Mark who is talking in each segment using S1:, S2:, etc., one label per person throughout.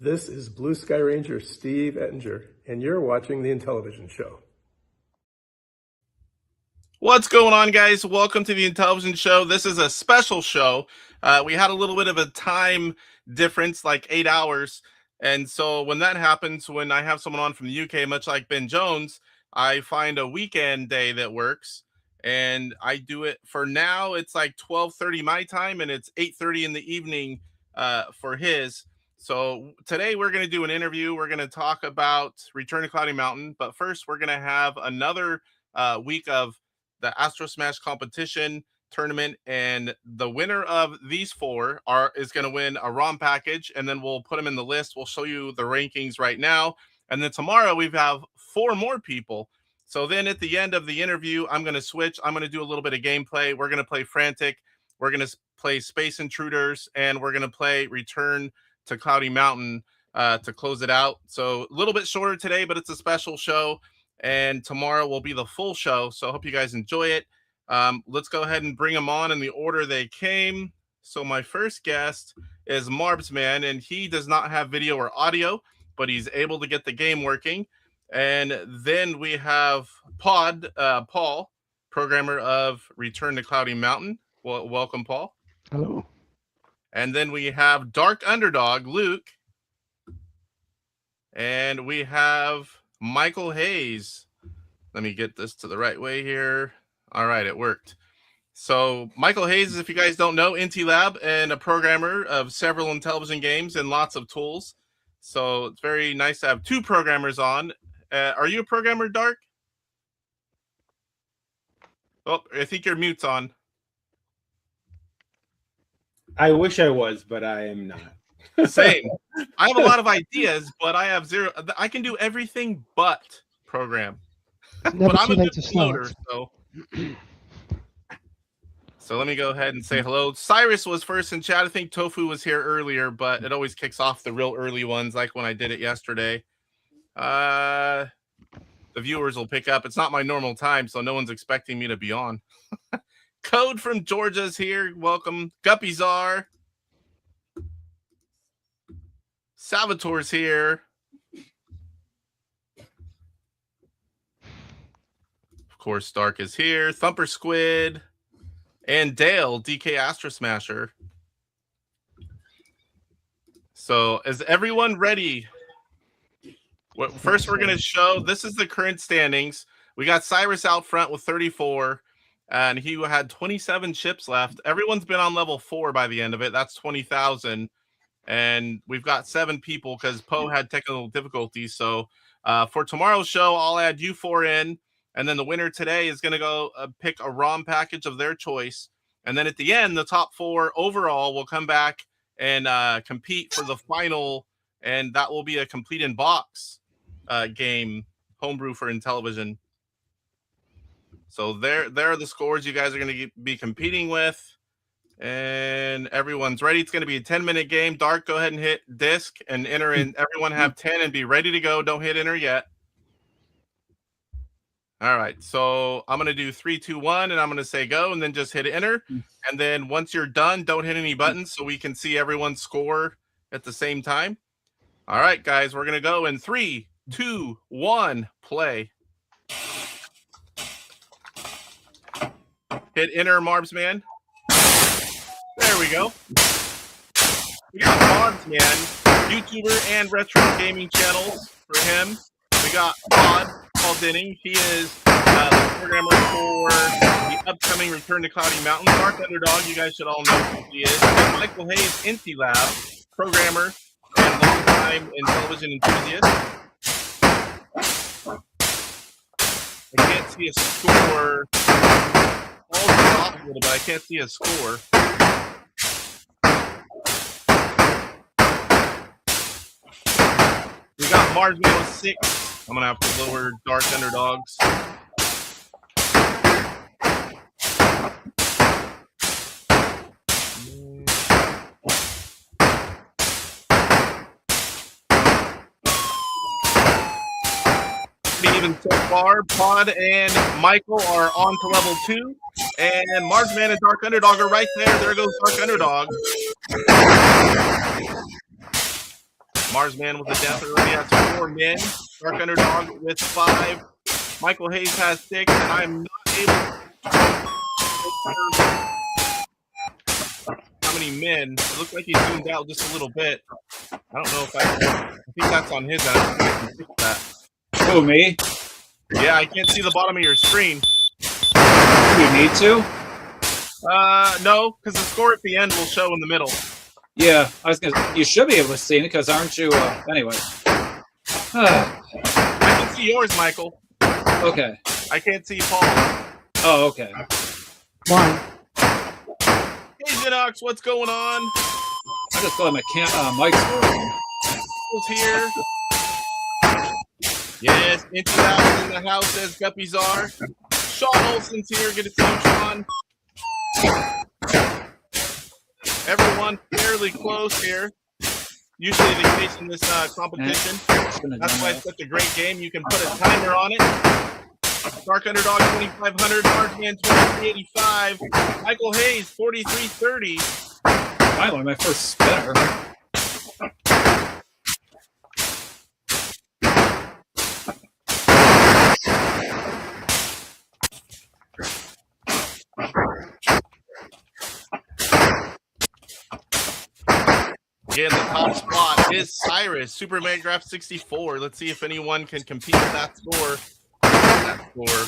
S1: This is Blue Sky Ranger Steve Ettinger, and you're watching the Intellivision Show.
S2: What's going on, guys? Welcome to the Intellivision Show. This is a special show. We had a little bit of a time difference, like 8 hours. And so when that happens, when I have someone on from the UK, much like Ben Jones, I find a weekend day that works. And I do it for now. It's like 12:30 my time, and it's 8:30 in the evening for his. So today we're going to do an interview. We're going to talk about Return to Cloudy Mountain. But first, we're going to have another week of the Astro Smash competition tournament. And the winner of these four is going to win a ROM package. And then we'll put them in the list. We'll show you the rankings right now. And then tomorrow we have 4 more people. So then at the end of the interview, I'm going to switch. I'm going to do a little bit of gameplay. We're going to play Frantic. We're going to play Space Intruders. And we're going to play Return to Cloudy Mountain to close it out. So a little bit shorter today, but it's a special show. And tomorrow will be the full show. So I hope you guys enjoy it. Let's go ahead and bring them on in the order they came. So my first guest is Marbsman, and he does not have video or audio, but he's able to get the game working. And then we have Paul, programmer of Return to Cloudy Mountain. Well, welcome, Paul.
S3: Hello.
S2: And then we have Dark Underdog, Luke. And we have Michael Hayes. Let me get this to the right way here. All right, it worked. So Michael Hayes, if you guys don't know, Intelab, and a programmer of several Intellivision games and lots of tools. So it's very nice to have 2 programmers on. Are you a programmer, Dark? Oh, I think your mute's on.
S4: I wish I was, but I am not.
S2: Same. I have a lot of ideas, but I have 0. I can do everything but program. But I'm a good floater, so let me go ahead and say hello. Cyrus was first in chat. I think Tofu was here earlier, but it always kicks off the real early ones, like when I did it yesterday. The viewers will pick up. It's not my normal time, so no one's expecting me to be on. Code from Georgia's here. Welcome. Guppy Czar. Salvatore's here. Of course, Stark is here. Thumper Squid. And Dale, DK Astro Smasher. So, is everyone ready? Well, first, we're going to show, this is the current standings. We got Cyrus out front with 34. And he had 27 ships left. Everyone's been on level 4 by the end of it. That's 20,000. And we've got 7 people because Poe had technical difficulties. So for tomorrow's show, I'll add you 4 in. And then the winner today is going to go pick a ROM package of their choice. And then at the end, the top 4 overall will come back and compete for the final. And that will be a complete in box game, homebrew for Intellivision. So there are the scores you guys are going to be competing with. And everyone's ready. It's going to be a 10-minute game. Dark, go ahead and hit disc and enter in. Everyone have 10 and be ready to go. Don't hit enter yet. All right. So I'm going to do 3, 2, 1, and I'm going to say go, and then just hit enter. And then once you're done, don't hit any buttons so we can see everyone's score at the same time. All right, guys, we're going to go in 3, 2, 1, play. Hit enter, Marbsman. There we go. We got Marbsman, YouTuber and retro gaming channels for him. We got Paul Denning. He is the programmer for the upcoming Return to Cloudy Mountain. Dark Underdog, you guys should all know who he is. And Michael Hayes, Intelab, programmer and longtime Intellivision enthusiast. I can't see a score. Off a little bit. I can't see a score. We got Marsman with 6. I'm gonna have to lower Dark Underdogs. Even so far, Pod and Michael are on to level 2, and Marsman and Dark Underdog are right there. There goes Dark Underdog. Marsman with a death already has 4 men. Dark Underdog with 5. Michael Hayes has 6, and I'm not able to how many men. It looks like he's zoomed out just a little bit. I don't know if I think that's on his end. I think I can fix that.
S3: Who, me?
S2: Yeah, I can't see the bottom of your screen.
S3: You need to?
S2: No, because the score at the end will show in the middle.
S3: Yeah, I was gonna. You should be able to see it because aren't you? Anyway.
S2: I can see yours, Michael.
S3: Okay.
S2: I can't see Paul.
S3: Oh, okay.
S5: One.
S2: Hey, Xenox, what's going on?
S3: I just thought my mic's working.
S2: Who's here? Yes, into that in the house as Guppies are. Sean Olsen's here. Good to see you, Sean. Everyone fairly close here. Usually the case in this competition. That's why it's such a great game. You can put a timer on it. Dark Underdog 2,500, Markman 2,385, Michael Hayes 4,330.
S3: Finally, my first spinner.
S2: Again, the top spot is Cyrus, Super Megagraph 64. Let's see if anyone can compete with that score. That score.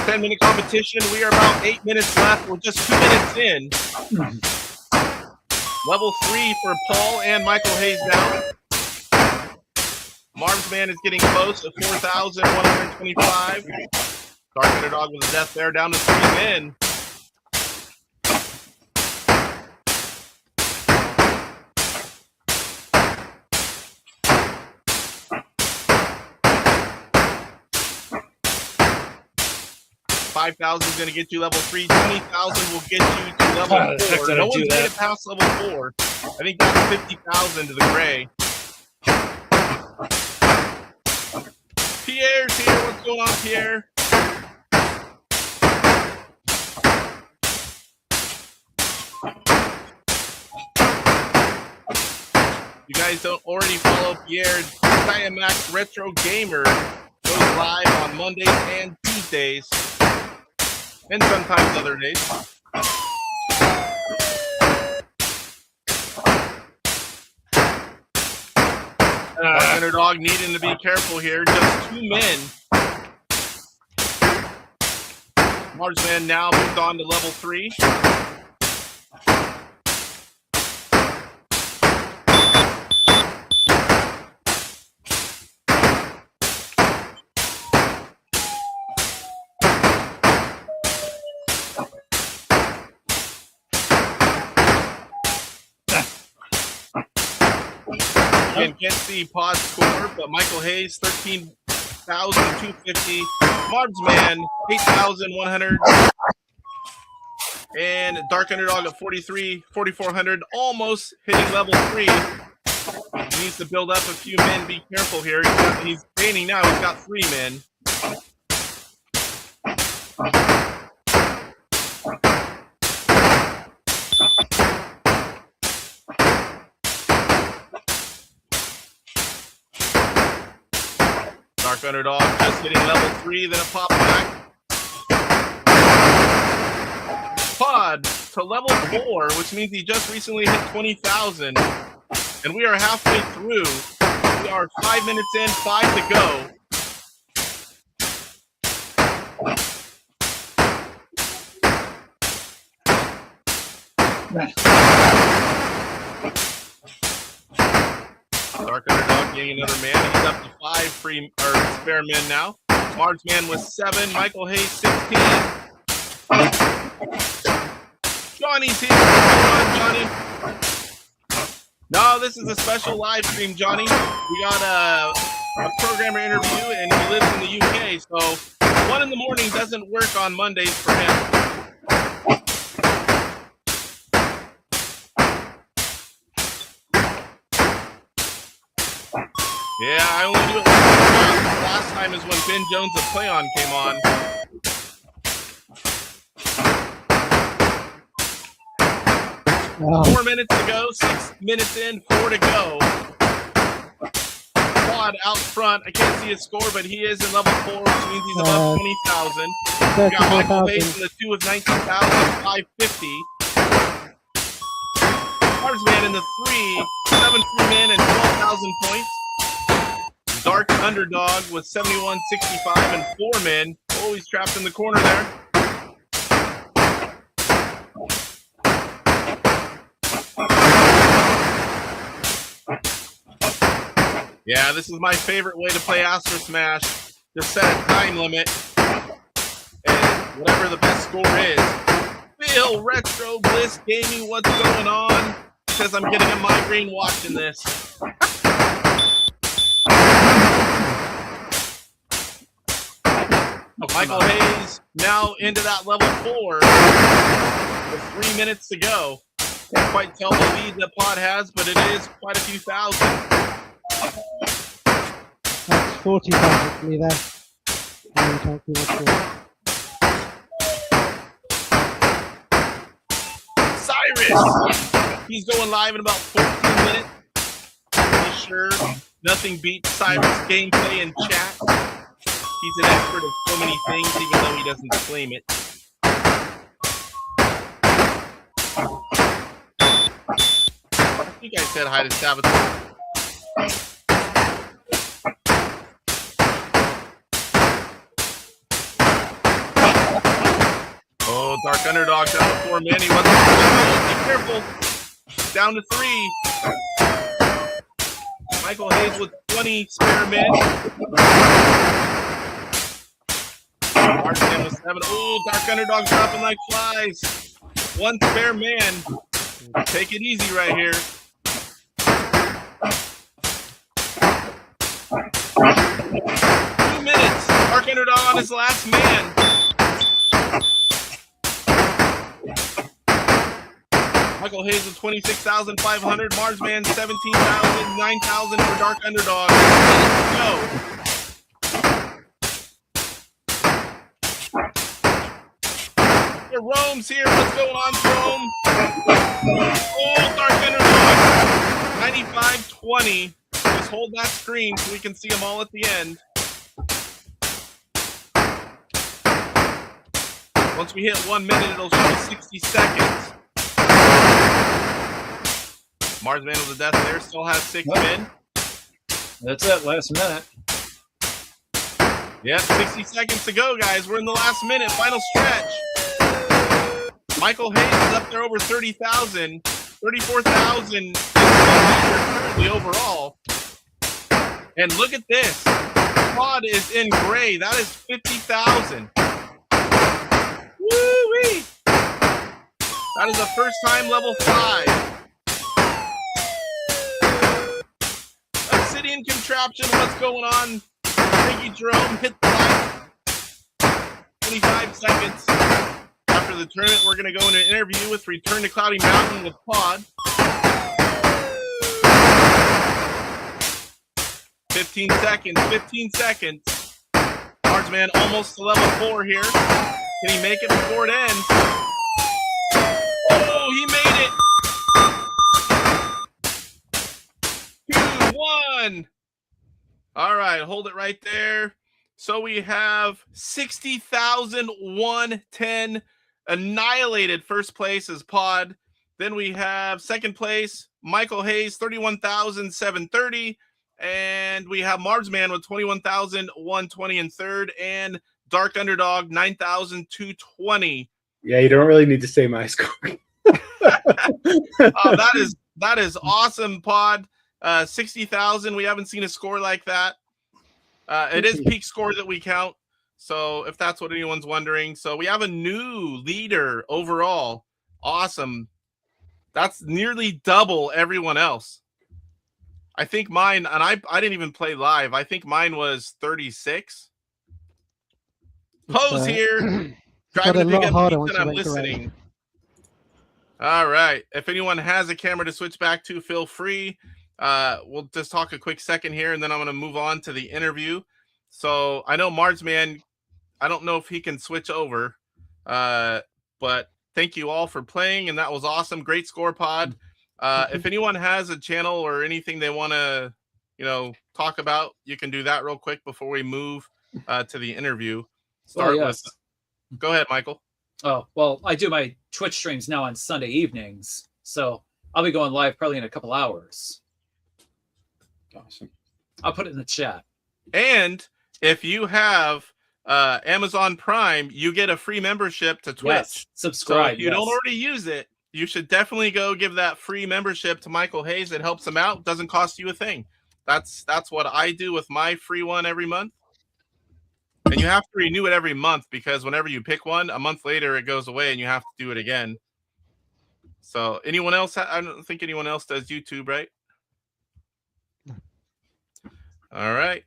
S2: Ten-minute competition. We are about 8 minutes left. We're just 2 minutes in. Level 3 for Paul and Michael Hayes now. Marmsman is getting close at 4,125. Dark Underdog with a death there, down to 3 men. $5,000 is going to get you level 3. $20,000 will get you to level 4. No one's made it past level 4. I think that's 50,000 to the gray. Pierre's here. What's going on, Pierre? You guys don't already follow Pierre. Diamax Retro Gamer goes live on Mondays and Tuesdays, and sometimes other days. Underdog needing to be careful here. Just 2 men. Marsman now moved on to level 3. And can't see Pod's score, but Michael Hayes 13,250, Marksman 8,100, and Dark Underdog at 4,400, almost hitting level 3. He needs to build up a few men. Be careful here. He's gaining now. He's got 3 men. Dark Underdog just hitting level 3, then a pop back. Pod to level 4, which means he just recently hit 20,000. And we are halfway through. We are 5 minutes in, 5 to go. Dark Underdog getting another man. He's up to 5 free or spare men now. Marksman with 7. Michael Hayes 16. Johnny's here. Come on, Johnny. No, this is a special live stream, Johnny. We got a programmer interview, and he lives in the UK, so 1 in the morning doesn't work on Mondays for him. Yeah, I only do it once. Last time is when Ben Jones of Play On came on.
S5: Oh,
S2: 4 minutes to go, 6 minutes in, 4 to go. Quad out front. I can't see his score, but he is in level 4, which means he's above 20,000. We got Michael Hayes in the 2 with 19,550. Marsman in the 3, 7 free men and 12,000 points. Dark Underdog with 71,65 and 4 men. Oh, he's trapped in the corner there. Yeah, this is my favorite way to play Astro Smash. Just set a time limit, and whatever the best score is. Phil, Retro Bliss Gaming, what's going on? Because I'm getting a migraine watching this. Michael Hayes now into that level 4 with 3 minutes to go. Can't quite tell the lead that Pod has, but it is quite a few thousand.
S5: that's 40,000 for me there. And can't see what's going on.
S2: Cyrus! He's going live in about 14 minutes. Pretty sure nothing beats Cyrus gameplay in chat. He's an expert of so many things, even though he doesn't claim it. I think I said hi to Saboteur. Oh, Dark Underdog down to 4 men. He wasn't. Be careful. Down to 3. Michael Hayes with 20 spare men. Marsman with 7. Oh, Dark Underdog dropping like flies. 1 spare man. Take it easy right here. 2 minutes. Dark Underdog on his last man. Michael Hayes with 26,500. Marsman 17,000. 9,000 for Dark Underdog. Let's go. Rome's here. What's going on, Rome? Oh, Dark Underdog. 95-20. Just hold that screen so we can see them all at the end. Once we hit 1 minute, it'll show 60 seconds. Marsman with a death there. Still has 6 men.
S3: That's it. Last minute.
S2: Yeah, 60 seconds to go, guys. We're in the last minute. Final stretch. Michael Hayes is up there over 30,000. 34,000 is currently overall. And look at this. Pod is in gray. That is 50,000. Woo-wee! That is a first time level 5. Obsidian Contraption, what's going on? Piggy Jerome, hit the like. 25 seconds. After the tournament, we're going to go into an interview with Return to Cloudy Mountain with Pod. 15 seconds, 15 seconds. Marsman almost to level 4 here. Can he make it before it ends? Oh, he made it! 2-1. All right, hold it right there. So we have 60,110 annihilated. First place is Pod. Then we have second place, Michael Hayes, 31,730. And we have Marsman with 21,120 in third. And Dark Underdog, 9,220.
S4: Yeah, you don't really need to say my score.
S2: That is awesome, Pod. 60,000. We haven't seen a score like that. It is peak score that we count. So if that's what anyone's wondering. So we have a new leader overall. Awesome. That's nearly double everyone else. I think mine, and I didn't even play live. I think mine was 36. Pose here. Driving the big MP and I'm listening. All right. If anyone has a camera to switch back to, feel free. we'll just talk a quick second here, and then I'm going to move on to the interview. So I know Marsman, I don't know if he can switch over, but thank you all for playing, and that was awesome. Great score, Pod. If anyone has a channel or anything they want to, talk about, you can do that real quick before we move to the interview. With. Go ahead, Michael.
S3: Oh, well, I do my Twitch streams now on Sunday evenings, so I'll be going live probably in a couple hours.
S4: Awesome.
S3: I'll put it in the chat.
S2: And if you have Amazon Prime, you get a free membership to Twitch.
S3: Yes, subscribe.
S2: So if you don't already use it, you should definitely go give that free membership to Michael Hayes. It helps him out. Doesn't cost you a thing. That's what I do with my free one every month. And you have to renew it every month because whenever you pick one, a month later it goes away and you have to do it again. So anyone else? I don't think anyone else does YouTube, right? All right.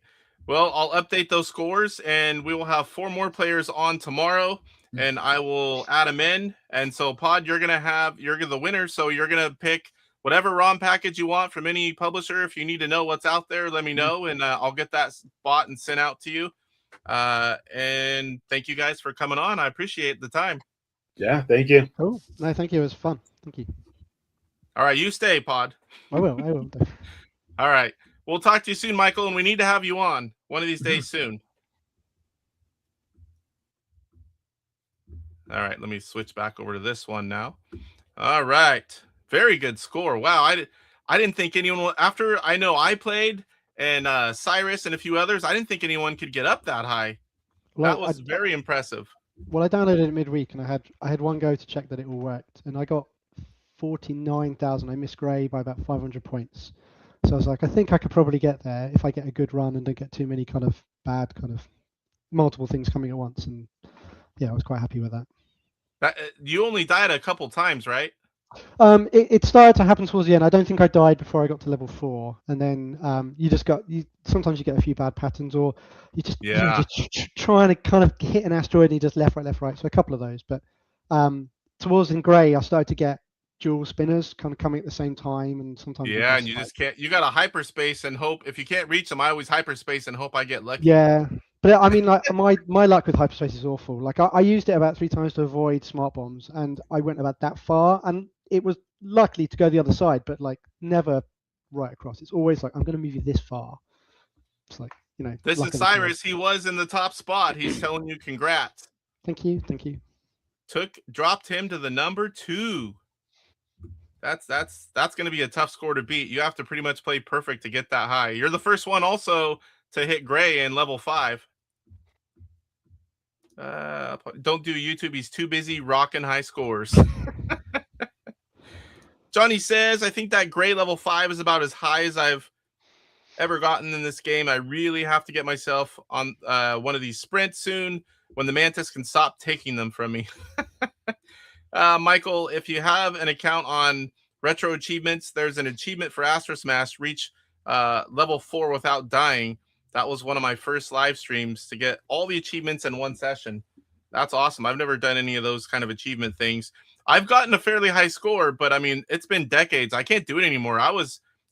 S2: Well, I'll update those scores, and we will have 4 more players on tomorrow, and I will add them in. And so, Pod, you're the winner, so you're going to pick whatever ROM package you want from any publisher. If you need to know what's out there, let me know, and I'll get that bought and sent out to you. And thank you guys for coming on. I appreciate the time.
S4: Yeah, thank you.
S5: Oh, no, thank you. It was fun. Thank you.
S2: All right, you stay, Pod.
S5: I will.
S2: All right. We'll talk to you soon, Michael, and we need to have you on one of these days soon. All right, let me switch back over to this one now. All right. Very good score. Wow, I didn't think anyone, after I know I played and Cyrus and a few others, I didn't think anyone could get up that high.
S5: Well,
S2: that was very impressive.
S5: Well, I downloaded it midweek, and I had one go to check that it all worked, and I got 49,000. I missed Gray by about 500 points. So I was like, I think I could probably get there if I get a good run and don't get too many kind of bad kind of multiple things coming at once. And yeah, I was quite happy with that.
S2: You only died a couple times, right?
S5: It started to happen towards the end. I don't think I died before I got to level 4, and then sometimes you get a few bad patterns, or you just trying to kind of hit an asteroid and you just left, right. So a couple of those, but towards in Grey, I started to get dual spinners kind of coming at the same time, and sometimes
S2: and you just can't. You got to hyperspace and hope. If you can't reach them, I always hyperspace and hope I get lucky.
S5: Yeah. But I mean, like my luck with hyperspace is awful. Like I used it about 3 times to avoid smart bombs, and I went about that far, and it was likely to go the other side, but like never right across. It's always like, I'm going to move you this far. It's like,
S2: This is Cyrus. He was in the top spot. He's telling you congrats.
S5: Thank you.
S2: Dropped him to the number 2. That's going to be a tough score to beat. You have to pretty much play perfect to get that high. You're the first one also to hit Gray in level 5. Don't do YouTube. He's too busy rocking high scores. Johnny says, I think that Gray level 5 is about as high as I've ever gotten in this game. I really have to get myself on one of these sprints soon when the Mantis can stop taking them from me. Michael, if you have an account on Retro Achievements, there's an achievement for Astro Smash, reach level 4 without dying. That was one of my first live streams to get all the achievements in one session. That's awesome. I've never done any of those kind of achievement things. I've gotten a fairly high score, but I mean, it's been decades. I can't do it anymore. I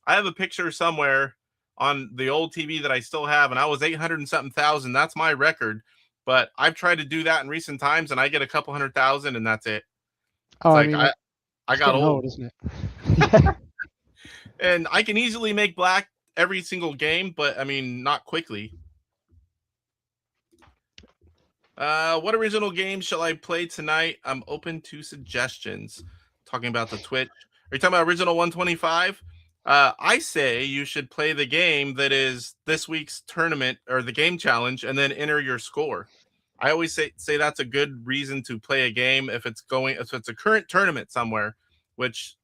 S2: have a picture somewhere on the old TV that I still have, and I was 800 and something thousand. That's my record. But I've tried to do that in recent times, and I get a couple 100,000, and that's it.
S5: Oh,
S2: I got old,
S5: isn't it?
S2: And I can easily make black every single game, but I mean, not quickly. What original game shall I play tonight? I'm open to suggestions. Talking about the Twitch. Are you talking about original 125? I say you should play the game that is this week's tournament or the game challenge, and then enter your score. I always say that's a good reason to play a game if it's a current tournament somewhere, which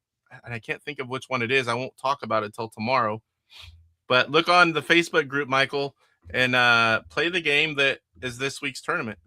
S2: I can't think of which one it is. I won't talk about it till tomorrow. But look on the Facebook group, Michael, and play the game that is this week's tournament.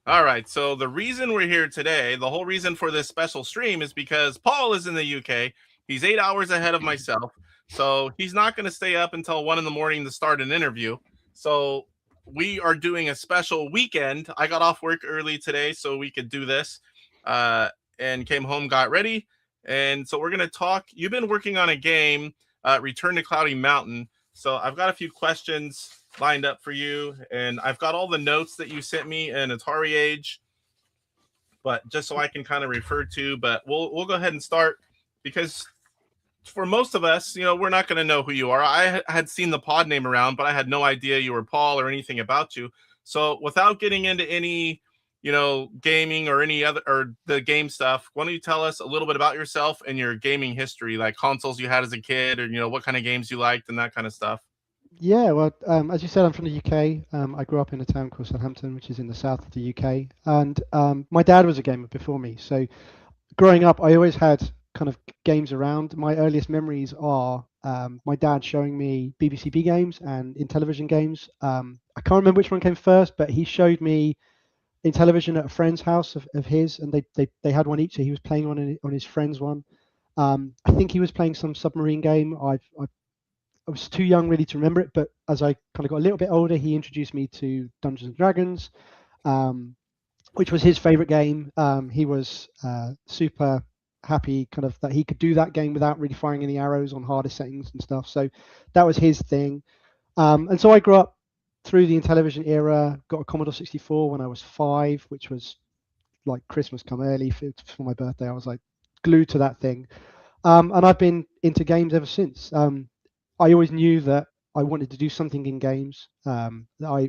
S2: All right, so the reason we're here today, the whole reason for this special stream is because Paul is in the UK. He's 8 hours ahead of myself, so he's not going to stay up until 1 a.m. to start an interview. So we are doing a special weekend. I got off work early today so we could do this, and came home, got ready. And so we're going to talk. You've been working on a game Return to Cloudy Mountain. So I've got a few questions lined up for you, and I've got all the notes that you sent me in AtariAge, but just so I can kind of refer to. But we'll go ahead and start, because for most of us, we're not going to know who you are. I had seen the pod name around, but I had no idea you were Paul or anything about you. So without getting into any, gaming or any other, or the game stuff, why don't you tell us a little bit about yourself and your gaming history, like consoles you had as a kid, or, what kind of games you liked and that kind of stuff.
S5: Yeah, well, as you said, I'm from the UK. I grew up in a town called Southampton, which is in the south of the UK. And my dad was a gamer before me. So growing up, I always had kind of games around. My earliest memories are my dad showing me BBC games and Intellivision games. I can't remember which one came first, but he showed me Intellivision at a friend's house of his, and they had one each. So he was playing on his friend's one. I think he was playing some submarine game. I was too young really to remember it, but as I kind of got a little bit older, he introduced me to Dungeons and Dragons, which was his favorite game. He was super happy kind of that he could do that game without really firing any arrows on harder settings and stuff. So that was his thing. And so I grew up through the Intellivision era, got a Commodore 64 when I was 5, which was like Christmas come early for my birthday. I was like glued to that thing. And I've been into games ever since. I always knew that I wanted to do something in games. I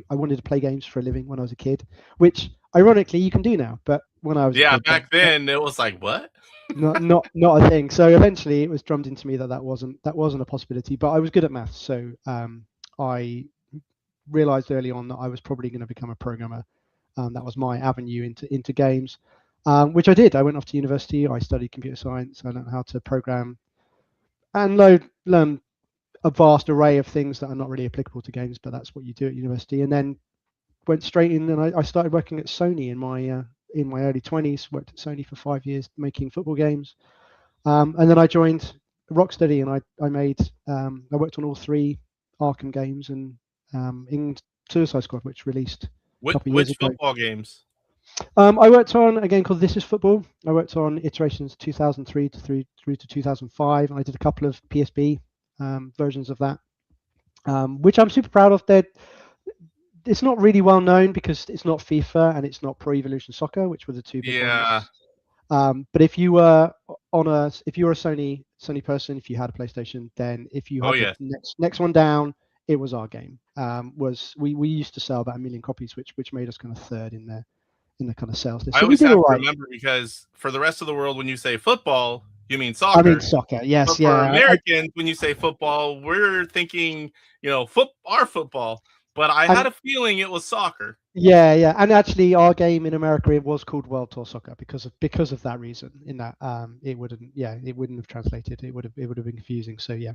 S5: wanted to play games for a living when I was a kid, which ironically you can do now. But when I was a kid,
S2: back then it was like, what?
S5: not a thing. So eventually it was drummed into me that wasn't a possibility. But I was good at maths, so I realized early on that I was probably going to become a programmer. That was my avenue into games, which I did. I went off to university. I studied computer science. I learned how to program and learn a vast array of things that are not really applicable to games, but that's what you do at university. And then went straight in, and I started working at Sony in my early 20s. Worked at Sony for 5 years making football games, and then I joined Rocksteady, and I worked on all 3 Arkham games and in Suicide Squad, which released a couple of years ago.
S2: Which football games?
S5: I worked on a game called This Is Football. I worked on iterations 2003 through to 2005, and I did a couple of PSB versions of that, which I'm super proud of. It's not really well known because it's not FIFA and it's not Pro Evolution Soccer, which were the 2 big ones. But if you were a Sony person, if you had a PlayStation, then if you had the next one down, it was our game. We used to sell about 1 million copies, which made us kind of third in the kind of sales list.
S2: I always have to remember, because for the rest of the world, when you say football, you mean soccer.
S5: I mean soccer, yes.
S2: But for Americans, when you say football, we're thinking, our football. But I had a feeling it was soccer.
S5: Yeah. And actually, our game in America, it was called World Tour Soccer because of that reason. In that, it wouldn't have translated. It would have been confusing. So yeah,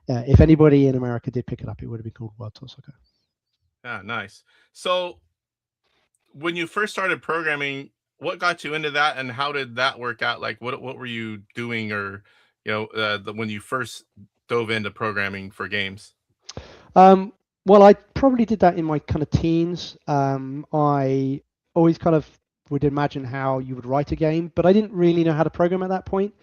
S5: if anybody in America did pick it up, it would have been called World Tour Soccer.
S2: Ah, nice. So when you first started programming, what got you into that, and how did that work out? Like, what were you doing, or when you first dove into programming for games?
S5: Well, I probably did that in my kind of teens. I always kind of would imagine how you would write a game, but I didn't really know how to program at that point.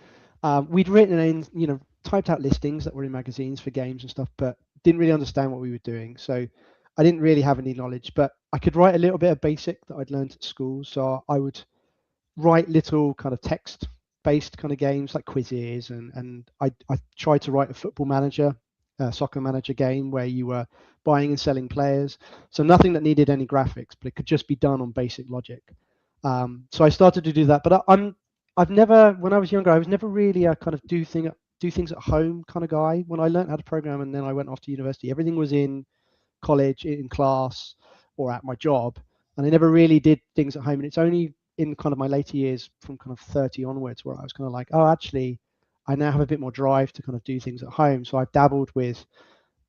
S5: We'd written in, typed out listings that were in magazines for games and stuff, but didn't really understand what we were doing. So I didn't really have any knowledge, but I could write a little bit of BASIC that I'd learned at school. So I would write little kind of text-based kind of games like quizzes, and I tried to write a football manager, soccer manager game where you were buying and selling players. So nothing that needed any graphics, but it could just be done on basic logic. So I started to do that, but I've never, when I was younger, I was never really a kind of do things at home kind of guy. When I learned how to program and then I went off to university, everything was in college, in class, or at my job, and I never really did things at home. And it's only in kind of my later years, from kind of 30 onwards, where I was kind of like, oh, actually, I now have a bit more drive to kind of do things at home. So I've dabbled with,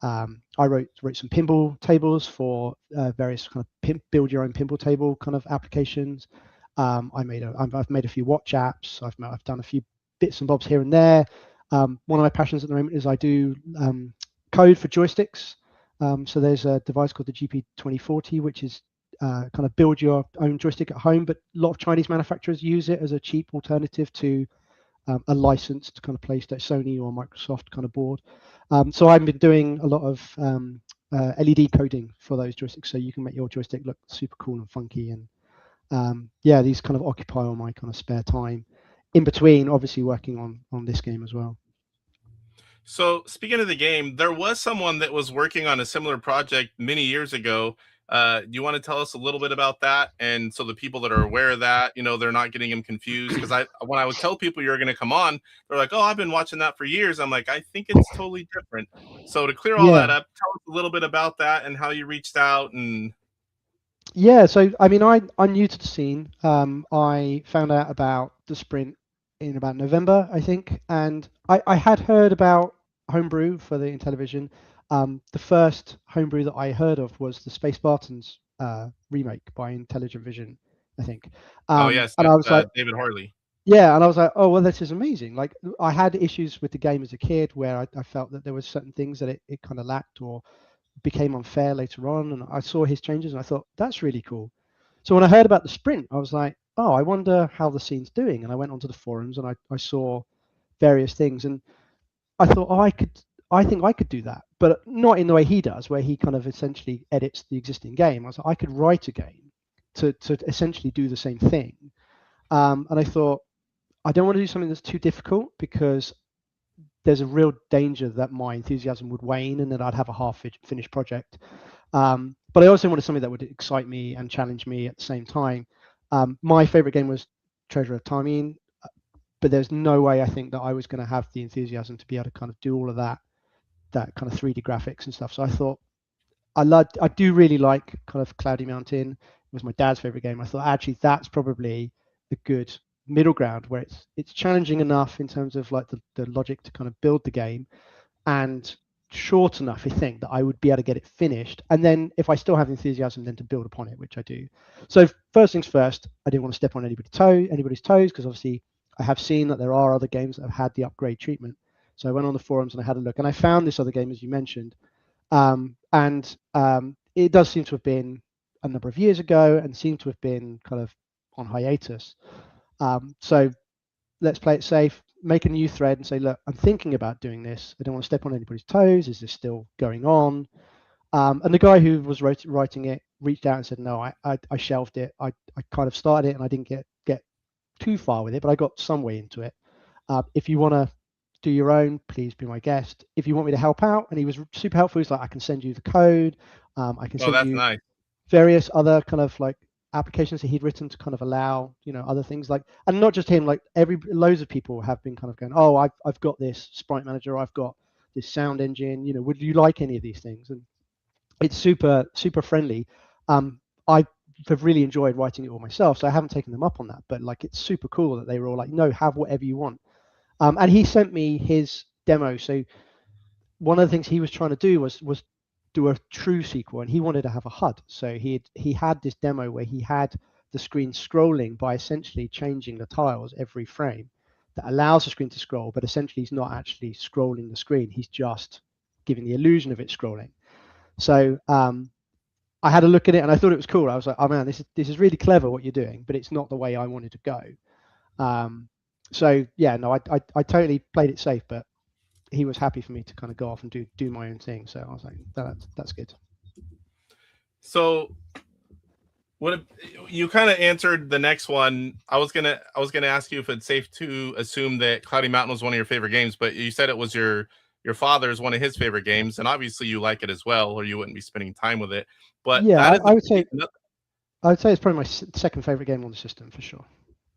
S5: I wrote some pinball tables for various kind of build your own pinball table kind of applications. I've made a few watch apps. I've done a few bits and bobs here and there. One of my passions at the moment is I do code for joysticks. So there's a device called the GP2040, which is kind of build your own joystick at home, but a lot of Chinese manufacturers use it as a cheap alternative to a licensed kind of PlayStation, Sony or Microsoft kind of board. So I've been doing a lot of LED coding for those joysticks, so you can make your joystick look super cool and funky. And yeah, these kind of occupy all my kind of spare time in between, obviously working on this game as well.
S2: So speaking of the game, there was someone that was working on a similar project many years ago. Do you want to tell us a little bit about that? And so the people that are aware of that, they're not getting them confused. Because when I would tell people you're going to come on, they're like, "Oh, I've been watching that for years." I'm like, I think it's totally different. So to clear all that up, tell us a little bit about that and how you reached out. And
S5: yeah, so I mean, I'm new to the scene. I found out about the sprint in about November, I think, and I had heard about Homebrew for the Intellivision. The first Homebrew that I heard of was the Space Spartans remake by Intellivision, I think.
S2: oh yes,
S5: and I was like,
S2: David Harley.
S5: yeah, and I was like, oh well, this is amazing. Like, I had issues with the game as a kid where I felt that there was certain things that it kind of lacked or became unfair later on, and I saw his changes and I thought that's really cool. So when I heard about the sprint, I was like, oh, I wonder how the scene's doing, and I went onto the forums and I saw various things, and I thought, oh, I think I could do that, but not in the way he does, where he kind of essentially edits the existing game. I was like, I could write a game to essentially do the same thing. And I thought, I don't want to do something that's too difficult because there's a real danger that my enthusiasm would wane and that I'd have a half-finished project. But I also wanted something that would excite me and challenge me at the same time. My favorite game was Treasure of Time, but there's no way I think that I was going to have the enthusiasm to be able to kind of do all of that kind of 3D graphics and stuff. So I thought, I do really like kind of Cloudy Mountain. It was my dad's favorite game. I thought actually that's probably a good middle ground where it's challenging enough in terms of like the logic to kind of build the game, and short enough, I think, that I would be able to get it finished. And then if I still have enthusiasm, then to build upon it, which I do. So first things first, I didn't want to step on anybody's toes, because obviously I have seen that there are other games that have had the upgrade treatment. So I went on the forums and I had a look, and I found this other game, as you mentioned, and it does seem to have been a number of years ago and seemed to have been kind of on hiatus. So let's play it safe, make a new thread and say, look, I'm thinking about doing this. I don't want to step on anybody's toes. Is this still going on? And the guy who was writing it reached out and said, no, I shelved it. I kind of started it and I didn't get too far with it, but I got some way into it. If you want to do your own, please be my guest. If you want me to help out, and he was super helpful. He's like, I can send you the code. I can send you
S2: nice.
S5: various other kind of like applications that he'd written to kind of allow, other things like, and not just him, like loads of people have been kind of going, oh, I've got this sprite manager, I've got this sound engine, would you like any of these things? And it's super, super friendly. I have really enjoyed writing it all myself, so I haven't taken them up on that, but like, it's super cool that they were all like, no, have whatever you want. And he sent me his demo. So one of the things he was trying to do was do a true sequel, and he wanted to have a HUD. So he had this demo where he had the screen scrolling by essentially changing the tiles every frame that allows the screen to scroll, but essentially he's not actually scrolling the screen. He's just giving the illusion of it scrolling. So I had a look at it and I thought it was cool. I was like, oh man, this is really clever what you're doing, but it's not the way I wanted to go. So yeah, no, I totally played it safe, but he was happy for me to kind of go off and do my own thing. So I was like, that's good.
S2: So what you kind of answered the next one. I was gonna ask you if it's safe to assume that Cloudy Mountain was one of your favorite games, but you said it was your father's one of his favorite games, and obviously you like it as well, or you wouldn't be spending time with it. But
S5: yeah, I would say it's probably my second favorite game on the system for sure.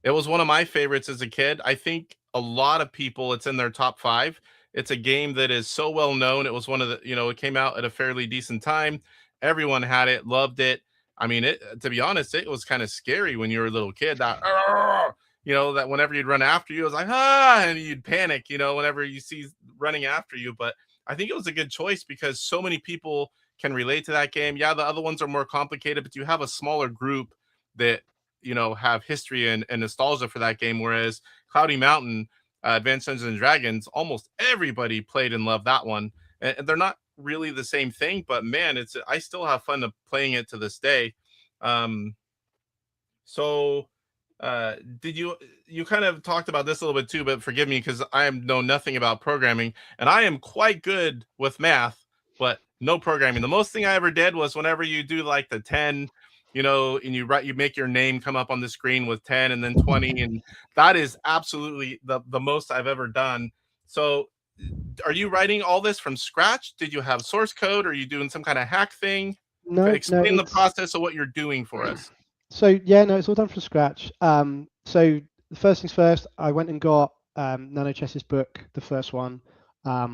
S2: It was one of my favorites as a kid. I think a lot of people, it's in their top 5. It's a game that is so well known. It was one of the, it came out at a fairly decent time. Everyone had it, loved it. I mean, to be honest, it was kind of scary when you were a little kid. That, that whenever you'd run after you, it was like, and you'd panic, whenever you see running after you. But I think it was a good choice because so many people can relate to that game. Yeah, the other ones are more complicated, but you have a smaller group that, have history and nostalgia for that game. Whereas Cloudy Mountain, Advanced Dungeons and Dragons, almost everybody played and loved that one. And they're not really the same thing, but man, I still have fun playing it to this day. So did you kind of talked about this a little bit too, but forgive me because I know nothing about programming, and I am quite good with math, but no programming. The most thing I ever did was whenever you do like the 10, and you make your name come up on the screen with 10 and then 20, and that is absolutely the most I've ever done. So are you writing all this from scratch? Did you have source code? Or are you doing some kind of hack thing?
S5: No,
S2: Explain the process of what you're doing for us.
S5: So yeah, no, it's all done from scratch. So the first things first, I went and got NanoChess's book, the first one. I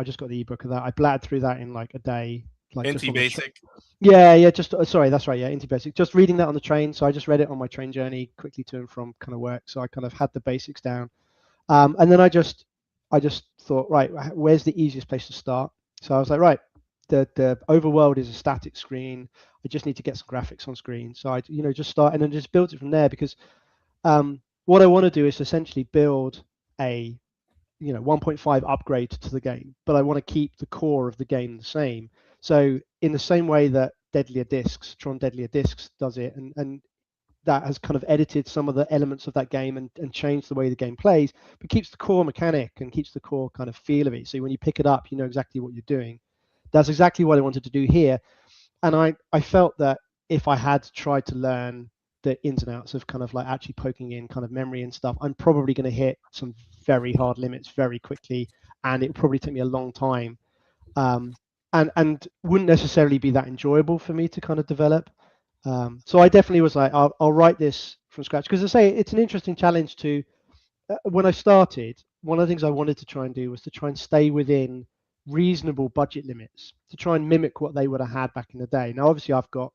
S5: just got the ebook of that. I blatted through that in like a day. Like
S2: Basic.
S5: Yeah. Sorry, that's right. Yeah, Basic. Just reading that on the train. So I just read it on my train journey quickly to and from kind of work. So I kind of had the basics down. And then I just thought, right, where's the easiest place to start? So I was like, right, the overworld is a static screen. I just need to get some graphics on screen. So I, just start and then just build it from there, because what I want to do is essentially build a 1.5 upgrade to the game, but I want to keep the core of the game the same. So in the same way that Tron Deadlier Discs does it, and that has kind of edited some of the elements of that game and changed the way the game plays, but keeps the core mechanic and keeps the core kind of feel of it. So when you pick it up, you know exactly what you're doing. That's exactly what I wanted to do here. And I felt that if I had tried to learn the ins and outs of kind of like actually poking in kind of memory and stuff, I'm probably going to hit some very hard limits very quickly, and it would probably take me a long time, and wouldn't necessarily be that enjoyable for me to kind of develop. So I definitely was like, I'll write this from scratch, because I say it's an interesting challenge to. When I started, one of the things I wanted to try and do was to try and stay within reasonable budget limits, to try and mimic what they would have had back in the day. Now, obviously, I've got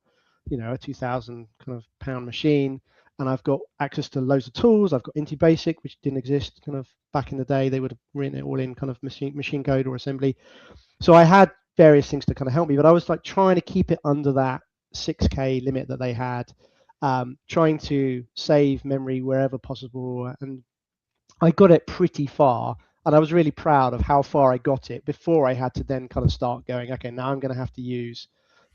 S5: a 2,000 kind of pound machine, and I've got access to loads of tools. I've got IntelliBasic, which didn't exist kind of back in the day. They would have written it all in kind of machine code or assembly. So I had various things to kind of help me, but I was like trying to keep it under that 6K limit that they had, trying to save memory wherever possible, and I got it pretty far, and I was really proud of how far I got it before I had to then kind of start going, okay, now I'm going to have to use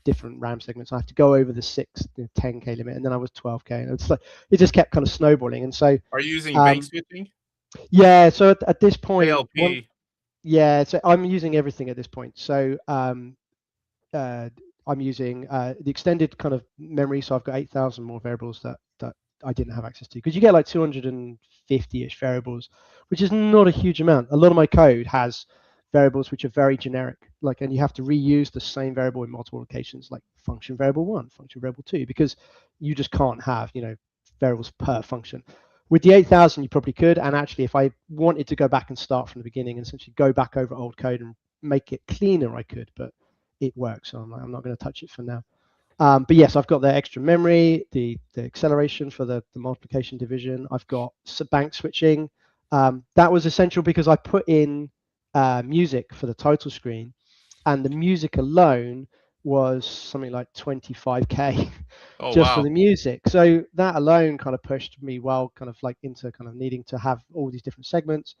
S5: different RAM segments. I have to go over the 10K limit, and then I was 12K, and it's like it just kept kind of snowballing. And so,
S2: are you using bank switching?
S5: Yeah. So at this point,
S2: ALP.
S5: So I'm using everything at this point. So I'm using the extended kind of memory. So I've got 8,000 more variables that I didn't have access to, because you get like 250-ish variables, which is not a huge amount. A lot of my code has variables which are very generic, and you have to reuse the same variable in multiple locations, like function variable 1, function variable 2, because you just can't have variables per function. With the 8,000, you probably could, and actually, if I wanted to go back and start from the beginning and essentially go back over old code and make it cleaner, I could, but it works, so I'm not going to touch it for now. But yes, I've got the extra memory, the acceleration for the multiplication division. I've got bank switching. That was essential because I put in music for the title screen, and the music alone was something like 25K for the music. So that alone kind of pushed me into kind of needing to have all these different segments,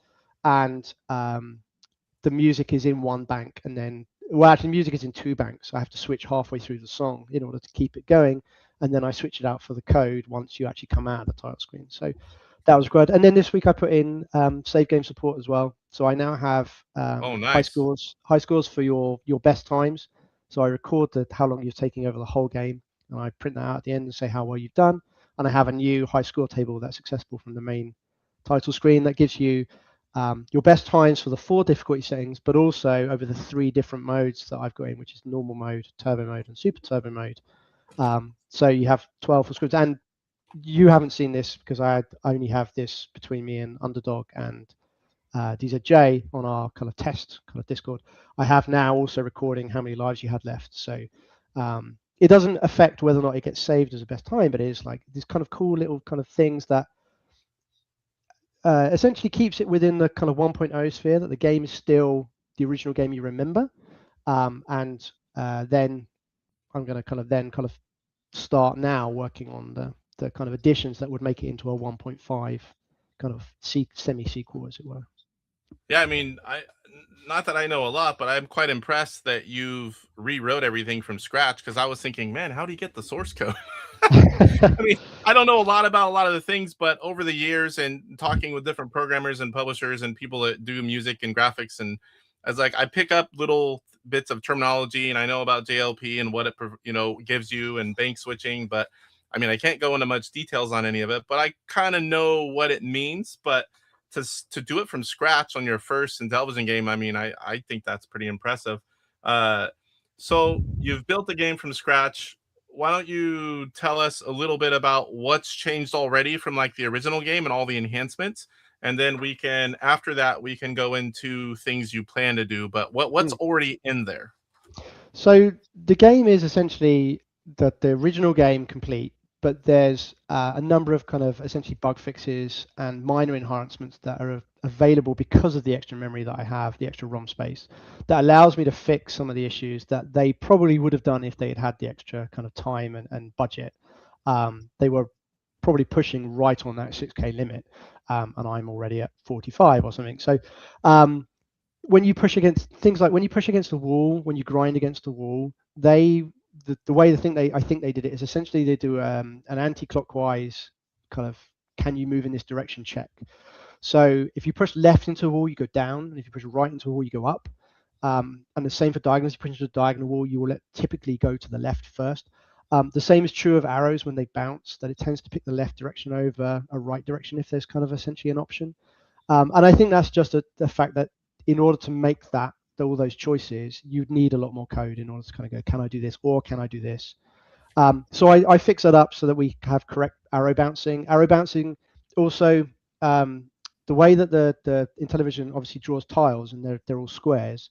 S5: and the music is in one bank, and then actually music is in two banks. I have to switch halfway through the song in order to keep it going, and then I switch it out for the code once you actually come out of the title screen. So that was great. And then this week I put in save game support as well. So I now have
S2: nice.
S5: high scores for your best times. So I record how long you're taking over the whole game, and I print that out at the end and say how well you've done. And I have a new high score table that's accessible from the main title screen that gives you your best times for the 4 difficulty settings, but also over the 3 different modes that I've got in, which is normal mode, turbo mode, and super turbo mode. So you have 12 for scripts, and you haven't seen this because I only have this between me and Underdog and DZJ on our kind of test kind of Discord. I have now also recording how many lives you had left. So it doesn't affect whether or not it gets saved as a best time, but it is like these kind of cool little kind of things that essentially keeps it within the kind of 1.0 sphere, that the game is still the original game you remember. And then I'm going to kind of start now working on the kind of additions that would make it into a 1.5 kind of semi-sequel, as it were.
S2: Yeah, I mean, not that I know a lot, but I'm quite impressed that you've rewrote everything from scratch, because I was thinking, man, how do you get the source code? I mean, I don't know a lot about a lot of the things, but over the years and talking with different programmers and publishers and people that do music and graphics, and as like I pick up little bits of terminology, and I know about JLP and what it gives you and bank switching, but I mean, I can't go into much details on any of it, but I kind of know what it means. But to do it from scratch on your first Intellivision game, I mean, I think that's pretty impressive. So you've built the game from scratch. Why don't you tell us a little bit about what's changed already from like the original game and all the enhancements, and then after that we can go into things you plan to do. But what's already in there?
S5: So the game is essentially the original game complete, but there's a number of kind of essentially bug fixes and minor enhancements that are available because of the extra memory that I have, the extra ROM space, that allows me to fix some of the issues that they probably would have done if they had the extra kind of time and budget. They were probably pushing right on that 6K limit, and I'm already at 45 or something. So when you push against things like when you push against the wall, when you grind against the wall, the way I think they did it is essentially they do an anti-clockwise kind of can you move in this direction check. So if you push left into a wall, you go down, and if you push right into a wall, you go up. And the same for diagonals. If you push into a diagonal wall, you will typically go to the left first. The same is true of arrows when they bounce, that it tends to pick the left direction over a right direction if there's kind of essentially an option. And I think that's just the fact that in order to make all those choices, you'd need a lot more code in order to kind of go, can I do this or can I do this? So I fix that up so that we have correct arrow bouncing. Arrow bouncing also, the way that the Intellivision obviously draws tiles and they're all squares.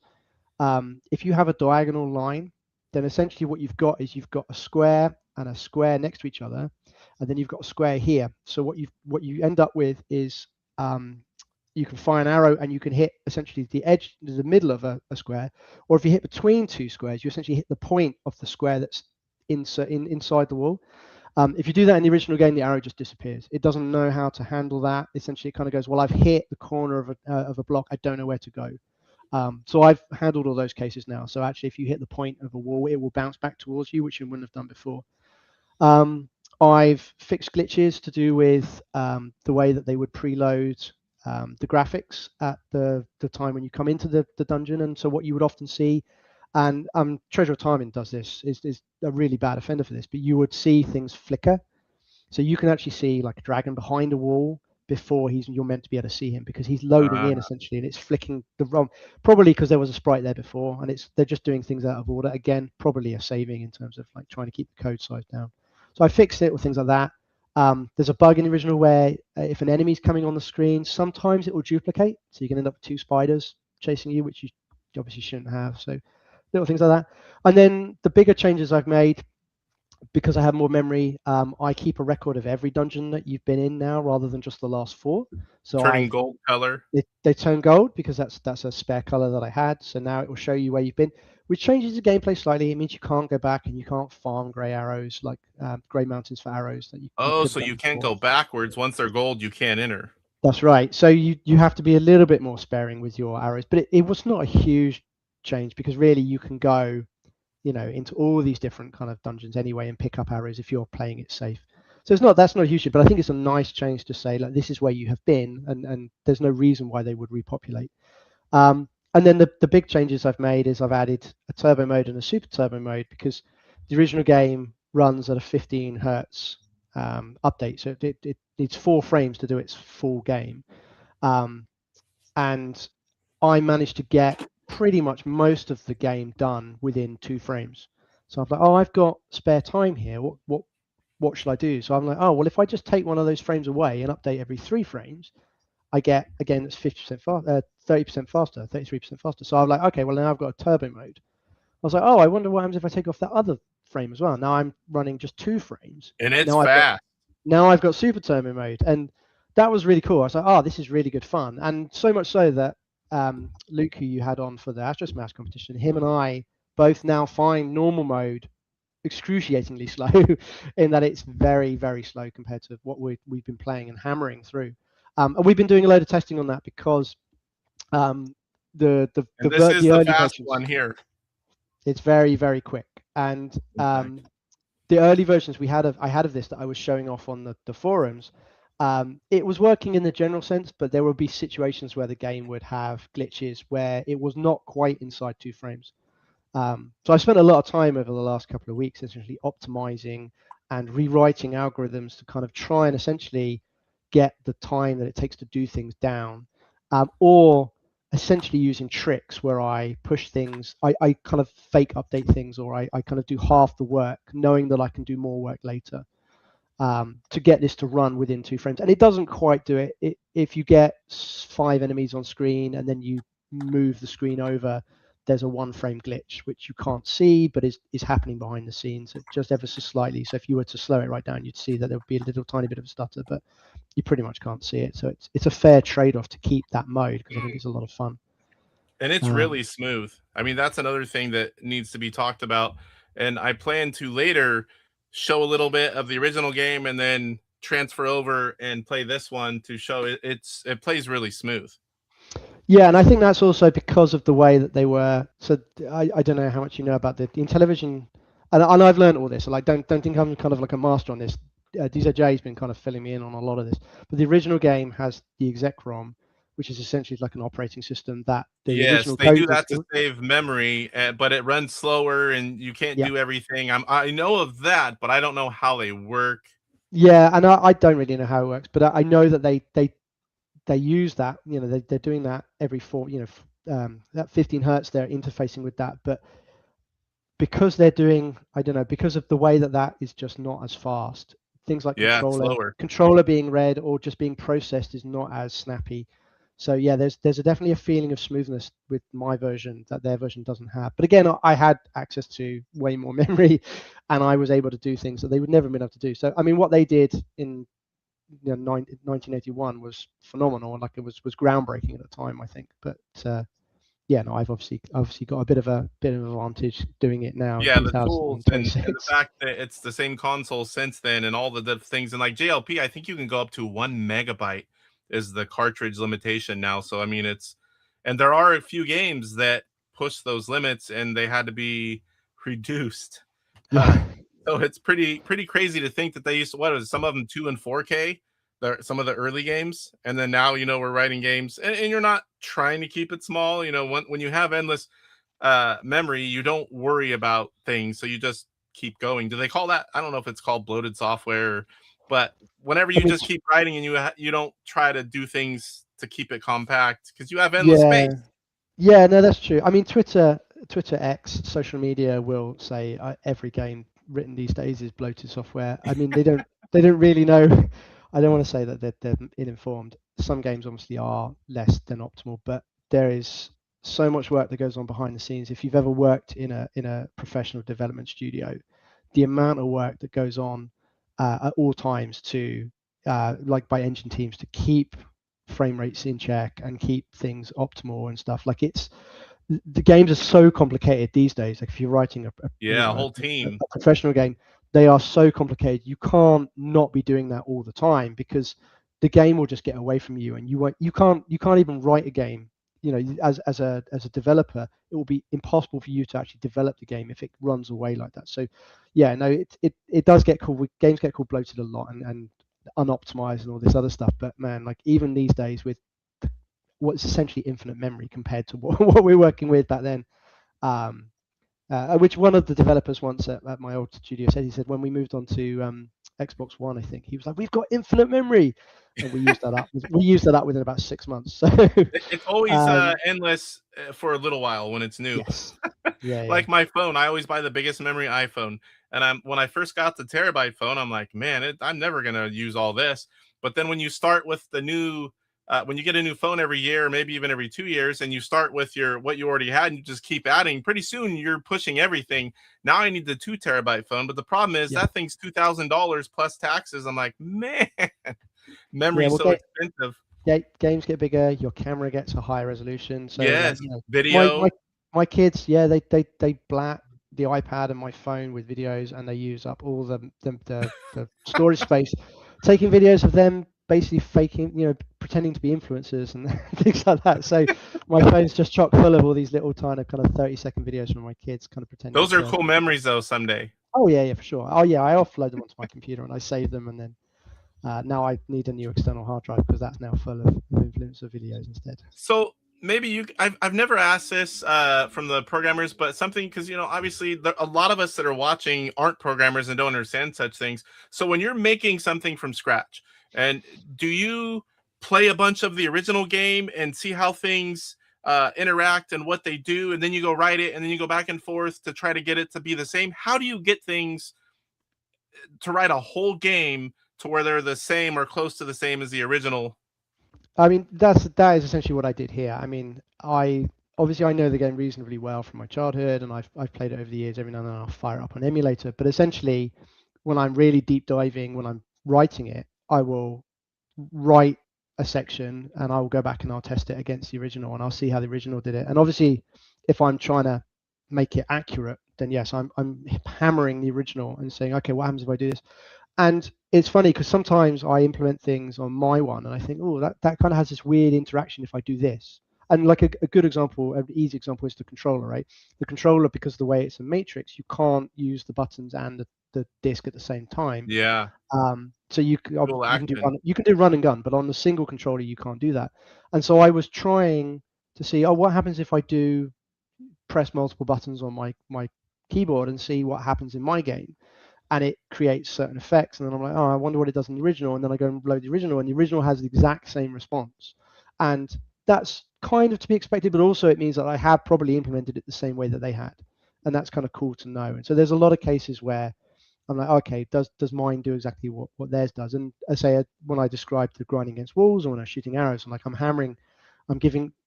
S5: If you have a diagonal line, then essentially what you've got is you've got a square and a square next to each other, and then you've got a square here. So what you end up with is you can fire an arrow and you can hit essentially the edge, the middle of a square, or if you hit between two squares, you essentially hit the point of the square that's inside the wall. If you do that in the original game, the arrow just disappears. It doesn't know how to handle that. Essentially, it kind of goes, well, I've hit the corner of a block. I don't know where to go. So I've handled all those cases now. So actually, if you hit the point of a wall, it will bounce back towards you, which you wouldn't have done before. I've fixed glitches to do with the way that they would preload the graphics at the time when you come into the dungeon. And so what you would often see, and Treasure of Timing does this, is a really bad offender for this, but you would see things flicker. So you can actually see like a dragon behind a wall before you're meant to be able to see him, because he's loading in essentially, and it's flicking the ROM, probably because there was a sprite there before, and they're just doing things out of order. Again, probably a saving in terms of like trying to keep the code size down. So I fixed it with things like that. There's a bug in the original where if an enemy's coming on the screen, sometimes it will duplicate, so you can end up with two spiders chasing you, which you obviously shouldn't have. So little things like that. And then the bigger changes I've made, because I have more memory, I keep a record of every dungeon that you've been in now, rather than just the last 4. So
S2: turning gold color.
S5: They turn gold because that's a spare color that I had. So now it will show you where you've been, which changes the gameplay slightly. It means you can't go back and you can't farm gray arrows, like gray mountains for arrows that you.
S2: So you can't go backwards. Once they're gold, you can't enter.
S5: That's right. So you have to be a little bit more sparing with your arrows, but it was not a huge change, because really you can go into all these different kind of dungeons anyway and pick up arrows if you're playing it safe. So that's not a huge, but I think it's a nice change to say, like, this is where you have been, and there's no reason why they would repopulate. And then the big changes I've made is I've added a turbo mode and a super turbo mode, because the original game runs at a 15 hertz update, so it needs 4 frames to do its full game. And I managed to get pretty much most of the game done within 2 frames. So I'm like, I've got spare time here. What should I do? So I'm like, well, if I just take one of those frames away and update every 3 frames, I get, again, it's 50% faster, 30% faster, 33% faster. So I'm like, okay, well, now I've got a turbo mode. I was like, I wonder what happens if I take off that other frame as well. Now I'm running just 2 frames.
S2: And it's fast.
S5: Now I've got super turbo mode. And that was really cool. I was like, this is really good fun. And so much so that Luke, who you had on for the Astro Smash competition, him and I both now find normal mode excruciatingly slow, in that it's very, very slow compared to what we've been playing and hammering through. And we've been doing a load of testing on that, because the
S2: early
S5: fast
S2: one here.
S5: It's very, very quick, and the early versions I had of this that I was showing off on the forums, it was working in the general sense, but there would be situations where the game would have glitches where it was not quite inside 2 frames. So I spent a lot of time over the last couple of weeks essentially optimizing and rewriting algorithms to kind of try and essentially get the time that it takes to do things down, or essentially using tricks where I push things, I kind of fake update things, or I kind of do half the work knowing that I can do more work later, to get this to run within 2 frames. And it doesn't quite do it. If you get 5 enemies on screen and then you move the screen over, there's a 1 frame glitch which you can't see but is happening behind the scenes just ever so slightly. So if you were to slow it right down, you'd see that there would be a little tiny bit of a stutter, but you pretty much can't see it. So it's a fair trade-off to keep that mode, because I think it's a lot of fun.
S2: And it's really smooth. I mean, that's another thing that needs to be talked about. And I plan to later show a little bit of the original game and then transfer over and play this one to show it plays really smooth.
S5: Yeah, and I think that's also because of the way that they were. So I don't know how much you know about the Intellivision, and I've learned all this. So like, don't think I'm kind of like a master on this. DZJ's been kind of filling me in on a lot of this. But the original game has the exec ROM, which is essentially like an operating system that the original
S2: they do that to save memory, but it runs slower and you can't do everything. I know of that, but I don't know how they work.
S5: Yeah, and I don't really know how it works, but I know that they use that. You know, they're doing that every 4. You know, that 15 hertz. They're interfacing with that, but because they're doing, I don't know, because of the way that is just not as fast. Things like controller being read or just being processed is not as snappy. So yeah, there's definitely a feeling of smoothness with my version that their version doesn't have. But again, I had access to way more memory, and I was able to do things that they would never have been able to do. So I mean, what they did in 1981 was phenomenal, and like it was groundbreaking at the time, I think. But yeah, no, I've obviously got a bit of an advantage doing it now.
S2: Yeah, the tools and the fact that it's the same console since then, and all the things, and like JLP, I think you can go up to 1 megabyte is the cartridge limitation now. So I mean, and there are a few games that push those limits, and they had to be reduced. So it's pretty crazy to think that they used to, some of them 2 and 4K. Some of the early games, and then now we're writing games, and you're not trying to keep it small. When you have endless memory, you don't worry about things, so you just keep going. Do they call that? I don't know if it's called bloated software, but whenever you just keep writing and you don't try to do things to keep it compact because you have endless space.
S5: Yeah, no, that's true. I mean, Twitter X, social media will say every game written these days is bloated software. I mean, they don't really know. I don't want to say that they're uninformed. Some games obviously are less than optimal, but there is so much work that goes on behind the scenes. If you've ever worked in a professional development studio, the amount of work that goes on at all times to like by engine teams to keep frame rates in check and keep things optimal and stuff. Like the games are so complicated these days. Like if you're writing a
S2: whole team,
S5: a professional game, they are so complicated. You can't not be doing that all the time because the game will just get away from you, and you can't even write a game. As a developer, it will be impossible for you to actually develop the game if it runs away like that. So, yeah, no, it does get called, games get called bloated a lot and unoptimized and all this other stuff. But man, like even these days with what's essentially infinite memory compared to what we're working with back then. Which one of the developers once at my old studio said, he said when we moved on to Xbox One, I think he was like, we've got infinite memory, and we used that up. We used that up within about 6 months. So
S2: it's always endless for a little while when it's new.
S5: Yes. Yeah,
S2: like my phone, I always buy the biggest memory iPhone, and when I first got the terabyte phone, I'm like, man, I'm never gonna use all this. But then when you start with the new when you get a new phone every year, maybe even every 2 years, and you start with what you already had and you just keep adding, pretty soon you're pushing everything. Now I need the 2 terabyte phone, but the problem is that thing's $2,000 plus taxes. I'm like, man, memory's so expensive.
S5: Yeah, games get bigger, your camera gets a higher resolution. So
S2: video.
S5: My kids, they blat the iPad and my phone with videos, and they use up all the storage space. Taking videos of them basically faking, pretending to be influencers and things like that. So my phone's just chock full of all these little tiny kind of 30-second videos from my kids kind of pretending.
S2: Those are cool memories, though, someday.
S5: Oh, yeah, for sure. Oh, yeah, I offload them onto my computer and I save them, and then now I need a new external hard drive because that's now full of influencer videos instead.
S2: So maybe I've never asked this from the programmers, but something, because obviously a lot of us that are watching aren't programmers and don't understand such things. So when you're making something from scratch, and do you play a bunch of the original game and see how things interact and what they do, and then you go write it, and then you go back and forth to try to get it to be the same? How do you get things to write a whole game to where they're the same or close to the same as the original?
S5: I mean, that is essentially what I did here. I mean, I know the game reasonably well from my childhood, and I've played it over the years. Every now and then I'll fire it up on emulator. But essentially, when I'm really deep diving, when I'm writing it, I will write a section and I will go back and I'll test it against the original, and I'll see how the original did it. And obviously, if I'm trying to make it accurate, then yes, I'm hammering the original and saying, okay, what happens if I do this? And it's funny because sometimes I implement things on my one and I think, oh, that kind of has this weird interaction if I do this. And like a good example, an easy example is the controller, right? The controller, because of the way it's a matrix, you can't use the buttons and the disc at the same time.
S2: Yeah.
S5: So you can do run and gun, but on the single controller you can't do that. And so I was trying to see, what happens if I do press multiple buttons on my keyboard and see what happens in my game. And it creates certain effects, and then I'm like, I wonder what it does in the original, and then I go and load the original, and the original has the exact same response. And that's kind of to be expected, but also it means that I have probably implemented it the same way that they had, and that's kind of cool to know. And so there's a lot of cases where I'm like, okay, does mine do exactly what theirs does? And I say when I describe the grinding against walls, or when I'm shooting arrows, I'm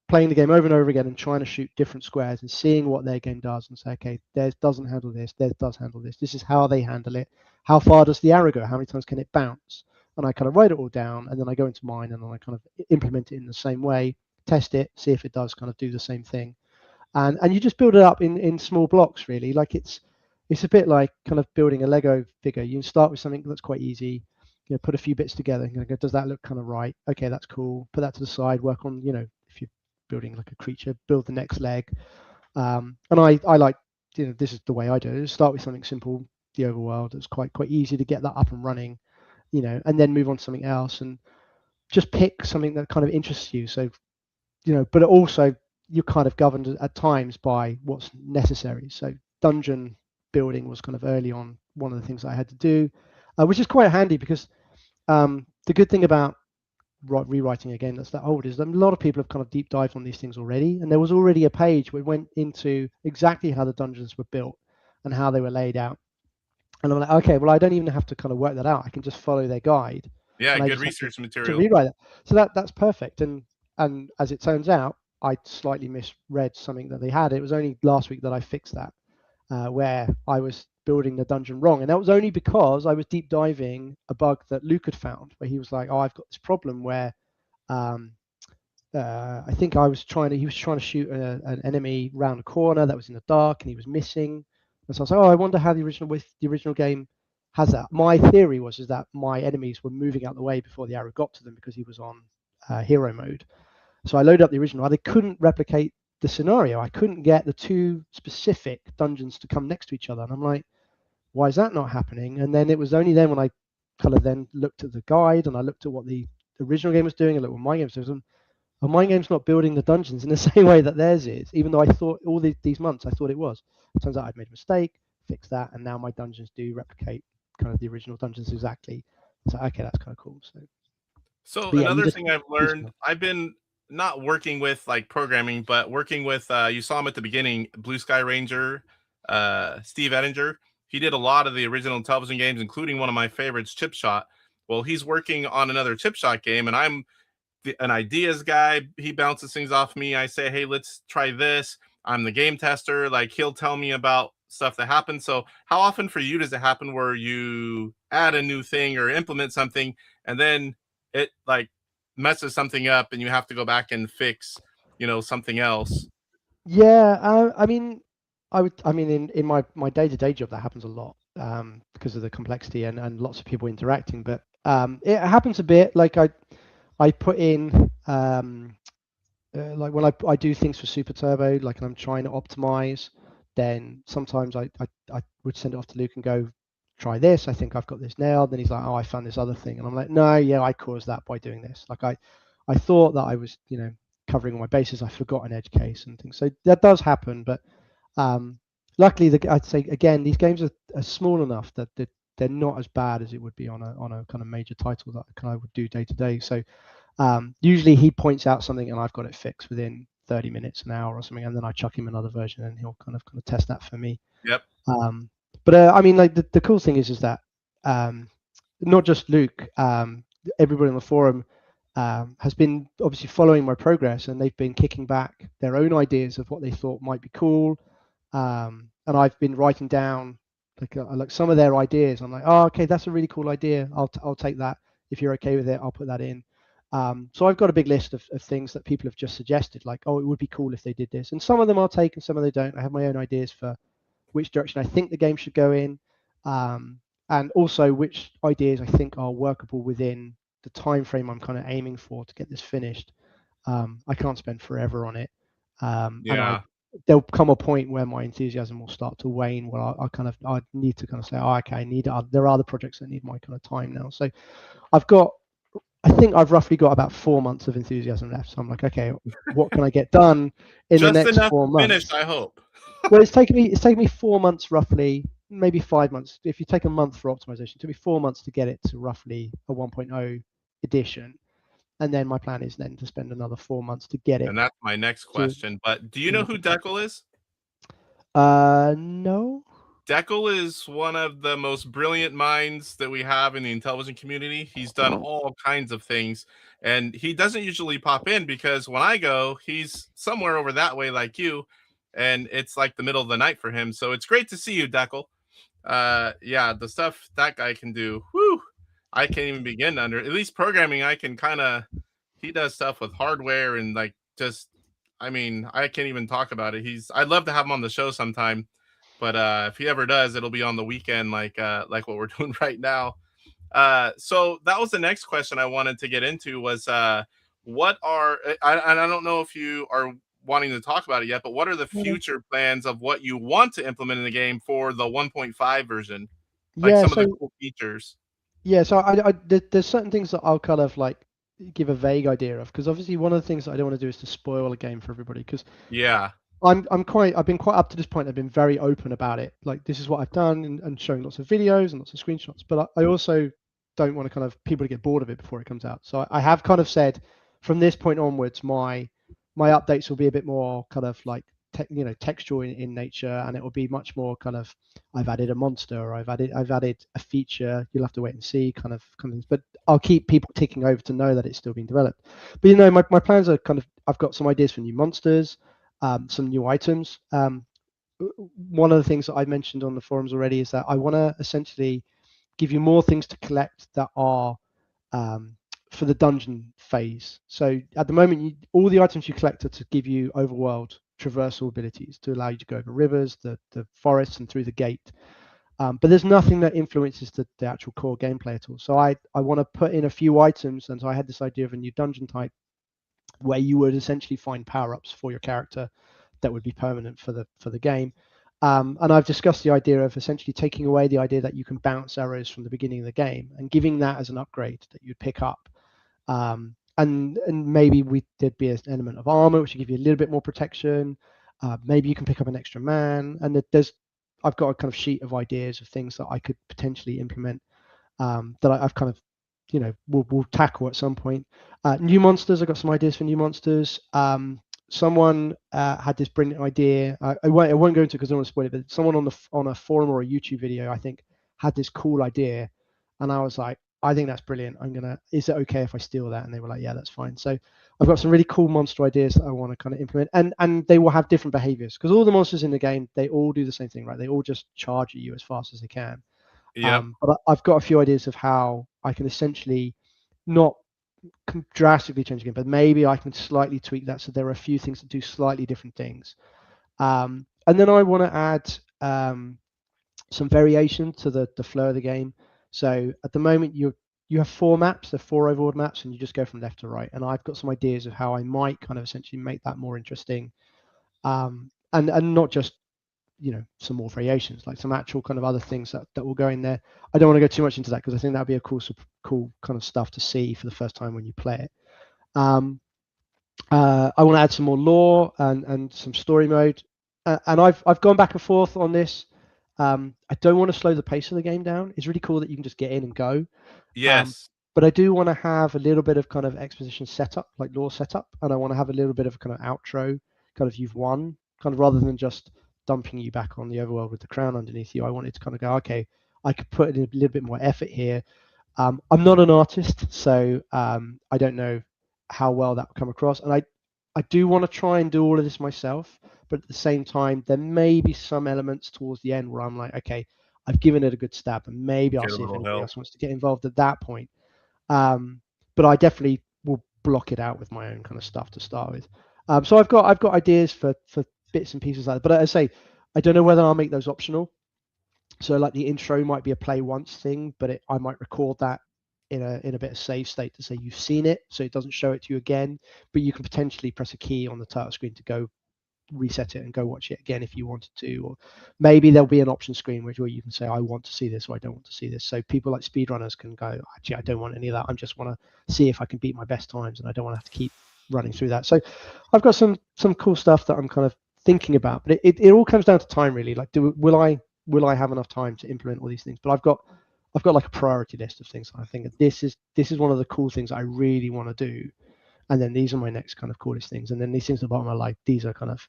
S5: playing the game over and over again and trying to shoot different squares and seeing what their game does and say, okay, theirs doesn't handle this, theirs does handle this. This is how they handle it. How far does the arrow go? How many times can it bounce? And I kind of write it all down, and then I go into mine and then I kind of implement it in the same way, test it, see if it does kind of do the same thing. And you just build it up in small blocks, really. Like it's a bit like kind of building a Lego figure. You start with something that's quite easy, put a few bits together. Go, does that look kind of right? Okay, that's cool. Put that to the side, work on, if you're building like a creature, build the next leg. And I like, this is the way I do it. Start with something simple, the overworld. It's quite easy to get that up and running, and then move on to something else and just pick something that kind of interests you. So, but also you're kind of governed at times by what's necessary. So dungeon building was kind of early on one of the things I had to do, which is quite handy because the good thing about rewriting a game that's that old is that a lot of people have kind of deep dived on these things already, and there was already a page where it went into exactly how the dungeons were built and how they were laid out. And I'm like, okay, well, I don't even have to kind of work that out. I can just follow their guide.
S2: Yeah, good research material.
S5: To rewrite it. So that's perfect. And as it turns out, I slightly misread something that they had. It was only last week that I fixed that, where I was building the dungeon wrong, and that was only because I was deep diving a bug that Luke had found, where he was like, I've got this problem where I think he was trying to shoot an enemy round a corner that was in the dark, and he was missing. And so I was like, I wonder how the original game has that. My theory is that my enemies were moving out the way before the arrow got to them because he was on hero mode. So I loaded up the original, and I couldn't replicate the scenario. I couldn't get the two specific dungeons to come next to each other, and I'm like, why is that not happening? And then it was only then when I kind of then looked at the guide and I looked at what the original game was doing and looked at what my game was doing. And my game's not building the dungeons in the same way that theirs is, even though I thought all these months I thought it was. It turns out I'd made a mistake, fixed that, and now my dungeons do replicate kind of the original dungeons exactly. So okay, that's kind of cool.
S2: So another thing I've learned, I've been not working with like programming, but working with you saw him at the beginning, Blue Sky Ranger, Steve Ettinger. He did a lot of the original Intellivision games, including one of my favorites, Chip Shot. Well, he's working on another Chip Shot game, and I'm an ideas guy. He bounces things off me. I say, hey, let's try this. I'm the game tester. Like, he'll tell me about stuff that happens. So how often for you does it happen where you add a new thing or implement something and then it like messes something up and you have to go back and fix, something else?
S5: Yeah, I mean, in my day-to-day job that happens a lot because of the complexity and lots of people interacting. But It happens a bit. Like I put in like when I do things for Super Turbo, like, and I'm trying to optimize, then sometimes I would send it off to Luke and go, try this. I think I've got this nailed. Then he's like, oh, I found this other thing, and I'm like, no, yeah, I caused that by doing this. Like I thought that I was, covering all my bases. I forgot an edge case and things. So that does happen, but luckily, I'd say again, these games are small enough that they're not as bad as it would be on a kind of major title that I would do day to day. So usually he points out something and I've got it fixed within 30 minutes, an hour or something, and then I chuck him another version and he'll kind of test that for me.
S2: Yep.
S5: But I mean, like the cool thing is that not just Luke, everybody on the forum has been obviously following my progress, and they've been kicking back their own ideas of what they thought might be cool. And I've been writing down like some of their ideas. I'm like, oh, okay, that's a really cool idea. I'll take that. If you're okay with it, I'll put that in. So I've got a big list of things that people have just suggested, like, oh, it would be cool if they did this. And some of them I'll take and some of them don't. I have my own ideas for which direction I think the game should go in, and also which ideas I think are workable within the time frame I'm kind of aiming for to get this finished. I can't spend forever on it. And there'll come a point where my enthusiasm will start to wane, where I need to kind of say, oh, okay, there are other projects that need my kind of time now. So I think I've roughly got about 4 months of enthusiasm left. So I'm like, okay, what can I get done in the next 4 months?
S2: Finished, I hope.
S5: Well, it's taken me 4 months roughly, maybe 5 months. If you take a month for optimization, it took me 4 months to get it to roughly a 1.0 edition. And then my plan is then to spend another 4 months to get it.
S2: And that's my next question. But do you know who Deckel is?
S5: No.
S2: Deckel is one of the most brilliant minds that we have in the Intellivision community. He's done all kinds of things, and he doesn't usually pop in because when I go, he's somewhere over that way like you, and it's like the middle of the night for him. So it's great to see you, Deckel. Yeah, the stuff that guy can do, whew, I can't even begin to at least programming. I can he does stuff with hardware and like I can't even talk about it. I'd love to have him on the show sometime. But if he ever does, it'll be on the weekend, like what we're doing right now. So that was the next question I wanted to get into was what are I don't know if you are wanting to talk about it yet, but what are the future plans of what you want to implement in the game for the 1.5 version? Like some of the cool features. Yeah, so
S5: there's certain things that I'll kind of like give a vague idea of, because obviously one of the things that I don't want to do is to spoil a game for everybody, because I've been quite up to this point. I've been very open about it. Like, this is what I've done, and showing lots of videos and lots of screenshots. But I also don't want to kind of people to get bored of it before it comes out. So I have kind of said from this point onwards, my updates will be a bit more kind of like textual in nature, and it will be much more kind of, I've added a monster, or I've added a feature. You'll have to wait and see kind of things. But I'll keep people ticking over to know that it's still being developed. But my plans are kind of, I've got some ideas for new monsters. Some new items. One of the things that I mentioned on the forums already is that I want to essentially give you more things to collect that are for the dungeon phase. So at the moment, all the items you collect are to give you overworld traversal abilities, to allow you to go over rivers, the forests, and through the gate. But there's nothing that influences the actual core gameplay at all. So I want to put in a few items, and so I had this idea of a new dungeon type, where you would essentially find power-ups for your character that would be permanent for the game. And I've discussed the idea of essentially taking away the idea that you can bounce arrows from the beginning of the game and giving that as an upgrade that you'd pick up. And maybe there'd be an element of armor, which would give you a little bit more protection. Maybe you can pick up an extra man. And I've got a kind of sheet of ideas of things that I could potentially implement that I've kind of, we'll tackle at some point. New monsters, I've got some ideas for new monsters. Someone had this brilliant idea. I won't go into it because I don't want to spoil it, but someone on a forum or a YouTube video, I think, had this cool idea. And I was like, I think that's brilliant. Is it okay if I steal that? And they were like, yeah, that's fine. So I've got some really cool monster ideas that I want to kind of implement. And they will have different behaviors, because all the monsters in the game, they all do the same thing, right? They all just charge at you as fast as they can.
S2: Yeah.
S5: But I've got a few ideas of how I can essentially not drastically change the game, but maybe I can slightly tweak that, so there are a few things that do slightly different things. And then I want to add some variation to the flow of the game. So at the moment, you have 4 maps, they're 4 overworld maps, and you just go from left to right. And I've got some ideas of how I might kind of essentially make that more interesting, and not just some more variations, like some actual kind of other things that will go in there. I don't want to go too much into that because I think that'd be a cool kind of stuff to see for the first time when you play it. I want to add some more lore and some story mode, and I've gone back and forth on this. I don't want to slow the pace of the game down. It's really cool that you can just get in and go.
S2: Yes.
S5: But I do want to have a little bit of kind of exposition setup, like lore setup, and I want to have a little bit of kind of outro, kind of you've won, kind of rather than just dumping you back on the overworld with the crown underneath you. I wanted to kind of go, okay, I could put in a little bit more effort here. I'm not an artist, so I don't know how well that will come across. And I do want to try and do all of this myself, but at the same time, there may be some elements towards the end where I'm like, okay, I've given it a good stab, and maybe I'll see if anybody else wants to get involved at that point. But I definitely will block it out with my own kind of stuff to start with. So I've got ideas for bits and pieces like that. But as I say, I don't know whether I'll make those optional. So like the intro might be a play once thing, but I might record that in a bit of save state to say you've seen it, so it doesn't show it to you again. But you can potentially press a key on the title screen to go reset it and go watch it again if you wanted to. Or maybe there'll be an option screen where you can say I want to see this or I don't want to see this. So people like speedrunners can go, actually I don't want any of that. I just want to see if I can beat my best times, and I don't want to have to keep running through that. So I've got some cool stuff that I'm kind of thinking about, but it all comes down to time really. Like will I have enough time to implement all these things? But I've got like a priority list of things. I think this is one of the cool things I really want to do, and then these are my next kind of coolest things, and then these things at the bottom are like, these are kind of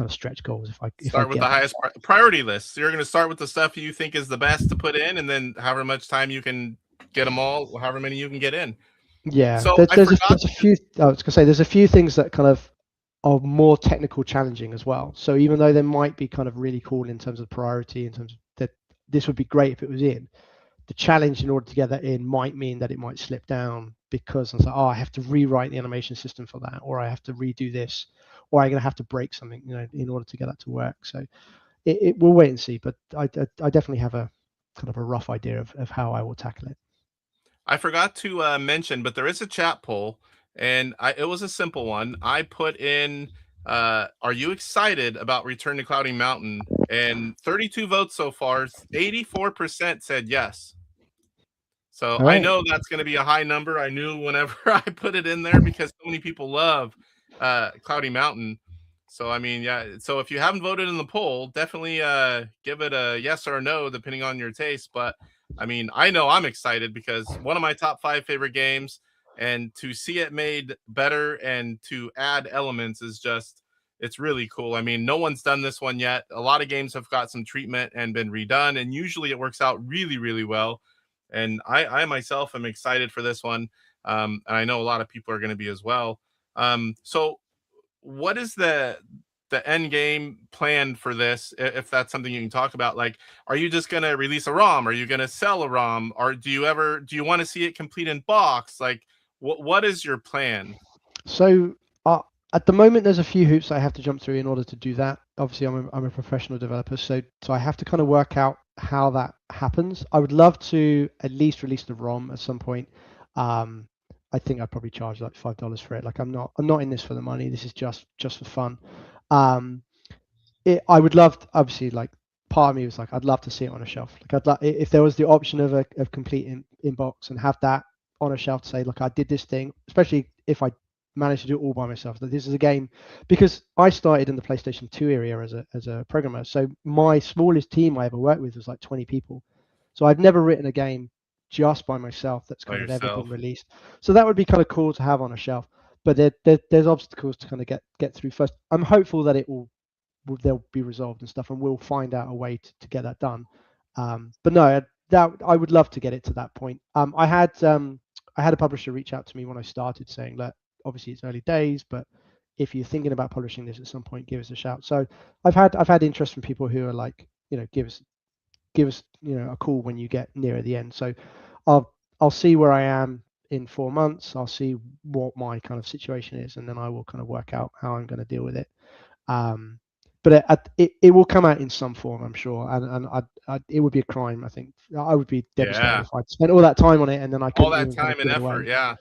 S5: stretch goals. If I
S2: start with the highest priority list, so you're going to start with the stuff you think is the best to put in, and then however much time you can get them all, however many you can get in.
S5: Yeah,
S2: so
S5: there's a few. I was gonna say there's a few things that kind of are more technical challenging as well. So even though they might be kind of really cool in terms of priority, in terms of that this would be great if it was in, the challenge in order to get that in might mean that it might slip down because it's like, oh, I have to rewrite the animation system for that, or I have to redo this, or I'm going to have to break something, in order to get that to work. So we'll wait and see, but I definitely have a kind of a rough idea of how I will tackle it.
S2: I forgot to mention, but there is a chat poll, and it was a simple one. I put in, are you excited about Return to Cloudy Mountain? And 32 votes so far, 84% said yes. So right. I know that's going to be a high number. I knew whenever I put it in there because so many people love Cloudy Mountain. So, I mean, yeah. So if you haven't voted in the poll, definitely give it a yes or a no, depending on your taste. But I mean, I know I'm excited because one of my top 5 favorite games, and to see it made better and to add elements is just, it's really cool. I mean, no one's done this one yet. A lot of games have got some treatment and been redone, and usually it works out really, really well. And I myself am excited for this one. And I know a lot of people are going to be as well. So what is the end game plan for this, if that's something you can talk about? Like, are you just going to release a ROM? Are you going to sell a ROM? Or do you want to see it complete in box? Like, what is your plan?
S5: So at the moment, there's a few hoops I have to jump through in order to do that. Obviously, I'm a professional developer, so I have to kind of work out how that happens. I would love to at least release the ROM at some point. I think I'd probably charge like $5 for it. Like I'm not in this for the money. This is just for fun. I would love to, obviously, like part of me was like, I'd love to see it on a shelf. Like I'd like if there was the option of a complete inbox and have that on a shelf to say, look, I did this thing, especially if I managed to do it all by myself. That this is a game, because I started in the PlayStation 2 area as a programmer. So my smallest team I ever worked with was like 20 people. So I've never written a game just by myself that's kind of ever been released. So that would be kind of cool to have on a shelf. But there's obstacles to kind of get through first. I'm hopeful that they'll be resolved and stuff, and we'll find out a way to get that done. But no, that I would love to get it to that point. I had a publisher reach out to me when I started saying that obviously it's early days, but if you're thinking about publishing this at some point, give us a shout. So I've had interest from people who are like, give us a call when you get nearer the end. So I'll see where I am in 4 months. I'll see what my kind of situation is, and then I will kind of work out how I'm going to deal with it. it will come out in some form, I'm sure, and it would be a crime. I think I would be devastated if I'd spent all that time on it and then I couldn't
S2: all that
S5: even kind
S2: time
S5: of
S2: and
S5: give it away.
S2: effort. Yeah.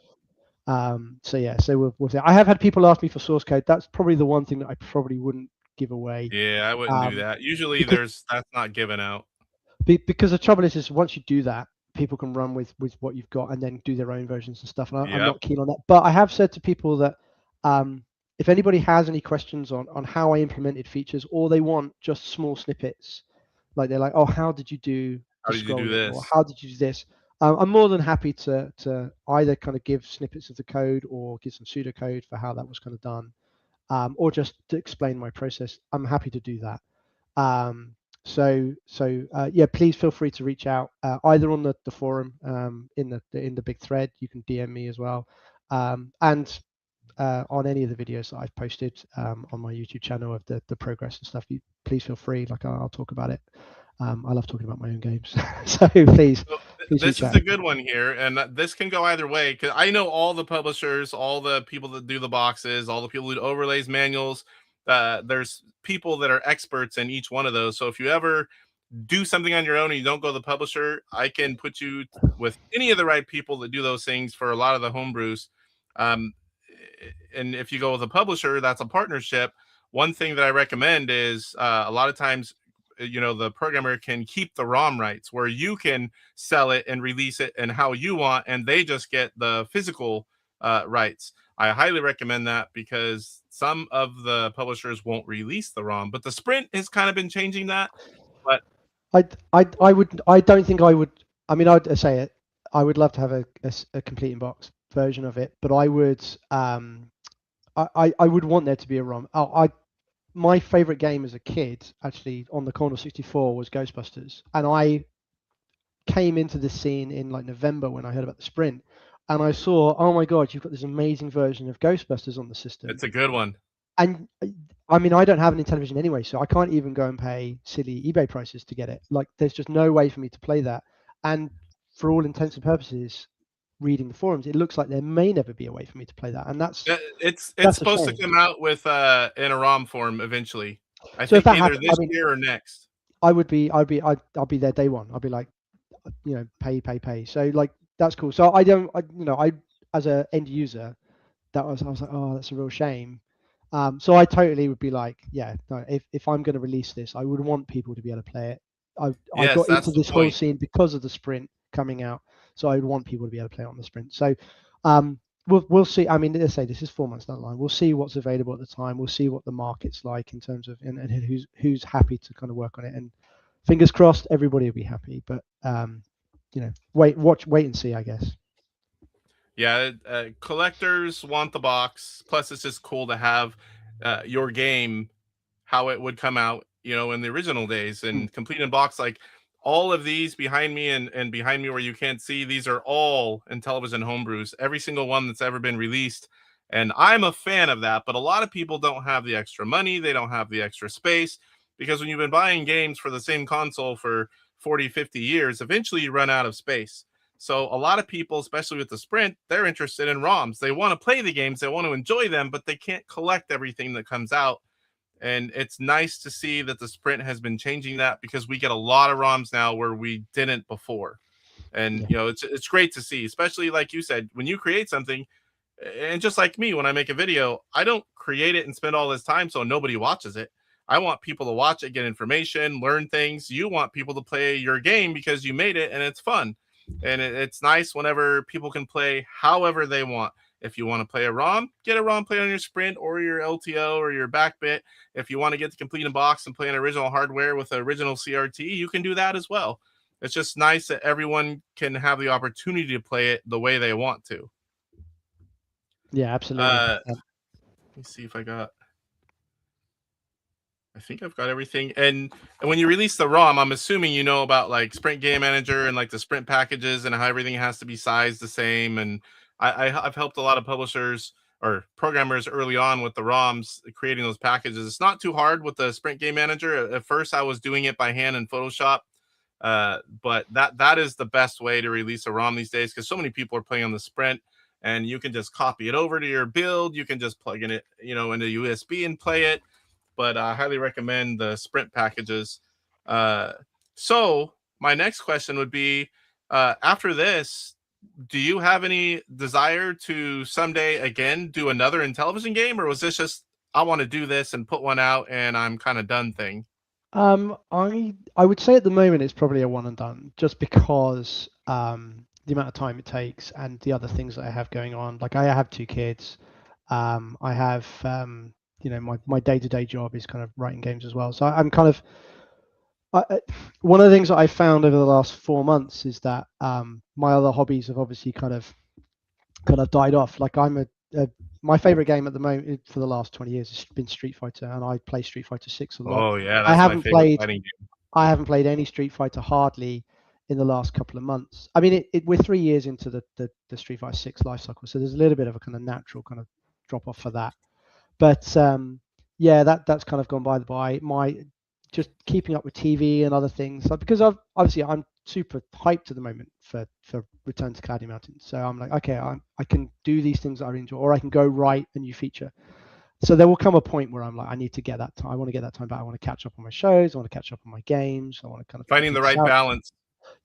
S5: So we'll see. I have had people ask me for source code. That's probably the one thing that I probably wouldn't give away.
S2: Yeah, I wouldn't do that. Usually that's not given out.
S5: Because the trouble is once you do that, people can run with what you've got and then do their own versions and stuff. And I'm not keen on that. But I have said to people that if anybody has any questions on how I implemented features, or they want just small snippets, like they're like, oh, how did you do
S2: this?
S5: Or how did you do this? I'm more than happy to either kind of give snippets of the code or give some pseudocode for how that was kind of done, or just to explain my process. I'm happy to do that. Yeah, please feel free to reach out either on the forum in the big thread. You can DM me as well, and on any of the videos that I've posted on my YouTube channel of the progress and stuff. Please feel free. Like I'll talk about it. I love talking about my own games, so please.
S2: This is a good one here, and this can go either way because I know all the publishers, all the people that do the boxes, all the people who do overlays, manuals. There's people that are experts in each one of those. So if you ever do something on your own and you don't go to the publisher, I can put you with any of the right people that do those things for a lot of the homebrews. And if you go with a publisher, that's a partnership. One thing that I recommend is a lot of times, the programmer can keep the ROM rights where you can sell it and release it and how you want, and they just get the physical rights. I highly recommend that because some of the publishers won't release the ROM, but the Sprint has kind of been changing that. But
S5: I don't think I would. I mean, I'd say it. I would love to have a complete in-box version of it, but I would I would want there to be a ROM. My favorite game as a kid, actually, on the Commodore 64 was Ghostbusters, and I came into the scene in like November when I heard about the Sprint, and I saw, oh my god, you've got this amazing version of Ghostbusters on the system.
S2: It's a good one.
S5: And I mean, I don't have an Intellivision anyway, so I can't even go and pay silly eBay prices to get it. Like, there's just no way for me to play that. And for all intents and purposes, reading the forums, it looks like there may never be a way for me to play that, and that's
S2: supposed to come out with in a ROM form eventually. I think either this year or next.
S5: I'll be there day one. I'll be like, pay. So like that's cool. So I as a end user, I was like, oh, that's a real shame. So I totally would be like, yeah, no, if I'm going to release this, I would want people to be able to play it. I got into this whole scene because of the Sprint coming out. So I would want people to be able to play on the Sprint. So we'll see. I mean, let's say this is 4 months down the line. We'll see what's available at the time. We'll see what the market's like in terms of and who's happy to kind of work on it. And fingers crossed, everybody will be happy. But wait and see, I guess.
S2: Yeah, collectors want the box. Plus, it's just cool to have your game how it would come out, in the original days and complete in box like. All of these behind me and behind me where you can't see, these are all Intellivision homebrews, every single one that's ever been released. And I'm a fan of that, but a lot of people don't have the extra money. They don't have the extra space because when you've been buying games for the same console for 40, 50 years, eventually you run out of space. So a lot of people, especially with the Sprint, they're interested in ROMs. They want to play the games, they want to enjoy them, but they can't collect everything that comes out. And it's nice to see that the Sprint has been changing that because we get a lot of ROMs now where we didn't before. And, it's great to see, especially like you said, when you create something, and just like me, when I make a video, I don't create it and spend all this time so nobody watches it. I want people to watch it, get information, learn things. You want people to play your game because you made it and it's fun. And it's nice whenever people can play however they want. If you want to play a ROM, get a ROM play on your Sprint or your LTO or your backbit. If you want to get the complete in box and play an original hardware with the original CRT, you can do that as well. It's just nice that everyone can have the opportunity to play it the way they want to.
S5: Yeah, absolutely.
S2: Let me see if I think I've got everything. And when you release the ROM, I'm assuming you know about like Sprint Game Manager and like the Sprint packages and how everything has to be sized the same. And I've helped a lot of publishers or programmers early on with the ROMs, creating those packages. It's not too hard with the Sprint Game Manager. At first, I was doing it by hand in Photoshop, but that is the best way to release a ROM these days because so many people are playing on the Sprint, and you can just copy it over to your build. You can just plug in it, into USB and play it. but I highly recommend the sprint packages. So my next question would be, after this, do you have any desire to someday again do another Intellivision game, or was this just I want to do this and put one out and I'm kind of done thing?
S5: I would say at the moment it's probably a one and done, just because the amount of time it takes and the other things that I have going on. Like I have 2 kids. I have my day-to-day job is kind of writing games as well. So I'm kind of one of the things that I found over the last 4 months is that my other hobbies have obviously kind of died off. Like my favorite game at the moment for the last 20 years has been Street Fighter, and I play Street Fighter 6 a lot.
S2: Oh yeah, that's my favorite fighting game.
S5: I haven't played any Street Fighter hardly in the last couple of months. I mean, we're 3 years into the Street Fighter 6 life cycle, so there's a little bit of a kind of natural kind of drop off for that. But yeah, that's kind of gone by the by. My just keeping up with TV and other things, because I'm super hyped at the moment for Return to Cloudy Mountains. So I'm like, okay, I can do these things that I enjoy, or I can go write a new feature. So there will come a point where I'm like, I need to get that time. I want to get that time back. I want to catch up on my shows. I want to catch up on my games. I want to kind of
S2: finding the right balance.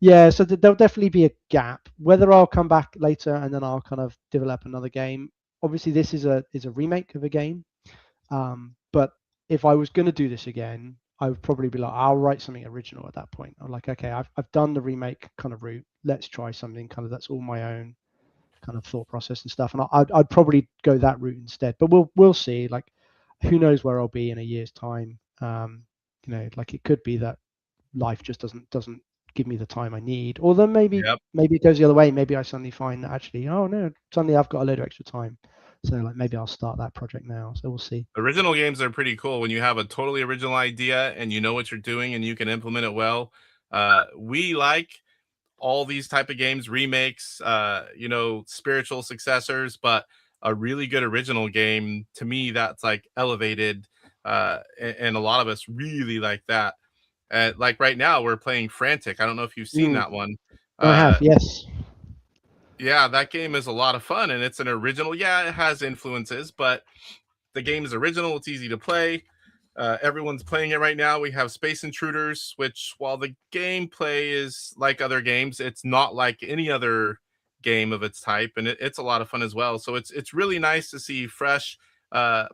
S5: Yeah, so there'll definitely be a gap. Whether I'll come back later and then I'll kind of develop another game. Obviously, this is a remake of a game. But if I was going to do this again, I would probably be like, I'll write something original at that point. I'm like, okay, I've done the remake kind of route. Let's try something kind of that's all my own kind of thought process and stuff. And I'd probably go that route instead. But we'll see. Like, who knows where I'll be in a year's time? Like it could be that life just doesn't give me the time I need, or then maybe it goes the other way. Maybe I suddenly find that actually, oh no, suddenly I've got a load of extra time. So like maybe I'll start that project now. So we'll see.
S2: Original games are pretty cool when you have a totally original idea and you know what you're doing and you can implement it well. We like all these type of games, remakes, spiritual successors, but a really good original game, to me, that's like elevated. And a lot of us really like that. Like right now we're playing Frantic. I don't know if you've seen that one.
S5: I have, yes.
S2: Yeah, that game is a lot of fun, and it's an original. Yeah, it has influences, but the game is original. It's easy to play. Everyone's playing it right now. We have Space Intruders, which, while the gameplay is like other games, it's not like any other game of its type, and it's a lot of fun as well. So it's really nice to see fresh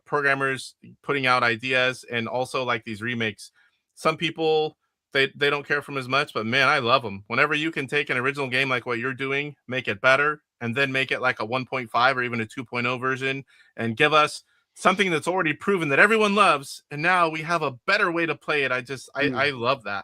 S2: programmers putting out ideas, and also like these remakes. Some people, they don't care for them as much, but man, I love them. Whenever you can take an original game like what you're doing, make it better, and then make it like a 1.5 or even a 2.0 version, and give us something that's already proven that everyone loves, and now we have a better way to play it. I love that.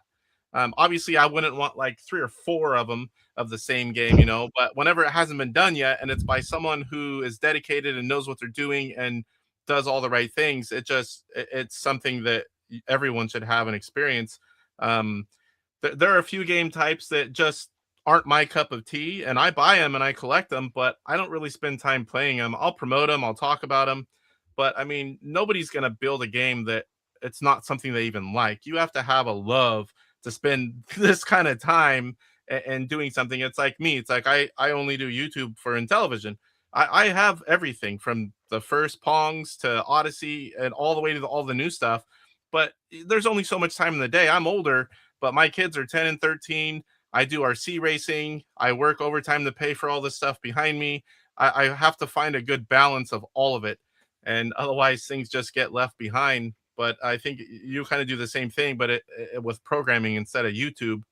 S2: Obviously, I wouldn't want like 3 or 4 of them of the same game, but whenever it hasn't been done yet, and it's by someone who is dedicated and knows what they're doing and does all the right things, it's something that everyone should have an experience. There are a few game types that just aren't my cup of tea, and I buy them and I collect them, but I don't really spend time playing them. I'll promote them, I'll talk about them, but I mean, nobody's going to build a game that it's not something they even like. You have to have a love to spend this kind of time and doing something. It's like me. It's like I only do YouTube for Intellivision. I have everything from the first Pongs to Odyssey and all the way to all the new stuff. But there's only so much time in the day. I'm older, but my kids are 10 and 13. I do RC racing. I work overtime to pay for all this stuff behind me. I have to find a good balance of all of it. And otherwise things just get left behind. But I think you kind of do the same thing, but it with programming instead of YouTube.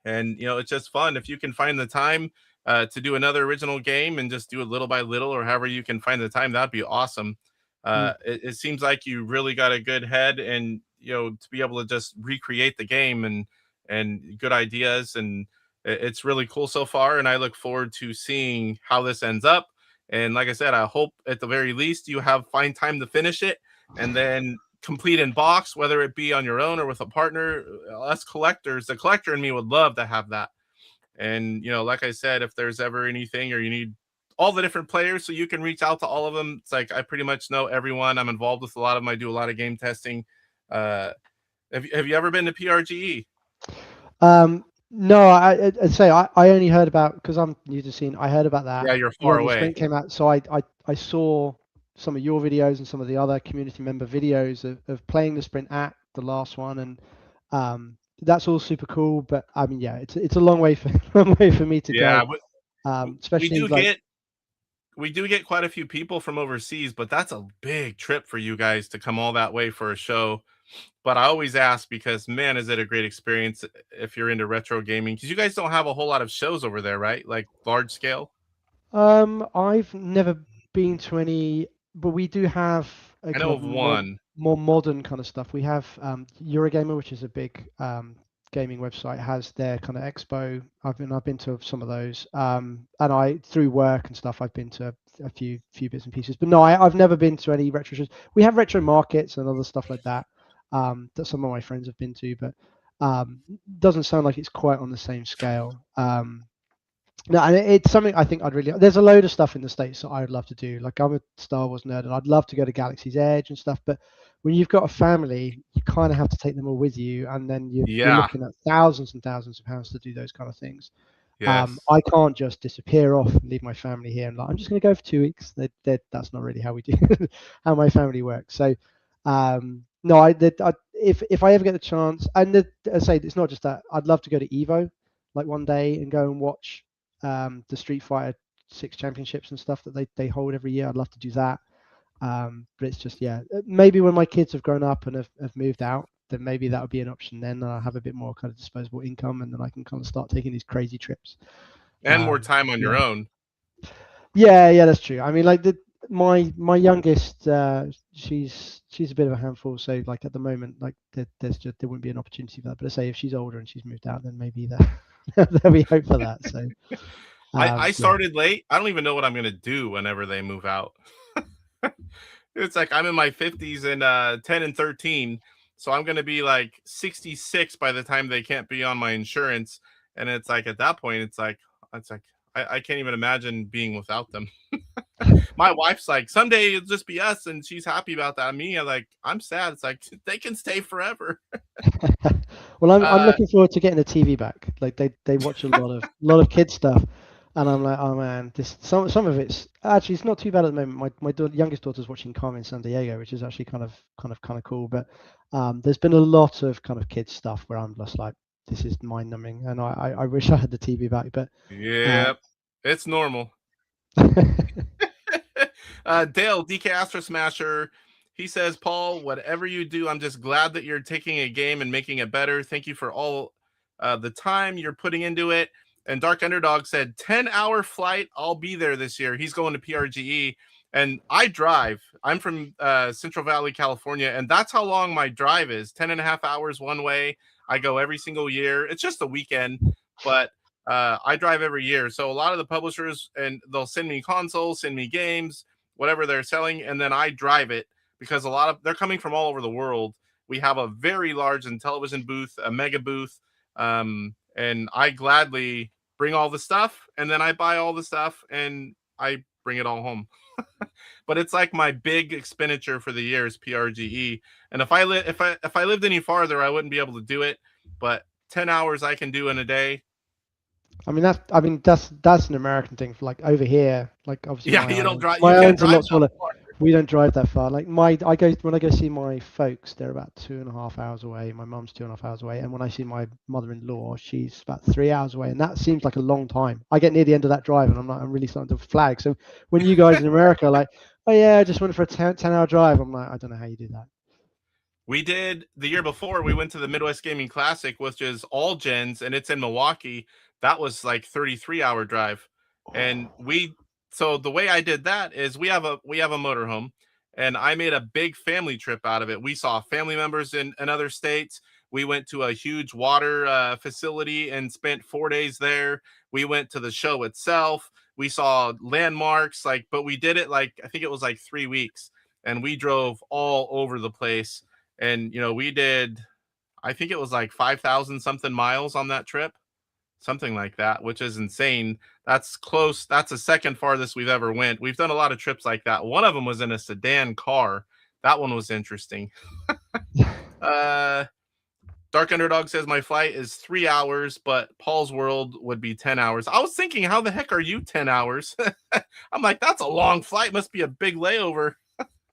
S2: And, it's just fun. If you can find the time to do another original game and just do it little by little, or however you can find the time, that'd be awesome. It seems like you really got a good head, and to be able to just recreate the game and good ideas, and it's really cool so far. And I look forward to seeing how this ends up. And like I said, I hope at the very least you find time to finish it and then complete in box, whether it be on your own or with a partner. Us collectors, the collector in me would love to have that. And like I said, if there's ever anything, or you need all the different players so you can reach out to all of them. It's like I pretty much know everyone. I'm involved with a lot of them. I do a lot of game testing. Have you ever been to PRGE?
S5: No, I'd say I only heard about, because I'm new to scene. I heard about that.
S2: Yeah, you're far away.
S5: Sprint came out, so I saw some of your videos and some of the other community member videos of playing the sprint at the last one, and that's all super cool. But I mean, yeah, it's a long way for me to
S2: Yeah,
S5: go.
S2: but
S5: Especially
S2: we do get quite a few people from overseas, but that's a big trip for you guys to come all that way for a show. But I always ask because, man, is it a great experience if you're into retro gaming? Because you guys don't have a whole lot of shows over there, right? Like large scale.
S5: I've never been to any, but we do have a
S2: I
S5: kind
S2: know
S5: of
S2: of one.
S5: more modern kind of stuff. We have Eurogamer, which is a big gaming website, has their kind of expo. I've been to some of those, and I through work and stuff I've been to a few bits and pieces. But no, I've never been to any retro shows. We have retro markets and other stuff like that that some of my friends have been to, but doesn't sound like it's quite on the same scale. No, and it's something I think I'd really. There's a load of stuff in the States that I would love to do. Like, I'm a Star Wars nerd, and I'd love to go to Galaxy's Edge and stuff. But when you've got a family, you kind of have to take them all with you, and then you're looking at thousands and thousands of pounds to do those kind of things.
S2: Yes.
S5: I can't just disappear off and leave my family here and like, I'm just going to go for 2 weeks. That's not really how we do how my family works. So no, if I ever get the chance, and I say it's not just that. I'd love to go to Evo like one day and go and watch the Street Fighter 6 championships and stuff that they hold every year. I'd love to do that. But it's just, yeah, maybe when my kids have grown up and have moved out, then maybe that would be an option then. And I'll have a bit more kind of disposable income, and then I can kind of start taking these crazy trips.
S2: And more time on your own.
S5: Yeah, that's true. I mean, like my youngest, she's a bit of a handful. So like at the moment, like there wouldn't be an opportunity for that. But I say if she's older and she's moved out, then maybe there'll be hope for that. So
S2: I started late. I don't even know what I'm gonna do whenever they move out. It's like I'm in my 50s and 10 and 13, so I'm gonna be like 66 by the time they can't be on my insurance. And it's like at that point, it's like I can't even imagine being without them. My wife's like, someday it'll just be us, and she's happy about that. Me, I'm sad. It's like they can stay forever.
S5: Well, I'm looking forward to getting the TV back. Like they watch a lot of kids stuff, and I'm like, oh man, this some of it's actually it's not too bad at the moment. My youngest daughter's watching Carmen Sandiego, which is actually kind of cool. But there's been a lot of kind of kids stuff where I'm just like, this is mind numbing, and I wish I had the TV back. But
S2: yeah, it's normal. Dale, DK Astro Smasher, he says, Paul, whatever you do, I'm just glad that you're taking a game and making it better. Thank you for all the time you're putting into it. And Dark Underdog said, 10-hour flight. I'll be there this year. He's going to PRGE. And I drive. I'm from Central Valley, California, and that's how long my drive is. 10.5 hours one way. I go every single year. It's just a weekend, but I drive every year. So a lot of the publishers, and they'll send me consoles, send me games, whatever they're selling, and then I drive it because they're coming from all over the world. We have a very large Intellivision booth, a mega booth, and I gladly bring all the stuff, and then I buy all the stuff, and I bring it all home. But it's like my big expenditure for the year is PRGE. And if I lived any farther, I wouldn't be able to do it. But 10 hours I can do in a day.
S5: I mean that's an American thing. For like over here, like obviously
S2: you don't drive.
S5: My island's a lot smaller. We don't drive that far. Like when I go see my folks, they're about 2.5 hours away. My mum's 2.5 hours away, and when I see my mother-in-law, she's about 3 hours away, and that seems like a long time. I get near the end of that drive, and I'm really starting to flag. So when you guys in America are like, oh yeah, I just went for a 10-hour drive, I'm like, I don't know how you do that.
S2: We did the year before. We went to the Midwest Gaming Classic, which is all gens, and it's in Milwaukee. That was like 33-hour drive, and so the way I did that is we have a motorhome, and I made a big family trip out of it. We saw family members in other states. We went to a huge water facility and spent 4 days there. We went to the show itself. We saw landmarks, but we did it I think it was 3 weeks, and we drove all over the place. And we did, I think it was 5,000 something miles on that trip. Something like that, which is insane. That's close. That's the second farthest we've ever went. We've done a lot of trips like that. One of them was in a sedan car. That one was interesting. Dark Underdog says my flight is 3 hours, but Paul's World would be 10 hours. I was thinking, how the heck are you 10 hours? I'm like, that's a long flight. Must be a big layover.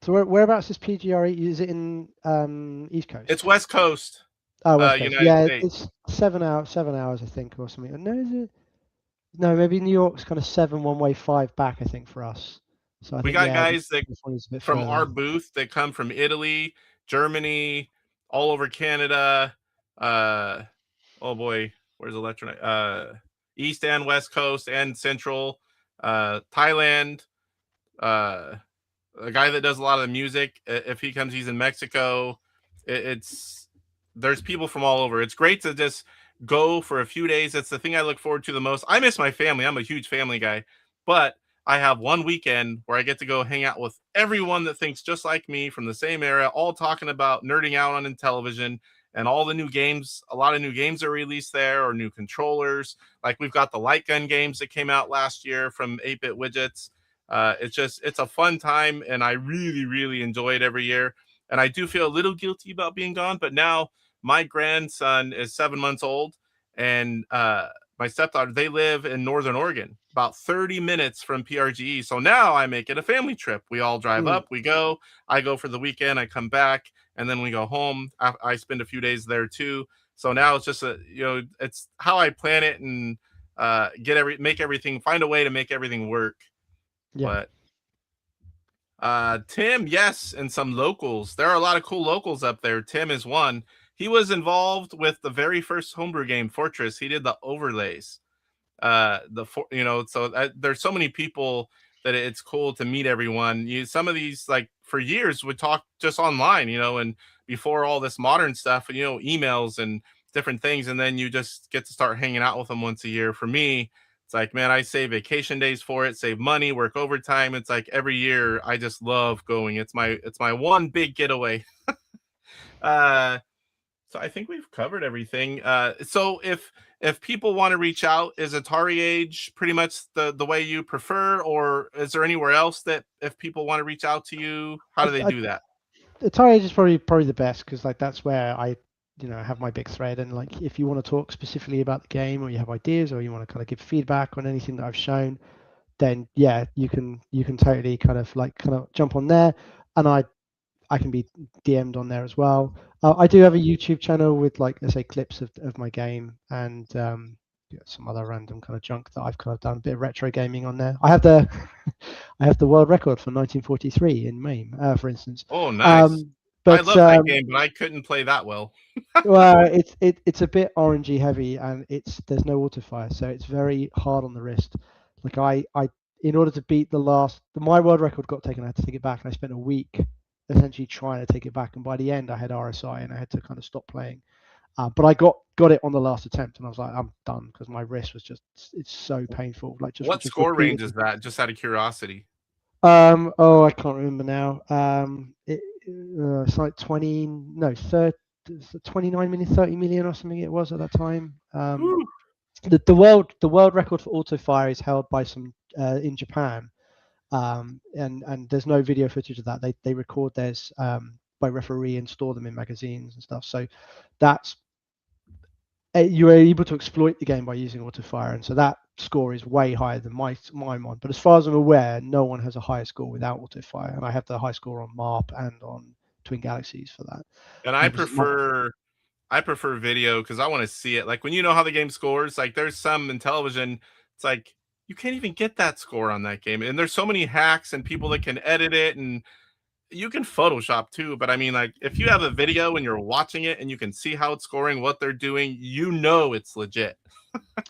S5: So whereabouts is PGRE? Is it in East Coast?
S2: It's West Coast,
S5: Oh, West Coast.
S2: United
S5: Yeah,
S2: States.
S5: it's 7 hours, I think, or something. No, is it? No, maybe New York's kind of 7 one way, 5 back, I think, for us. So I
S2: We
S5: think,
S2: got
S5: yeah,
S2: guys that
S5: California's a bit
S2: from
S5: further.
S2: our booth that come from Italy, Germany, all over Canada. Oh boy, where's Electronite? East and West Coast and Central. Thailand. A guy that does a lot of the music. If he comes, he's in Mexico. There's people from all over. It's great to just go for a few days. That's the thing I look forward to the most. I miss my family. I'm a huge family guy, but I have one weekend where I get to go hang out with everyone that thinks just like me from the same era, all talking about nerding out on Intellivision and all the new games. A lot of new games are released there, or new controllers. Like we've got the light gun games that came out last year from 8-Bit Widgets. It's a fun time, and I really, really enjoy it every year. And I do feel a little guilty about being gone, but now my grandson is 7 months old, and my stepdaughter, they live in Northern Oregon, about 30 minutes from PRGE. So now I make it a family trip. We all drive up, we go, I go for the weekend, I come back, and then we go home. I spend a few days there too. So now it's just it's how I plan it, and find a way to make everything work.
S5: Yeah.
S2: But Tim, yes, and some locals. There are a lot of cool locals up there. Tim is one. He was involved with the very first homebrew game, Fortress. He did the overlays. There's so many people that it's cool to meet everyone. Some of these, like for years, would talk just online, and before all this modern stuff, emails and different things, and then you just get to start hanging out with them once a year. For me, it's like, man, I save vacation days for it, save money, work overtime. It's like every year I just love going. It's my one big getaway. So I think we've covered everything. So if people want to reach out, is AtariAge pretty much the way you prefer, or is there anywhere else that if people want to reach out to you, how do they do that?
S5: AtariAge is probably the best, because like that's where I have my big thread, and like if you want to talk specifically about the game, or you have ideas, or you want to kind of give feedback on anything that I've shown, then yeah, you can totally kind of jump on there, and I can be DM'd on there as well. I do have a YouTube channel with, like, let's say, clips of my game, and some other random kind of junk that I've kind of done, a bit of retro gaming on there. I have the world record for 1943 in MAME, for instance.
S2: Oh, nice.
S5: But
S2: I love that game, but I couldn't play that well.
S5: Well, it's a bit orangey heavy, and there's no auto fire, so it's very hard on the wrist. Like I in order to beat my world record got taken, I had to take it back, and I spent a week essentially trying to take it back, and by the end I had RSI and I had to kind of stop playing. But I got it on the last attempt, and I was like, I'm done, because my wrist was it's so painful. Like, just
S2: what score range is that? Just out of curiosity.
S5: I can't remember now. It's like 29 million, 30 million or something it was at that time. The world record for auto fire is held by some in Japan. And there's no video footage of that. They record theirs by referee and store them in magazines and stuff. So that's you are able to exploit the game by using auto fire, and so that score is way higher than my one. But as far as I'm aware, no one has a higher score without auto fire, and I have the high score on MARP and on Twin Galaxies for that.
S2: And I prefer video, because I want to see it. Like when you know how the game scores, like there's some in television, it's like you can't even get that score on that game. And there's so many hacks and people that can edit it, and you can Photoshop too. But I mean, like if you have a video and you're watching it and you can see how it's scoring, what they're doing, it's legit.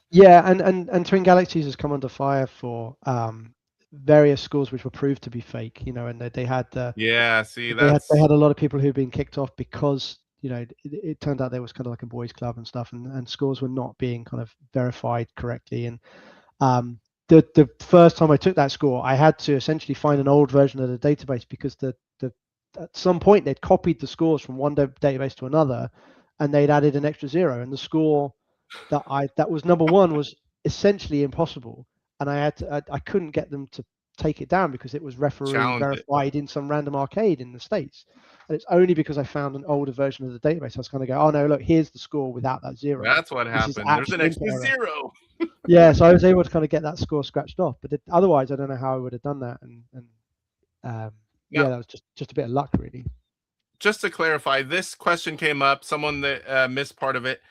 S5: Yeah, and Twin Galaxies has come under fire for various scores which were proved to be fake, and they had they had a lot of people who've been kicked off because it turned out there was kind of like a boys club and stuff, and scores were not being kind of verified correctly. And the first time I took that score, I had to essentially find an old version of the database, because at some point they'd copied the scores from one database to another, and they'd added an extra 0, and the score that was number 1 was essentially impossible, and I couldn't get them to take it down because it was referee verified in some random arcade in the States. And it's only because I found an older version of the database I was going to go, oh no, look, here's the score without that 0.
S2: That's what happened. There's an extra 0.
S5: Yeah, so I was able to kind of get that score scratched off, but otherwise I don't know how I would have done that. And
S2: Yeah.
S5: that was just a bit of luck, really.
S2: Just to clarify, this question came up. Someone that missed part of it.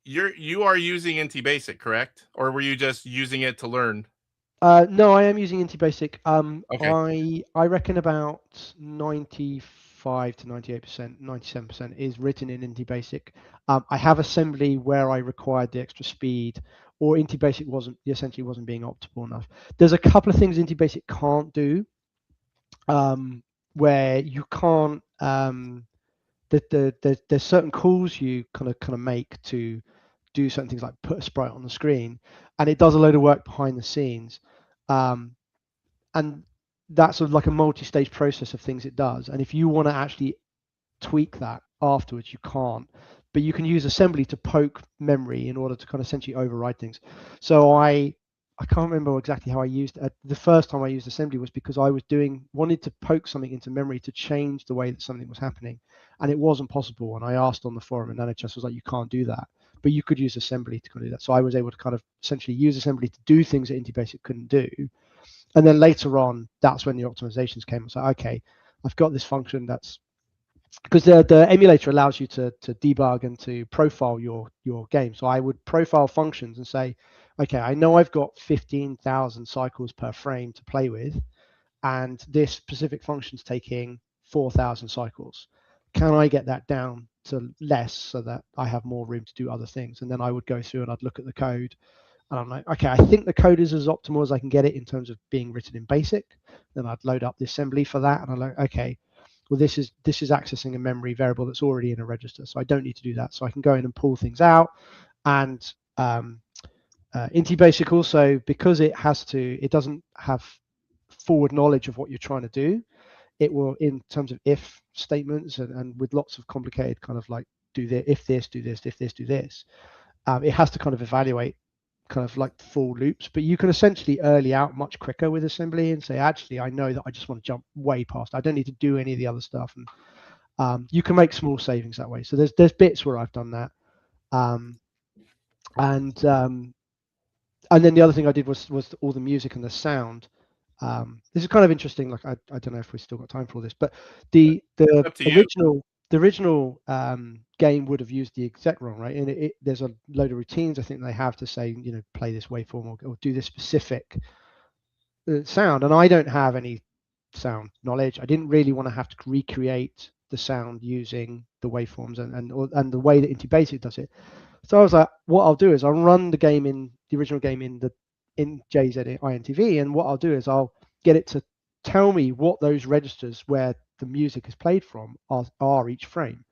S2: You are using NT-Basic, correct? Or were you just using it to learn?
S5: No, I am using IntelliBasic.
S2: Okay.
S5: I reckon about 95 to 98%, 97% is written in IntelliBasic. I have assembly where I required the extra speed, or IntelliBasic essentially wasn't being optimal enough. There's a couple of things IntelliBasic can't do, where you can't. There's certain calls you kind of make to do certain things like put a sprite on the screen, and it does a load of work behind the scenes, and that's like a multi-stage process of things it does. And if you want to actually tweak that afterwards, you can't, but you can use assembly to poke memory in order to kind of essentially override things. So I can't remember exactly how I used it. The first time I used assembly was because I was wanted to poke something into memory to change the way that something was happening, and it wasn't possible. And I asked on the forum, and NHS was like, you can't do that, but you could use assembly to kind of do that. So I was able to kind of essentially use assembly to do things that IntelliBasic couldn't do. And then later on, that's when the optimizations came. I was like, okay, I've got this function that's, because the emulator allows you to debug and to profile your game. So I would profile functions and say, okay, I know I've got 15,000 cycles per frame to play with, and this specific function's taking 4,000 cycles. Can I get that down to less so that I have more room to do other things? And then I would go through and I'd look at the code, and I'm like, okay, I think the code is as optimal as I can get it in terms of being written in BASIC. Then I'd load up the assembly for that, and I'm like, okay, well, this is accessing a memory variable that's already in a register, so I don't need to do that. So I can go in and pull things out. And IntelliBasic also, because it doesn't have forward knowledge of what you're trying to do, it will, in terms of if statements and with lots of complicated kind of like do this, if this, do this, if this, do this, it has to kind of evaluate kind of like full loops. But you can essentially early out much quicker with assembly and say, actually, I know that I just want to jump way past. I don't need to do any of the other stuff. And you can make small savings that way. So there's bits where I've done that. And then the other thing I did was all the music and the sound. This is kind of interesting. Like I don't know if we've still got time for all this, but the original game would have used the exec ROM, right? And there's a load of routines I think they have to say, play this waveform or do this specific sound. And I don't have any sound knowledge. I didn't really want to have to recreate the sound using the waveforms and the way that IntelliBasic does it. So I was like, what I'll do is I'll run the original game in JZINTV, and what I'll do is I'll get it to tell me what those registers where the music is played from are each frame.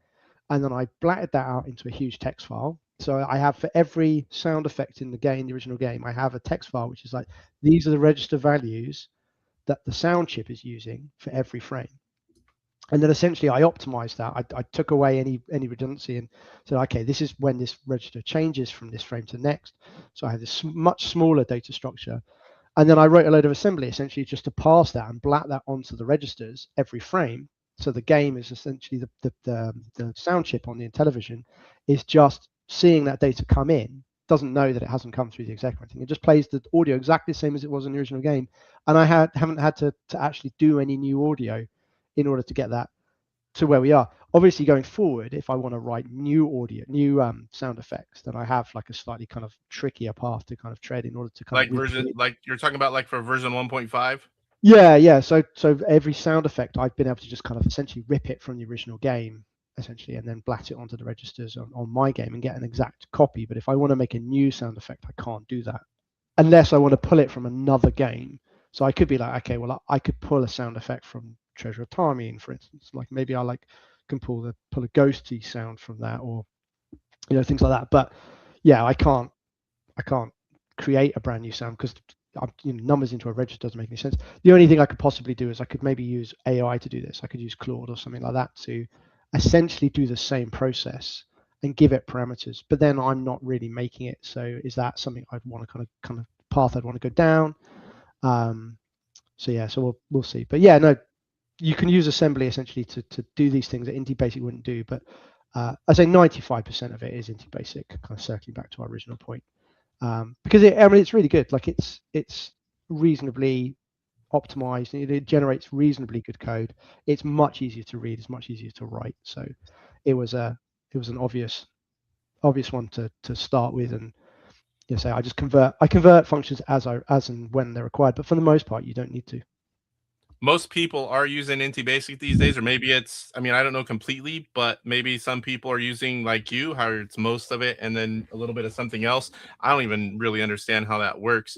S5: And then I blatted that out into a huge text file. So I have, for every sound effect in the original game, I have a text file which is like, these are the register values that the sound chip is using for every frame. And then essentially I optimized that. I took away any redundancy and said, okay, this is when this register changes from this frame to next. So I have this much smaller data structure. And then I wrote a load of assembly essentially just to pass that and blat that onto the registers every frame. So the game is essentially the sound chip on the Intellivision is just seeing that data come in, doesn't know that it hasn't come through the exec or anything. It just plays the audio exactly the same as it was in the original game. And I haven't had to actually do any new audio in order to get that to where we are. Obviously, going forward, if I want to write new audio, new sound effects, then I have like a slightly kind of trickier path to kind of tread in order to kind of
S2: like you're talking about like for version 1.5.
S5: Yeah. So every sound effect, I've been able to just kind of essentially rip it from the original game, essentially, and then blat it onto the registers on my game and get an exact copy. But if I want to make a new sound effect, I can't do that unless I want to pull it from another game. So I could be like, okay, well, I could pull a sound effect from Treasure of Tarmine, for instance. Like maybe I can pull a ghosty sound from that, or things like that. But yeah, I can't create a brand new sound because numbers into a register doesn't make any sense. The only thing I could possibly do is I could maybe use AI to do this. I could use Claude or something like that to essentially do the same process and give it parameters. But then I'm not really making it. So is that something I'd want to kind of path I'd want to go down? So yeah, so we'll see. But yeah, no, you can use assembly essentially to do these things that IntelliBasic wouldn't do. But I say 95% of it is IntelliBasic, kind of circling back to our original point. Because it's really good. Like it's reasonably optimized. It generates reasonably good code. It's much easier to read. It's much easier to write. So it was an obvious one to start with, and say I just convert functions as and when they're required. But for the most part, you don't need to.
S2: Most people are using IntelliBasic these days, or maybe it's, I mean, I don't know completely, but maybe some people are using like you, how it's most of it and then a little bit of something else. I don't even really understand how that works,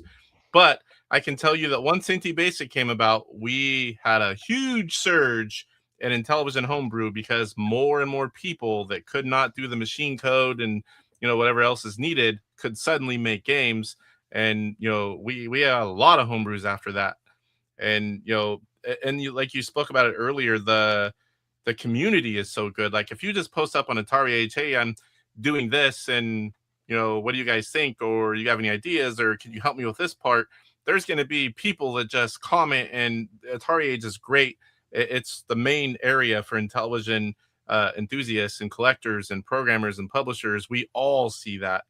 S2: but I can tell you that once IntelliBasic came about, we had a huge surge in Intellivision Homebrew because more and more people that could not do the machine code and, whatever else is needed could suddenly make games. And, we had a lot of homebrews after that. And like you spoke about it earlier, the community is so good. Like if you just post up on AtariAge, hey, I'm doing this, and what do you guys think, or you have any ideas, or can you help me with this part? There's going to be people that just comment, and AtariAge is great. It's the main area for Intellivision enthusiasts and collectors and programmers and publishers. We all see that.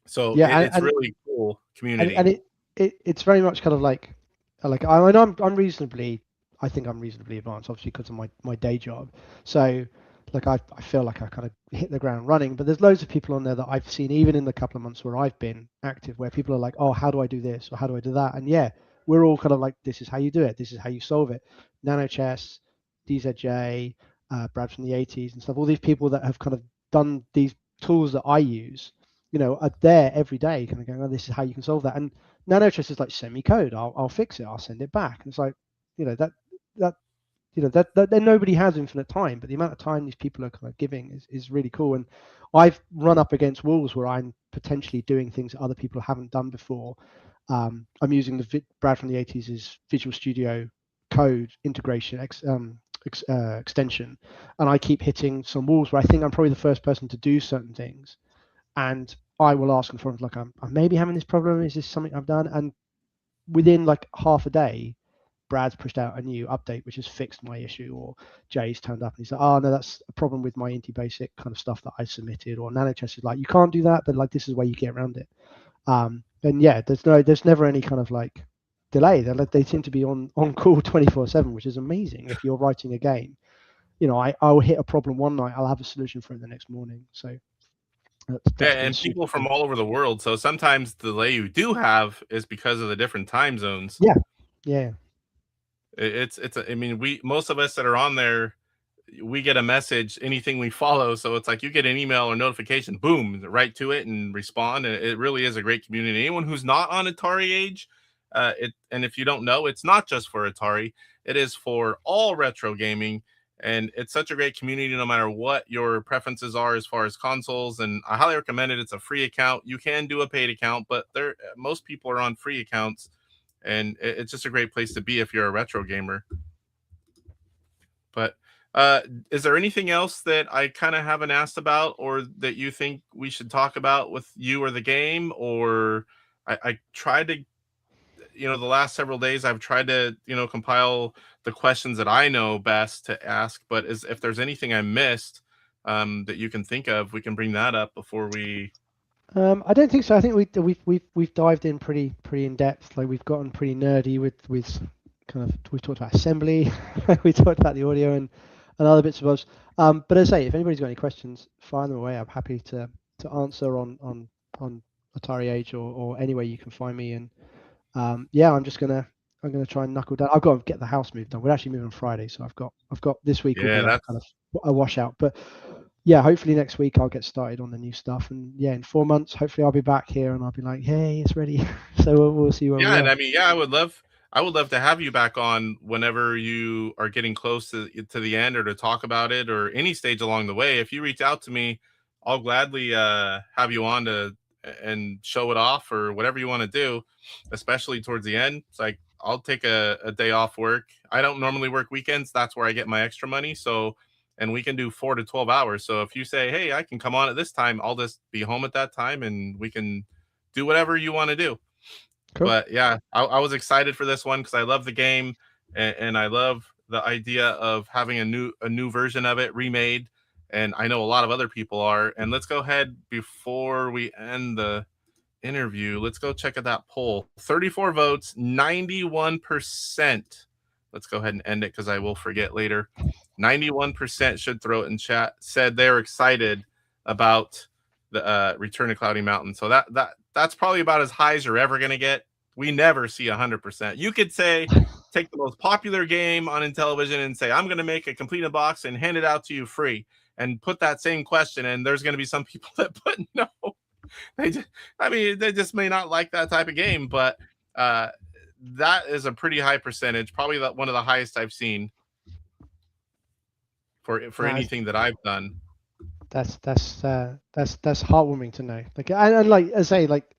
S2: So
S5: yeah,
S2: it's really cool community.
S5: And it's very much kind of like I'm reasonably, I think I'm reasonably advanced, obviously because of my day job. So like I feel like I kind of hit the ground running, but there's loads of people on there that I've seen even in the couple of months where I've been active, where people are like, oh, how do I do this, or how do I do that? And yeah, we're all kind of like, this is how you do it, this is how you solve it. NanoChess, DZJ, Brad from the 80s and stuff, all these people that have kind of done these tools that I use, are there every day kind of going, oh, this is how you can solve that. And NanoChess is like, send me code, I'll fix it, I'll send it back. And it's like, that nobody has infinite time, but the amount of time these people are kind of giving is really cool. And I've run up against walls where I'm potentially doing things that other people haven't done before. I'm using the Brad from the 80s' Visual Studio Code integration extension, and I keep hitting some walls where I think I'm probably the first person to do certain things, and I will ask them for, like, I'm maybe having this problem, is this something I've done? And within like half a day, Brad's pushed out a new update which has fixed my issue, or Jay's turned up and he's like, oh no, that's a problem with my IntelliBasic kind of stuff that I submitted, or NanoChess is like, you can't do that, but like this is where you get around it. And yeah, there's never any kind of like delay. They seem to be on call 24/7, which is amazing. If you're writing a game, I will hit a problem one night, I'll have a solution for it the next morning. So
S2: and people from all over the world. So sometimes the delay you do have is because of the different time zones.
S5: Yeah.
S2: I mean, most of us that are on there, we get a message, anything we follow. So it's like you get an email or notification, boom, right to it and respond. And it really is a great community. Anyone who's not on AtariAge, and if you don't know, it's not just for Atari, it is for all retro gaming. And it's such a great community, no matter what your preferences are as far as consoles. And I highly recommend it. It's a free account. You can do a paid account, but most people are on free accounts. And it's just a great place to be if you're a retro gamer. But is there anything else that I kind of haven't asked about, or that you think we should talk about with you or the game? Or I tried to, the last several days I've tried to, compile the questions that I know best to ask. But if there's anything I missed that you can think of, we can bring that up before we.
S5: I don't think so. I think we've dived in pretty in depth. Like we've gotten pretty nerdy with kind of, we've talked about assembly, we talked about the audio and other bits of us. But as I say, if anybody's got any questions, fire them away. I'm happy to answer on AtariAge or anywhere you can find me. And I'm gonna try and knuckle down. I've got to get the house moved on. We're actually moving on Friday, so I've got this week will be like kind of a washout. But yeah, hopefully next week I'll get started on the new stuff, and yeah, in 4 months, hopefully I'll be back here and I'll be like, hey, it's ready. So we'll see where we are.
S2: And I mean, yeah, I would love to have you back on whenever you are getting close to the end, or to talk about it, or any stage along the way. If you reach out to me, I'll gladly have you on and show it off, or whatever you want to do, especially towards the end. It's like, I'll take a day off work. I don't normally work weekends. That's where I get my extra money. So, and we can do 4 to 12 hours. So if you say, hey, I can come on at this time, I'll just be home at that time and we can do whatever you want to do. Cool. But yeah, I was excited for this one because I love the game, and I love the idea of having a new version of it remade. And I know a lot of other people are. And let's go ahead, before we end the interview. Let's go check out that poll. 34 votes, 91%. Let's go ahead and end it because I will forget later. 91% should throw it in chat. Said they're excited about the Return to Cloudy Mountain. So that's probably about as high as you're ever going to get. We never see 100%. You could say, take the most popular game on Intellivision and say, I'm going to make a complete in box and hand it out to you free, and put that same question, and there's going to be some people that put no. They just may not like that type of game, but that is a pretty high percentage, probably one of the highest I've seen for anything that I've done.
S5: That's heartwarming to know. Like, and like I say, like,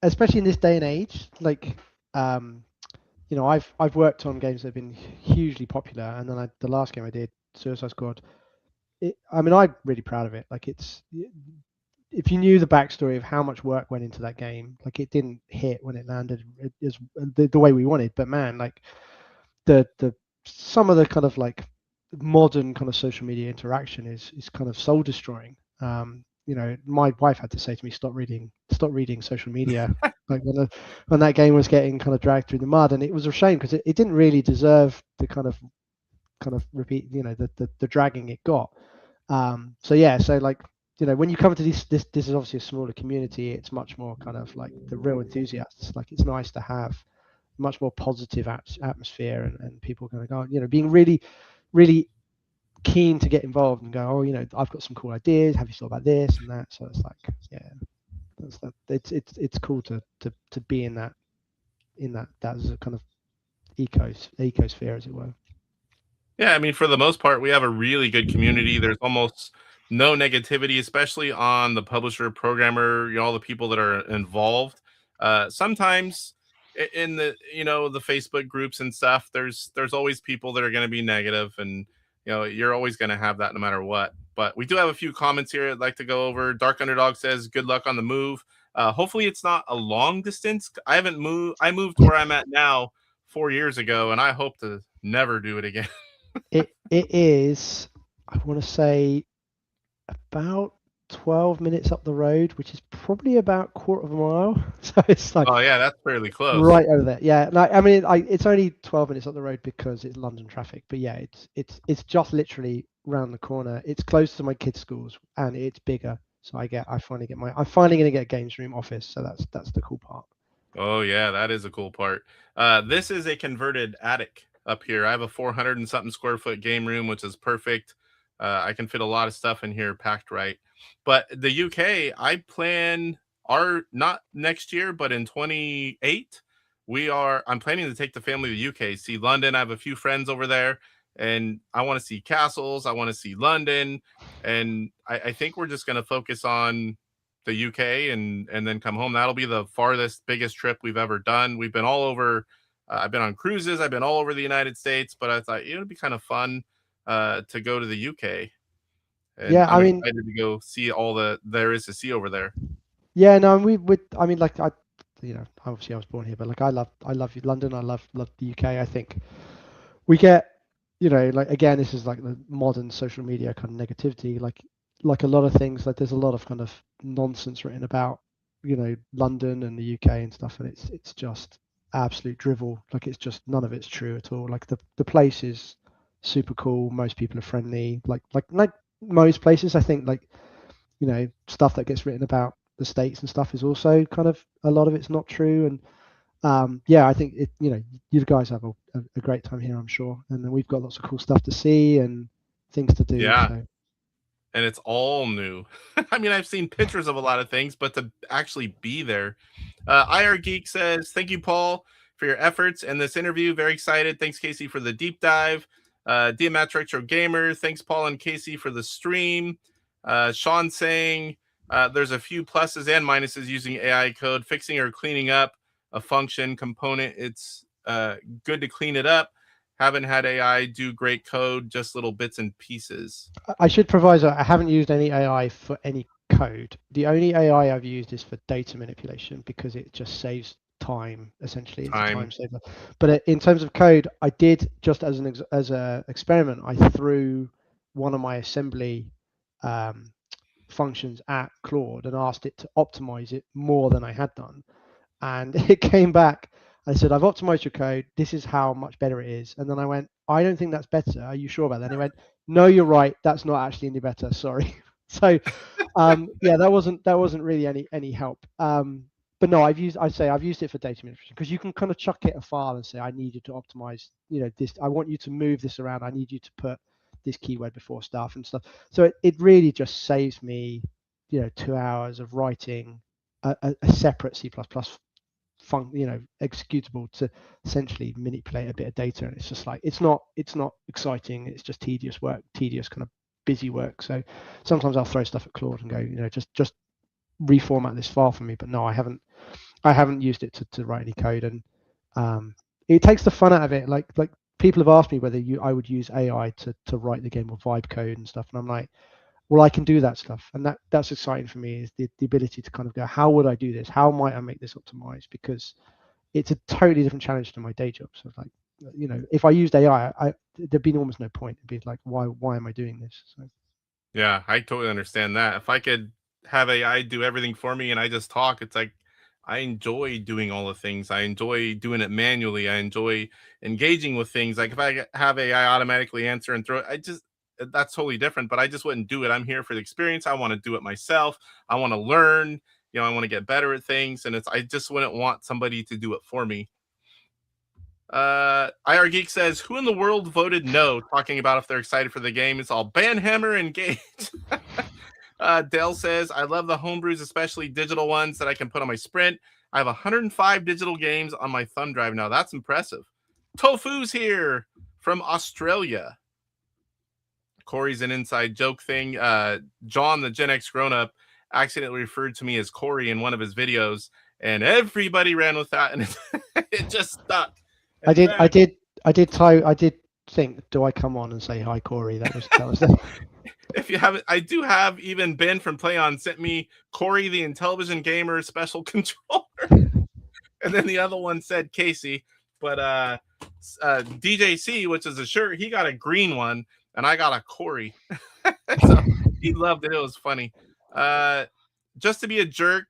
S5: especially in this day and age, like, you know, I've worked on games that have been hugely popular, and then the last game I did, Suicide Squad, I'm really proud of it. Like, if you knew the backstory of how much work went into that game, like, it didn't hit when it landed the way we wanted. But man, like, the some of the kind of like modern kind of social media interaction is kind of soul destroying. You know, my wife had to say to me, stop reading social media, like when that game was getting kind of dragged through the mud, and it was a shame because it didn't really deserve the kind of repeat, you know, the dragging it got. So yeah, so like, you know, when you come to this is obviously a smaller community. It's much more kind of like the real enthusiasts. Like, it's nice to have much more positive atmosphere and people kind of go, you know, being really, really keen to get involved and go, oh, you know, I've got some cool ideas. Have you thought about this and that? So it's like, yeah, it's cool to be in that as a kind of ecosphere, as it were.
S2: Yeah, I mean, for the most part, we have a really good community. There's almost no negativity, especially on the publisher, programmer, you know, all the people that are involved. Sometimes in the, you know, the Facebook groups and stuff, there's always people that are going to be negative, and you know, you're always going to have that no matter what. But we do have a few comments here I'd like to go over. Dark Underdog says, good luck on the move. Hopefully it's not a long distance. I haven't moved. I moved where I'm at now 4 years ago, and I hope to never do it again.
S5: It is, I want to say, about 12 minutes up the road, which is probably about a quarter of a mile. So it's like,
S2: oh yeah, that's fairly close.
S5: Right over there. Yeah, like, I mean, it's only 12 minutes up the road because it's London traffic. But yeah, it's just literally round the corner. It's close to my kids' schools, and it's bigger. So I'm finally going to get a games room office. So that's the cool part.
S2: Oh yeah, that is a cool part. This is a converted attic up here. I have a 400 and something square foot game room, which is perfect. I can fit a lot of stuff in here packed right. But the UK, I plan not next year, but in 28, I'm planning to take the family to the UK, see London. I have a few friends over there, and I want to see castles. I want to see London. And I think we're just going to focus on the UK and then come home. That'll be the farthest, biggest trip we've ever done. We've been all over. I've been on cruises. I've been all over the United States, but I thought it would be kind of fun to go to the UK. And
S5: yeah,
S2: I'm excited to go see all there is to see over there.
S5: Yeah, no, I mean, like, you know, obviously I was born here, but like, I love London. I love the UK. I think we get, you know, like, again, this is like the modern social media kind of negativity. Like a lot of things, like, there's a lot of kind of nonsense written about, you know, London and the UK and stuff, and it's just absolute drivel. Like, it's just, none of it's true at all. Like, the place is super cool. Most people are friendly. Like most places, I think, like, you know, stuff that gets written about the States and stuff is also kind of, a lot of it's not true. And yeah, I think you know, you guys have a great time here, I'm sure, and then we've got lots of cool stuff to see and things to do.
S2: Yeah.
S5: So.
S2: And it's all new. I mean, I've seen pictures of a lot of things, but to actually be there. IR Geek says, thank you, Paul, for your efforts in this interview. Very excited. Thanks, Casey, for the deep dive. DMAT Retro Gamer, thanks, Paul and Casey, for the stream. Sean saying there's a few pluses and minuses using AI code, fixing or cleaning up a function component. It's good to clean it up. Haven't had AI do great code, just little bits and pieces. I
S5: should provide, I haven't used any AI for any code. The only AI I've used is for data manipulation because it just saves time, essentially. It's a time saver. But in terms of code, I did, just as an experiment, I threw one of my assembly functions at Claude and asked it to optimize it more than I had done. And it came back. I said, I've optimized your code. This is how much better it is. And then I went, I don't think that's better. Are you sure about that? And he went, no, you're right. That's not actually any better. Sorry. So, yeah, that wasn't really any help. But no, I've used it for data manipulation, because you can kind of chuck it a file and say, I need you to optimize, this. I want you to move this around. I need you to put this keyword before stuff and stuff. So it really just saves me, 2 hours of writing a separate C++ executable to essentially manipulate a bit of data. And it's just like, it's not exciting. It's just tedious kind of busy work. So sometimes I'll throw stuff at Claude and go, just reformat this file for me. But no, I haven't used it to write any code. And it takes the fun out of it. Like people have asked me whether I would use AI to write the game or vibe code and stuff. And I'm like, well, I can do that stuff. And that's exciting for me, is the ability to kind of go, how would I do this? How might I make this optimized? Because it's a totally different challenge to my day job. So like, if I used AI, there'd be almost no point. It'd be like, why am I doing this? So.
S2: Yeah, I totally understand that. If I could have AI do everything for me and I just talk, it's like, I enjoy doing all the things. I enjoy doing it manually. I enjoy engaging with things. Like if I have AI automatically answer and throw it, that's totally different, but I just wouldn't do it. I'm here for the experience. I want to do it myself. I want to learn, I want to get better at things. And I just wouldn't want somebody to do it for me. IR Geek says, who in the world voted no, talking about if they're excited for the game? It's all Banhammer and Gage. Dale says, I love the homebrews, especially digital ones that I can put on my Sprint. I have 105 digital games on my thumb drive now. That's impressive. Tofu's here from Australia. Corey's an inside joke thing. John, the Gen X grown-up, accidentally referred to me as Corey in one of his videos, and everybody ran with that, and it just stuck.
S5: I did think, do I come on and say hi, Corey? That was
S2: If you haven't, I do have even Ben from PlayOn sent me Corey, the Intellivision Gamer special controller, and then the other one said Casey, but DJC, which is a shirt, he got a green one. And I got a Corey. So he loved it. It was funny. Just to be a jerk.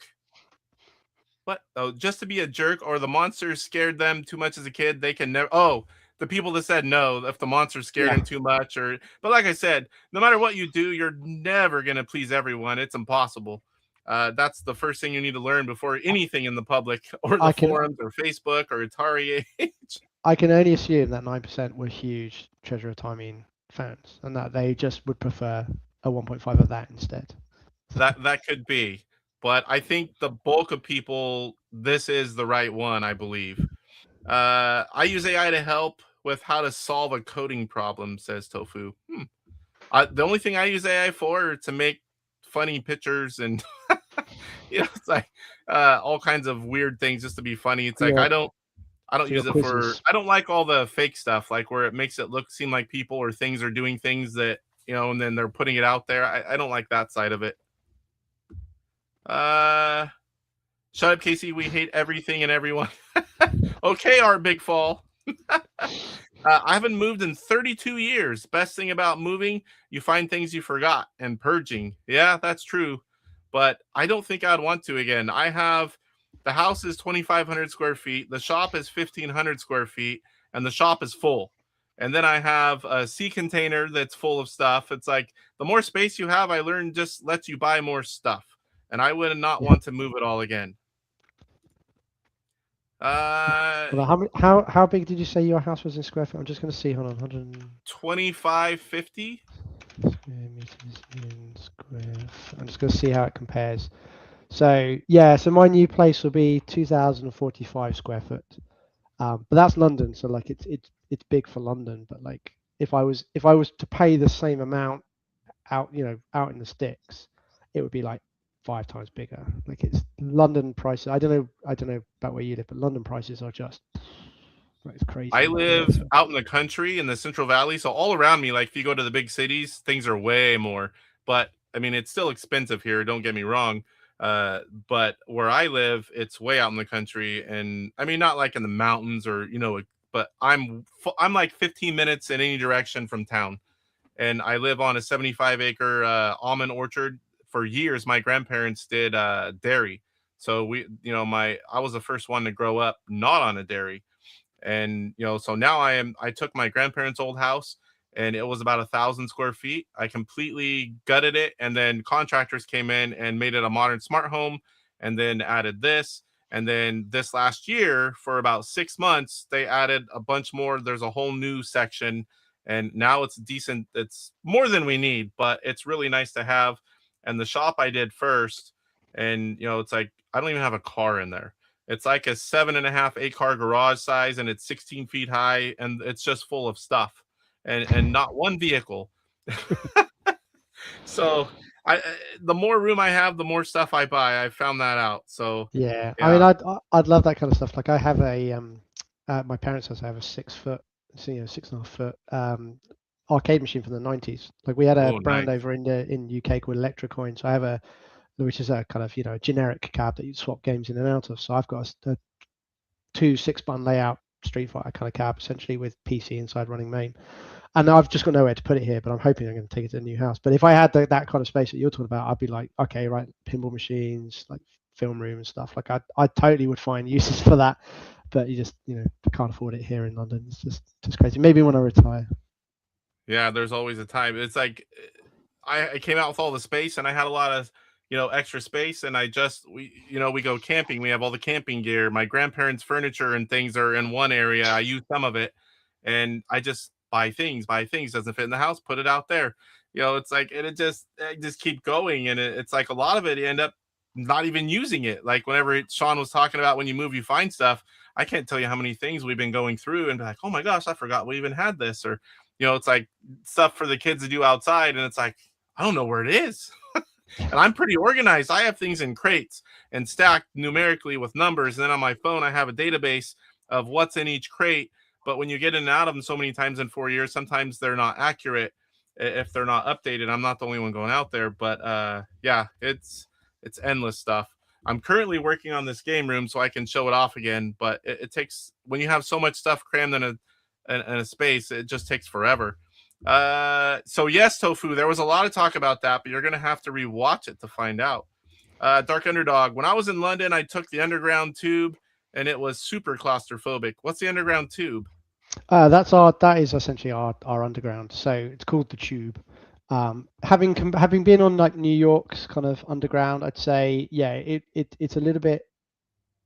S2: What? Oh, just to be a jerk, or the monsters scared them too much as a kid. They can never. Oh, the people that said no, if the monsters scared them too much, but like I said, no matter what you do, you're never gonna please everyone. It's impossible. That's the first thing you need to learn before anything in the public or the forums or Facebook or AtariAge.
S5: I can only assume that 9% were huge Treasure of Timing fans, and that they just would prefer a 1.5 of that instead.
S2: That could be, but I think the bulk of people, this is the right one, I believe. I use AI to help with how to solve a coding problem, says Tofu. The only thing I use AI for is to make funny pictures and it's like all kinds of weird things just to be funny. It's like I don't use it for. I don't like all the fake stuff, like where it makes it seem like people or things are doing things that and then they're putting it out there. I don't like that side of it. Shut up, Casey. We hate everything and everyone. Okay, our big fall. I haven't moved in 32 years. Best thing about moving, you find things you forgot, and purging. Yeah, that's true, but I don't think I'd want to again. The house is 2,500 square feet. The shop is 1,500 square feet, and the shop is full. And then I have a sea container that's full of stuff. It's like the more space you have, I learned, just lets you buy more stuff. And I would not want to move it all again.
S5: How big did you say your house was in square feet? I'm just going to see. Hold on,
S2: 2550
S5: square meters in square. I'm just going to see how it compares. So yeah, so my new place will be 2,045 square foot, but that's London. So like it's big for London. But like if I was to pay the same amount out in the sticks, it would be like 5 times bigger. Like it's London prices. I don't know about where you live, but London prices are just it's crazy.
S2: I live out in the country in the Central Valley, so all around me, like if you go to the big cities, things are way more. But I mean, it's still expensive here. Don't get me wrong. But where I live, it's way out in the country, and I mean, not like in the mountains or but I'm like 15 minutes in any direction from town, and I live on a 75-acre almond orchard for years, my grandparents did dairy. So I was the first one to grow up not on a dairy. And, so now I took my grandparents' old house, and it was about 1,000 square feet. I completely gutted it. And then contractors came in and made it a modern smart home, and then added this. And then this last year, for about 6 months, they added a bunch more. There's a whole new section, and now it's decent. It's more than we need, but it's really nice to have. And the shop I did first, and, it's like, I don't even have a car in there. It's like a 7.5, 8-car garage size, and it's 16 feet high, and it's just full of stuff, and not one vehicle. So the more room I have, the more stuff I buy. I found that out. So
S5: yeah. I mean, I'd love that kind of stuff. Like I have at my parents' house, I have a 6.5 foot arcade machine from the 90s. Like we had a brand
S2: nice.
S5: over in UK called Electrocoin. So I have which is a kind of a generic cab that you swap games in and out of. So I've got a 2 6-button layout Street Fighter kind of cab, essentially with PC inside running MAME. And I've just got nowhere to put it here, but I'm hoping I'm going to take it to a new house. But if I had that kind of space that you're talking about, I'd be like, okay, right, pinball machines, like film room and stuff. Like I totally would find uses for that, but you just can't afford it here in London. It's just crazy. Maybe when I retire.
S2: Yeah, there's always a time. It's like I came out with all the space, and I had a lot of extra space, and we go camping. We have all the camping gear. My grandparents' furniture and things are in one area. I use some of it, and I just buy things. Doesn't fit in the house, put it out there. It's like, and it just keep going, and it's like a lot of it you end up not even using it. Like whenever Sean was talking about when you move, you find stuff. I can't tell you how many things we've been going through and be like, oh my gosh, I forgot we even had this. Or it's like stuff for the kids to do outside, and it's like, I don't know where it is. And I'm pretty organized. I have things in crates and stacked numerically with numbers. And then on my phone, I have a database of what's in each crate. But when you get in and out of them so many times in 4 years, sometimes they're not accurate if they're not updated. I'm not the only one going out there. But yeah, it's endless stuff. I'm currently working on this game room so I can show it off again. But it takes, when you have so much stuff crammed in a space, it just takes forever. So yes, Tofu, there was a lot of talk about that, but you're gonna have to rewatch it to find out. Dark Underdog, when I was in London, I took the underground tube, and it was super claustrophobic. What's the underground tube?
S5: That is essentially our underground. So it's called the Tube. Having been on like New York's kind of underground, I'd say it's a little bit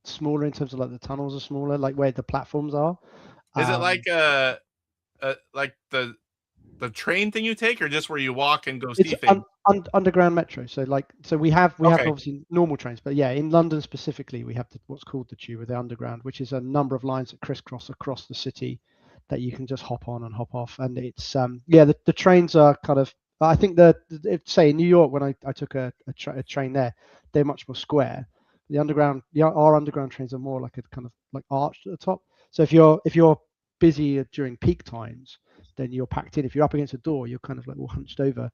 S5: smaller in terms of like the tunnels are smaller, like where the platforms are.
S2: Is it like the train thing you take, or just where you walk and go see things?
S5: Underground metro. So we have
S2: Okay.
S5: obviously normal trains, but yeah, in London specifically, we have what's called the Tube, or the underground, which is a number of lines that crisscross across the city that you can just hop on and hop off. And it's the trains are kind of, I think say in New York, when I took a train there, they're much more square. The underground, our underground trains are more like a kind of like arched at the top. So if you're busy during peak times, then you're packed in. If you're up against a door, you're kind of like all hunched over.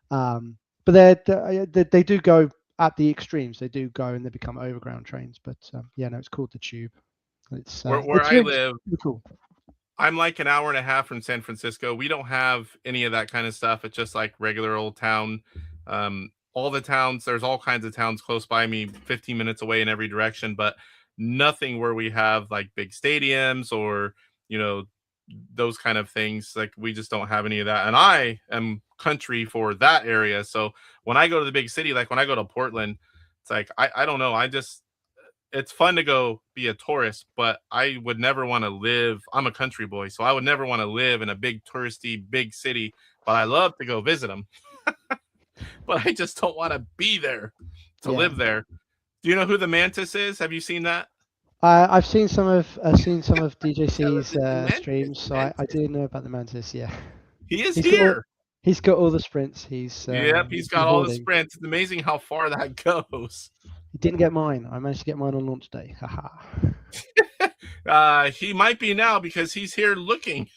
S5: But they do go at the extremes. They do go and they become overground trains. But it's called the Tube. It's
S2: where
S5: it's
S2: I live.
S5: really cool.
S2: I'm like an hour and a half from San Francisco. We don't have any of that kind of stuff. It's just like regular old town. All the towns, there's all kinds of towns close by me, 15 minutes away in every direction, but nothing where we have like big stadiums or, those kind of things. Like we just don't have any of that. And I am country for that area. So when I go to the big city, like when I go to Portland, it's like, I don't know. It's fun to go be a tourist, but I would never want to live. I'm a country boy, so I would never want to live in a big touristy big city, but I love to go visit them. But I just don't want to be there to live there. Do you know who the Mantis is? Have you seen that?
S5: I've seen some of DJC's streams, so I do know about the Mantis. Yeah,
S2: he's here.
S5: He's got all the sprints. He's
S2: got all the sprints. It's amazing how far that goes.
S5: He didn't get mine. I managed to get mine on launch day. Haha.
S2: He might be now because he's here looking.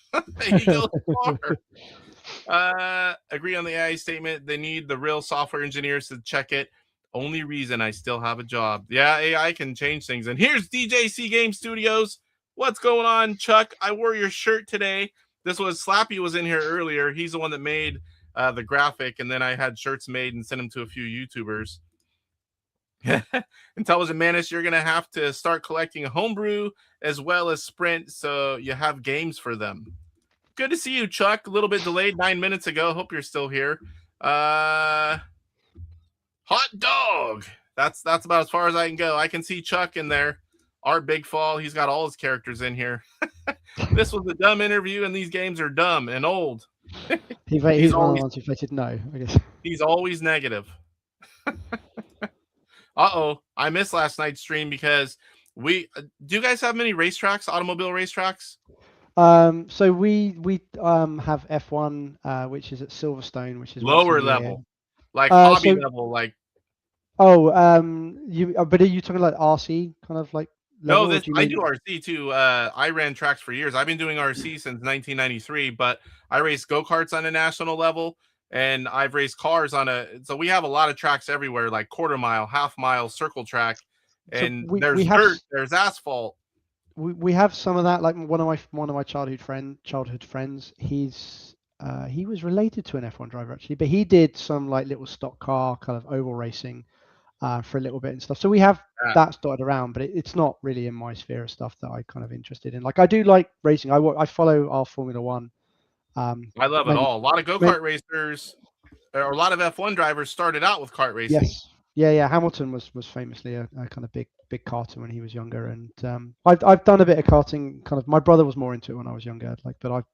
S2: He goes far. Agree on the AI statement. They need the real software engineers to check it. Only reason I still have a job. Yeah, AI can change things. And here's DJC Game Studios. What's going on, Chuck? I wore your shirt today. This was Slappy was in here earlier. He's the one that made the graphic, and then I had shirts made and sent them to a few YouTubers. Intelligent Manus, you're gonna have to start collecting Homebrew as well as Sprint, so you have games for them. Good to see you, Chuck. A little bit delayed 9 minutes ago. Hope you're still here. Hot dog. That's about as far as I can go. I can see Chuck in there. Art Big Fall. He's got all his characters in here. This was a dumb interview, and these games are dumb and old.
S5: He's one of the ones who voted no, I guess.
S2: He's always negative. Uh-oh. I missed last night's stream because do you guys have many racetracks, automobile racetracks?
S5: So we have F1, which is at Silverstone, which is
S2: lower level, like hobby level, like.
S5: Oh, but are you talking like RC kind of like?
S2: No, I do RC too. I ran tracks for years. I've been doing RC since 1993, but I race go-karts on a national level, and I've raced cars so we have a lot of tracks everywhere, like quarter mile, half mile, circle track, and there's dirt, there's asphalt.
S5: We have some of that. Like one of my childhood friends, he was related to an F1 driver actually, but he did some like little stock car kind of oval racing for a little bit and stuff. So we have that dotted around, but it's not really in my sphere of stuff that I kind of interested in. Like I do like racing. I follow our Formula One.
S2: I love it all. A lot of go-kart racers, or a lot of F1 drivers started out with kart racing.
S5: Yes. Yeah. Hamilton was famously a kind of big karter when he was younger, and I've done a bit of karting. Kind of, my brother was more into it when I was younger. But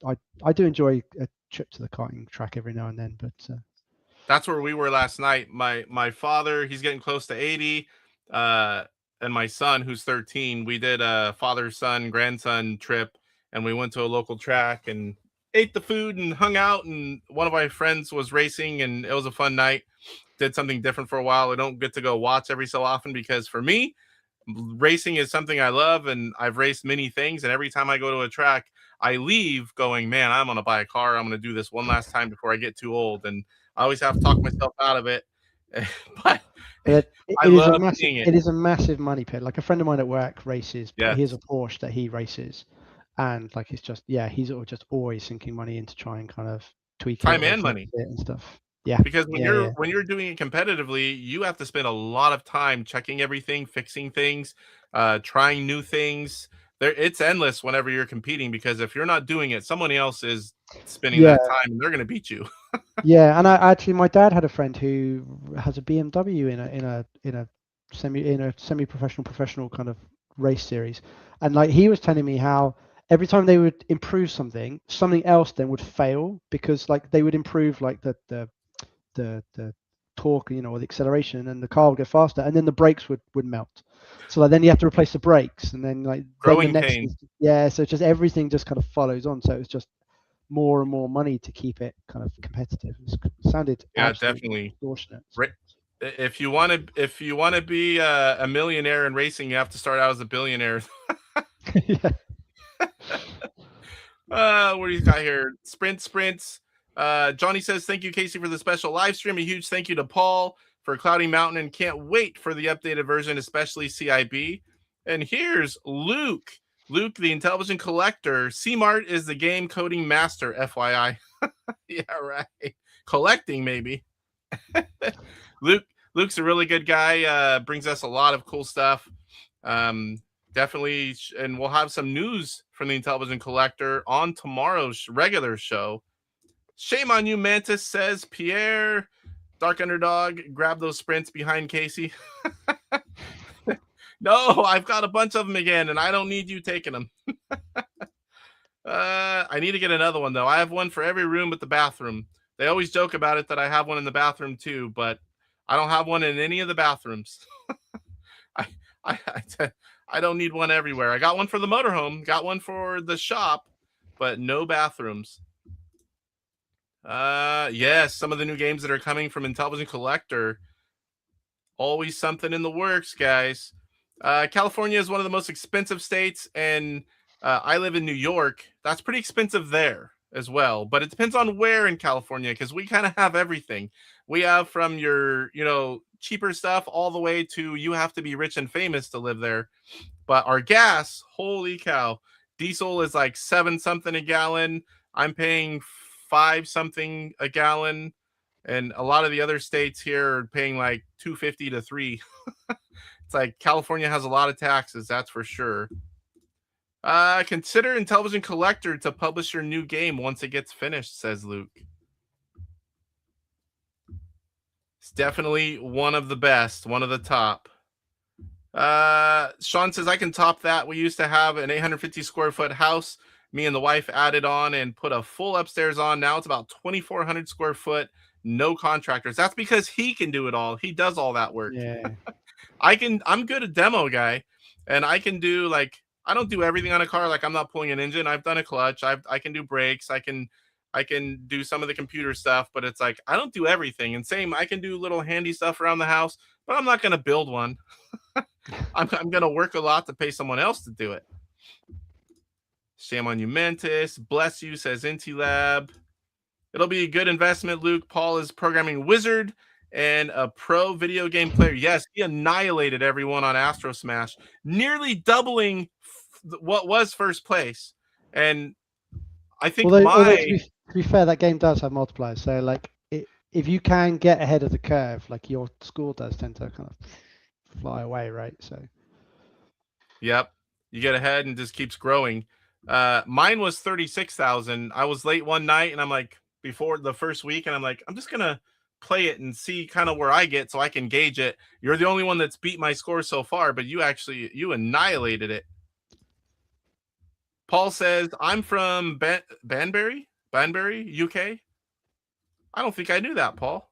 S5: I do enjoy a trip to the karting track every now and then. But
S2: that's where we were last night. My father, he's getting close to 80, and my son, who's 13, we did a father-son, grandson trip, and we went to a local track and ate the food and hung out. And one of my friends was racing, and it was a fun night. Did something different for a while. I don't get to go watch every so often because for me, racing is something I love, and I've raced many things. And every time I go to a track, I leave going, man, I'm going to buy a car. I'm going to do this one last time before I get too old. And I always have to talk myself out of it. But it
S5: is a massive money pit. Like a friend of mine at work races, but he has a Porsche that he races. And like, it's just, he's just always sinking money into try and kind of tweak
S2: time and money
S5: and stuff. Yeah.
S2: Because when you're doing it competitively, you have to spend a lot of time checking everything, fixing things, trying new things. It's endless whenever you're competing, because if you're not doing it, someone else is spending that time and they're going to beat you.
S5: Yeah, and my dad had a friend who has a BMW in a semi-professional kind of race series, and like he was telling me how every time they would improve something else then would fail, because like they would improve like the torque, or the acceleration, and the car would go faster, and then the brakes would melt. So like, then you have to replace the brakes, and then like
S2: growing pain.
S5: So just everything just kind of follows on. So it was just more and more money to keep it kind of competitive. It sounded
S2: definitely
S5: extortionate.
S2: If you want to be a millionaire in racing, you have to start out as a billionaire.
S5: Yeah.
S2: What do you got here? Sprints. Johnny says, thank you, Casey, for the special live stream. A huge thank you to Paul for Cloudy Mountain, and can't wait for the updated version, especially CIB. And here's Luke, the Intellivision collector. CMart is the game coding master, FYI. Yeah, right. Collecting, maybe. Luke's a really good guy. Brings us a lot of cool stuff. Definitely, and we'll have some news from the Intellivision collector on tomorrow's regular show. Shame on you, Mantis, says Pierre. Dark Underdog, grab those sprints behind Casey. No, I've got a bunch of them again, and I don't need you taking them. I need to get another one, though. I have one for every room but the bathroom. They always joke about it that I have one in the bathroom, too, but I don't have one in any of the bathrooms. I don't need one everywhere. I got one for the motorhome, got one for the shop, but no bathrooms. Yes, some of the new games that are coming from Intellivision Collector. Always something in the works, guys. California is one of the most expensive states, and I live in New York. That's pretty expensive there as well, but it depends on where in California, because we kind of have everything. We have from your, cheaper stuff all the way to you have to be rich and famous to live there. But our gas, holy cow, diesel is like $7 something a gallon. I'm paying $5 something a gallon, and a lot of the other states here are paying like $2.50 to $3. It's like California has a lot of taxes, that's for sure. Consider Intellivision Collector to publish your new game once it gets finished, says Luke. It's definitely one of the best, one of the top. Sean says, I can top that. We used to have an 850 square foot house. Me and the wife added on and put a full upstairs on. Now it's about 2,400 square foot. No contractors. That's because he can do it all. He does all that work.
S5: Yeah.
S2: I'm good at demo guy, and I can do like, I don't do everything on a car. Like I'm not pulling an engine. I've done a clutch. I can do brakes. I can do some of the computer stuff, but it's like, I don't do everything. And same, I can do little handy stuff around the house, but I'm not going to build one. I'm going to work a lot to pay someone else to do it. Shame on you, Mentis. Bless you, says Intilab. It'll be a good investment, Luke. Paul is programming wizard and a pro video game player. Yes, he annihilated everyone on Astro Smash, nearly doubling what was first place. And I think
S5: although to be fair, that game does have multipliers. So like, if you can get ahead of the curve, like your score does tend to kind of fly away, right? So.
S2: Yep, you get ahead and just keeps growing. Mine was 36,000. I was late one night, and I'm like, before the first week, and I'm like, I'm just gonna play it and see kind of where I get so I can gauge it. You're the only one that's beat my score so far, but you annihilated it. Paul says, I'm from Banbury, UK. I don't think I knew that, Paul.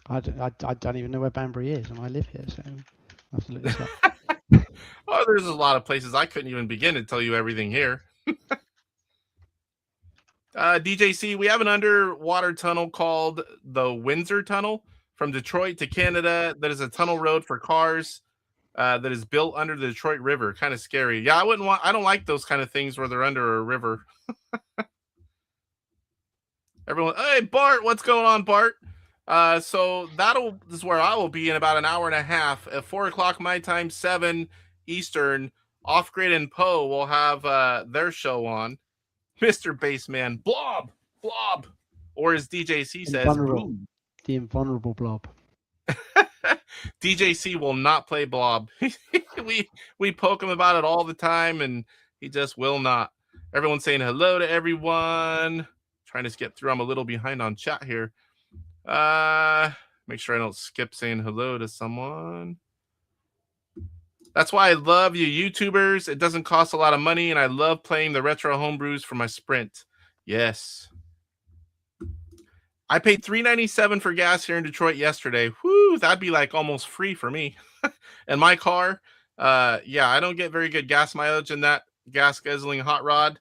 S5: I don't even know where Banbury is, and I live here, so I have to look this up.
S2: Oh, there's a lot of places I couldn't even begin to tell you everything here. DJC, we have an underwater tunnel called the Windsor Tunnel from Detroit to Canada. That is a tunnel road for cars that is built under the Detroit River. Kind of scary. Yeah, I don't like those kind of things where they're under a river. Everyone, hey Bart, what's going on, Bart? So this is where I will be in about an hour and a half at 4:00 my time, 7 Eastern. Off Grid and Poe will have their show on. Mr. Bassman, Blob, or as DJC says,
S5: the invulnerable Blob.
S2: DJC will not play Blob. we poke him about it all the time, and he just will not. Everyone's saying hello to everyone. Trying to skip through. I'm a little behind on chat here. Make sure I don't skip saying hello to someone. That's why I love you YouTubers. It doesn't cost a lot of money, and I love playing the retro homebrews for my sprint. Yes. I paid $3.97 for gas here in Detroit yesterday. Whoo, that'd be like almost free for me. And my car, yeah, I don't get very good gas mileage in that gas guzzling hot rod.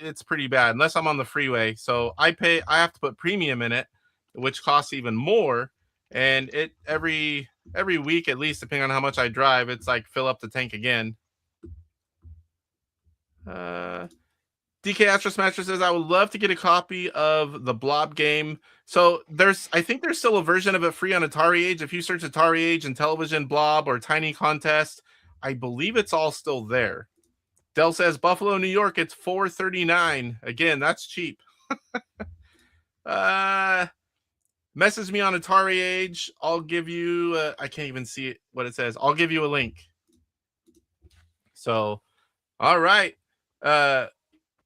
S2: It's pretty bad unless I'm on the freeway. So I have to put premium in it, which costs even more. And it every week, at least, depending on how much I drive, it's like fill up the tank again. DK Astro Smasher says, I would love to get a copy of the Blob game. So I think there's still a version of it free on AtariAge. If you search AtariAge, Intellivision, Blob, or Tiny Contest, I believe it's all still there. Dell says, Buffalo, New York, it's $4.39. Again, that's cheap. Message me on AtariAge. I'll give you, I can't even see it, what it says. I'll give you a link. So, all right.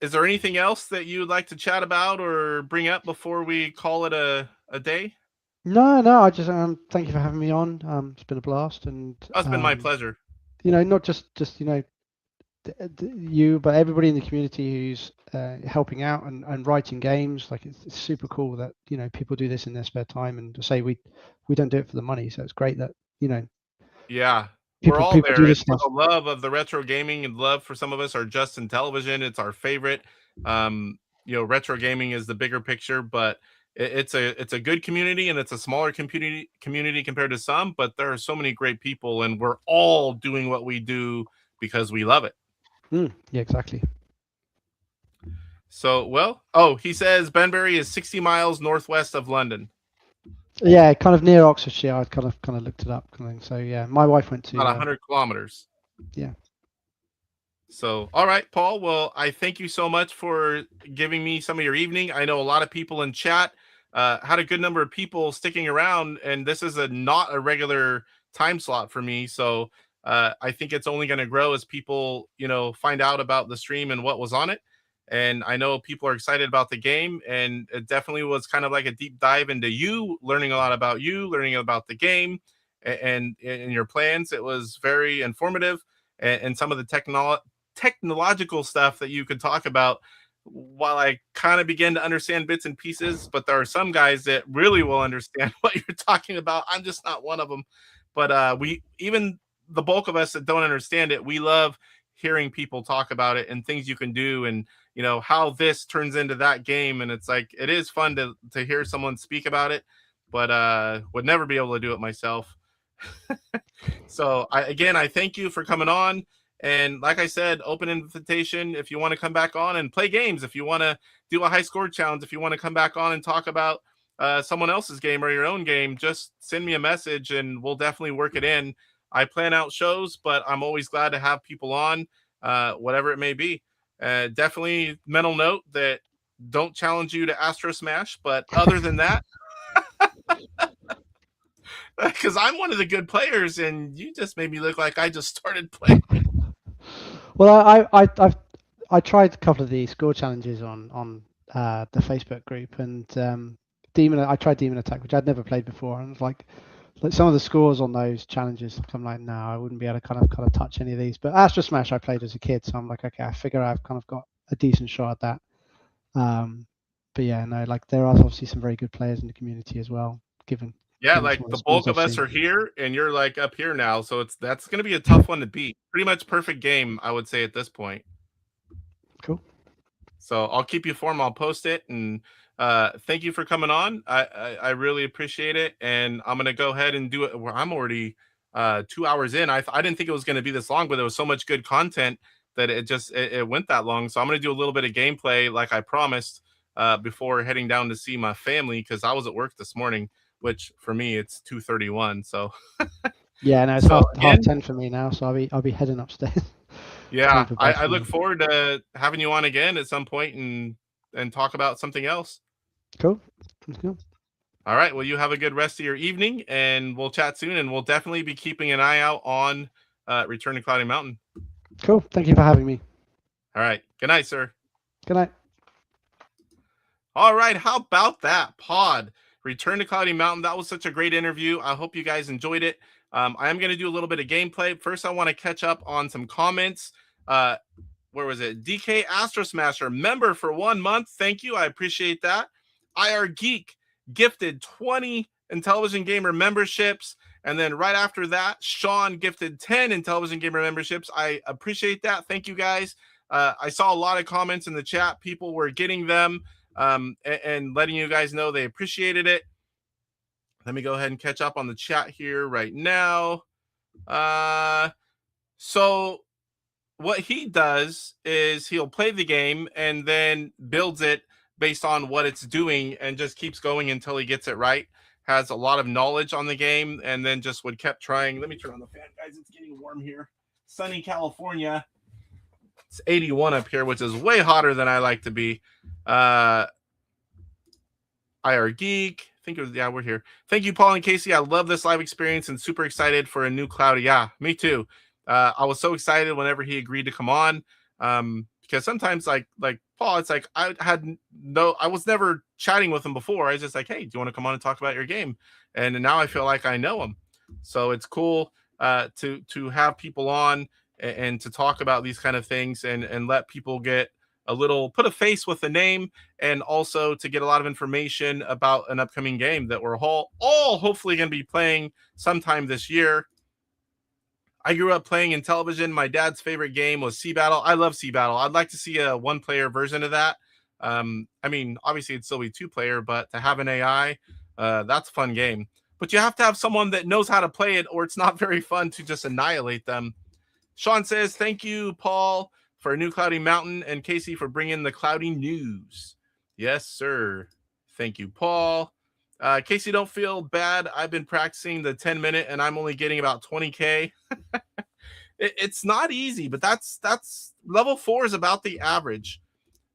S2: Is there anything else that you would like to chat about or bring up before we call it a day?
S5: No. I just thank you for having me on. It's been a blast, and
S2: it's been my pleasure.
S5: Not just you, but everybody in the community who's helping out and writing games. Like it's super cool that people do this in their spare time, and to say we don't do it for the money. So it's great that
S2: Yeah.
S5: We're
S2: all there. It's for the love of the retro gaming, and love for some of us are just Intellivision. It's our favorite. Retro gaming is the bigger picture, but it's a good community, and it's a smaller community compared to some. But there are so many great people, and we're all doing what we do because we love it.
S5: Yeah, exactly.
S2: So, he says Banbury is 60 miles northwest of London.
S5: Yeah, kind of near Oxfordshire. I kind of looked it up. So yeah, my wife went to
S2: about 100 kilometers.
S5: Yeah.
S2: So, all right, Paul. Well, I thank you so much for giving me some of your evening. I know a lot of people in chat had a good number of people sticking around, and this is not a regular time slot for me. So I think it's only going to grow as people, find out about the stream and what was on it. And I know people are excited about the game, and it definitely was kind of like a deep dive into you, learning a lot about you, learning about the game and your plans. It was very informative, and some of the technological stuff that you could talk about, while I kind of begin to understand bits and pieces, but there are some guys that really will understand what you're talking about. I'm just not one of them. But even the bulk of us that don't understand it, we love hearing people talk about it and things you can do, and how this turns into that game. And it's like, it is fun to hear someone speak about it, but would never be able to do it myself. So I thank you for coming on. And like I said, open invitation if you want to come back on and play games, if you want to do a high score challenge, if you want to come back on and talk about someone else's game or your own game, just send me a message and we'll definitely work it in. I plan out shows, but I'm always glad to have people on, whatever it may be. Definitely mental note that don't challenge you to Astro Smash, but other than that, because I'm one of the good players and you just made me look like I just started playing.
S5: Well, I tried a couple of the score challenges on the Facebook group, and I tried Demon Attack, which I'd never played before, and like some of the scores on those challenges, I'm like, no, I wouldn't be able to kind of touch any of these. But Astro Smash I played as a kid, so I'm like, okay, I figure I've kind of got a decent shot at that. But yeah, no, like there are obviously some very good players in the community as well, given.
S2: Yeah, like the bulk of us are here, and you're like up here now, so that's going to be a tough one to beat. Pretty much perfect game, I would say at this point.
S5: Cool.
S2: So I'll keep you informed. I'll post it, and thank you for coming on. I really appreciate it, and I'm going to go ahead and do it. I'm already 2 hours in. I didn't think it was going to be this long, but there was so much good content that it went that long. So I'm going to do a little bit of gameplay, like I promised, before heading down to see my family, because I was at work this morning. Which for me it's 2:31. So
S5: yeah, no, it's half 10 for me now, so I'll be heading upstairs.
S2: Yeah, I look forward to having you on again at some point and talk about something else.
S5: Cool.
S2: All right. Well, you have a good rest of your evening, and we'll chat soon. And we'll definitely be keeping an eye out on Return to Cloudy Mountain.
S5: Cool. Thank you for having me.
S2: All right. Good night, sir.
S5: Good night.
S2: All right. How about that, Pod? Return to Cloudy Mountain. That was such a great interview. I hope you guys enjoyed it. I am going to do a little bit of gameplay. First, I want to catch up on some comments. Where was it? DK Astro Smasher, member for 1 month. Thank you. I appreciate that. IR Geek gifted 20 Intellivision Gamer memberships. And then right after that, Sean gifted 10 Intellivision Gamer memberships. I appreciate that. Thank you, guys. I saw a lot of comments in the chat. People were getting them. And letting you guys know they appreciated it. Let me go ahead and catch up on the chat here right now. So what he does is he'll play the game and then builds it based on what it's doing and just keeps going until he gets it right. Has a lot of knowledge on the game and then just kept trying. Let me turn on the fan, guys. It's getting warm here. Sunny California. It's 81 up here, which is way hotter than I like to be. IR Geek. I think it was, yeah, we're here. Thank you, Paul and Casey. I love this live experience and super excited for a new Cloudy. Yeah, me too. I was so excited whenever he agreed to come on. Because sometimes like Paul, it's like I was never chatting with him before. I was just like, hey, do you want to come on and talk about your game? And now I feel like I know him. So it's cool to have people on and to talk about these kind of things and let people get put a face with the name, and also to get a lot of information about an upcoming game that we're all hopefully going to be playing sometime this year. I grew up playing Intellivision. My dad's favorite game was Sea Battle. I love Sea Battle. I'd like to see a one-player version of that. I mean, obviously it'd still be two-player, but to have an AI, that's a fun game. But you have to have someone that knows how to play it, or it's not very fun to just annihilate them. Sean says, thank you, Paul, for a new Cloudy Mountain, and Casey for bringing the cloudy news. Yes, sir. Thank you, Paul. Casey, don't feel bad. I've been practicing the 10-minute, and I'm only getting about 20K. It's not easy, but that's level 4 is about the average.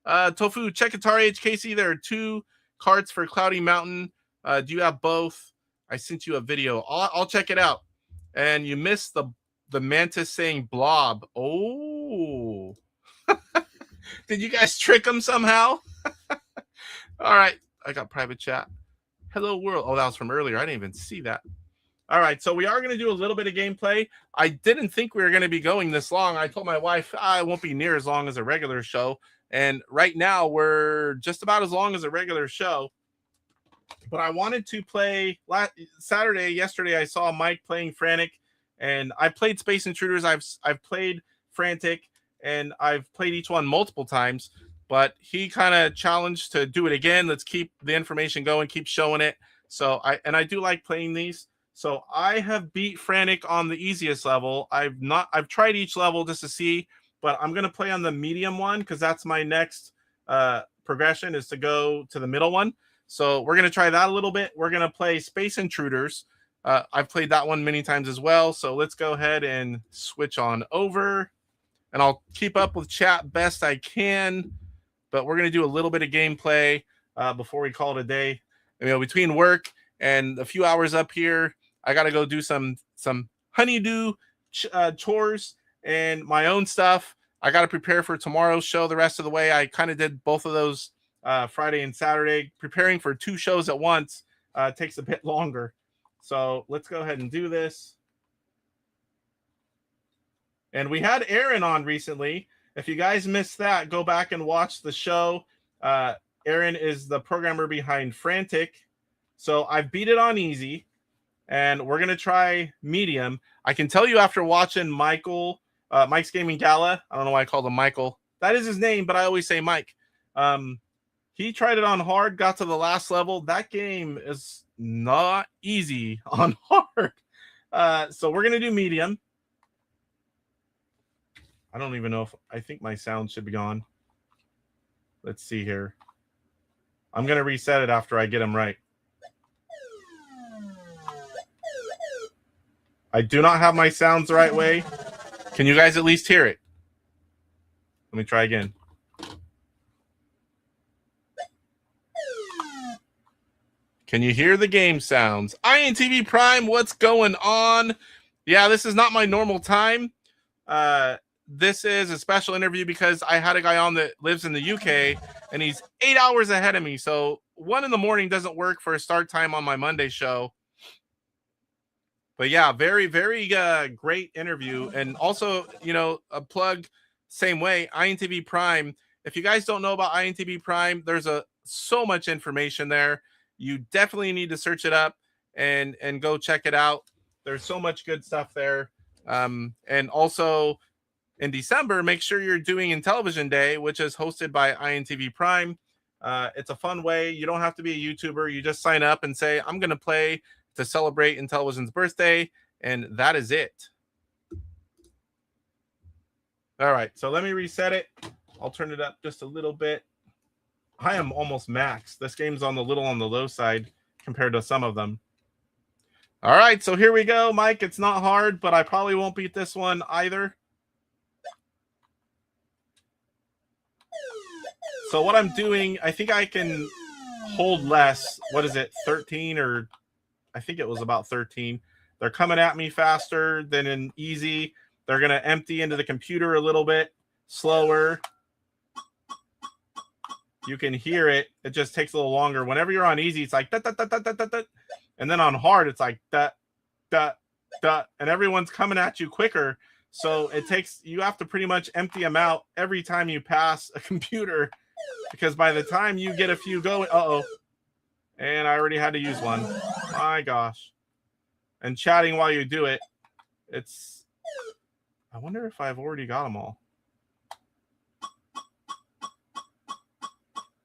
S2: Tofu, check AtariAge. Casey, there are 2 carts for Cloudy Mountain. Do you have both? I sent you a video. I'll check it out. And you missed the mantis saying blob. Oh. Did you guys trick them somehow? All right. I got private chat. Hello world. Oh, that was from earlier. I didn't even see that. All right. So we are going to do a little bit of gameplay. I didn't think we were going to be going this long. I told my wife it won't be near as long as a regular show. And right now we're just about as long as a regular show. But I wanted to play yesterday I saw Mike playing Frantic, and I played Space Intruders. I've played Frantic, and I've played each one multiple times, but he kind of challenged to do it again. Let's keep the information going, keep showing it. So I do like playing these. So I have beat Frantic on the easiest level. I've tried each level just to see, but I'm going to play on the medium one because that's my next progression, is to go to the middle one. So we're going to try that a little bit. We're going to play Space Intruders. I've played that one many times as well. So let's go ahead and switch on over. And I'll keep up with chat best I can. But we're going to do a little bit of gameplay before we call it a day. Between work and a few hours up here, I got to go do some honeydew chores and my own stuff. I got to prepare for tomorrow's show the rest of the way. I kind of did both of those Friday and Saturday. Preparing for 2 shows at once takes a bit longer. So let's go ahead and do this. And we had Aaron on recently. If you guys missed that, go back and watch the show. Aaron is the programmer behind Frantic. So I've beat it on easy, and we're going to try medium. I can tell you after watching Mike's Gaming Gala, I don't know why I called him Michael. That is his name, but I always say Mike. He tried it on hard, got to the last level. That game is not easy on hard. So we're going to do medium. I don't even know I think my sound should be gone. Let's see here. I'm going to reset it after I get them right. I do not have my sounds the right way. Can you guys at least hear it? Let me try again. Can you hear the game sounds? INTV Prime, what's going on? Yeah, this is not my normal time. This is a special interview because I had a guy on that lives in the UK, and he's 8 hours ahead of me. So 1 in the morning doesn't work for a start time on my Monday show. But yeah, very, very great interview. And also, a plug, same way, INTV Prime. If you guys don't know about INTV Prime, there's so much information there. You definitely need to search it up and go check it out. There's so much good stuff there. And also in December, make sure you're doing Intellivision Day, which is hosted by INTV Prime. It's a fun way. You don't have to be a YouTuber. You just sign up and say, I'm going to play to celebrate Intellivision's birthday, and that is it. All right, so let me reset it. I'll turn it up just a little bit. I am almost max. This game's on the low side compared to some of them. All right, so here we go, Mike. It's not hard, but I probably won't beat this one either. So what I'm doing, I think I can hold less. What is it, 13 or... I think it was about 13. They're coming at me faster than in easy. They're going to empty into the computer a little bit slower. You can hear it. It just takes a little longer. Whenever you're on easy, it's like da, da, da, da, da, da, da. And then on hard, it's like da, da, da. And everyone's coming at you quicker. So you have to pretty much empty them out every time you pass a computer, because by the time you get a few going, and I already had to use one. My gosh. And chatting while you do it. I wonder if I've already got them all.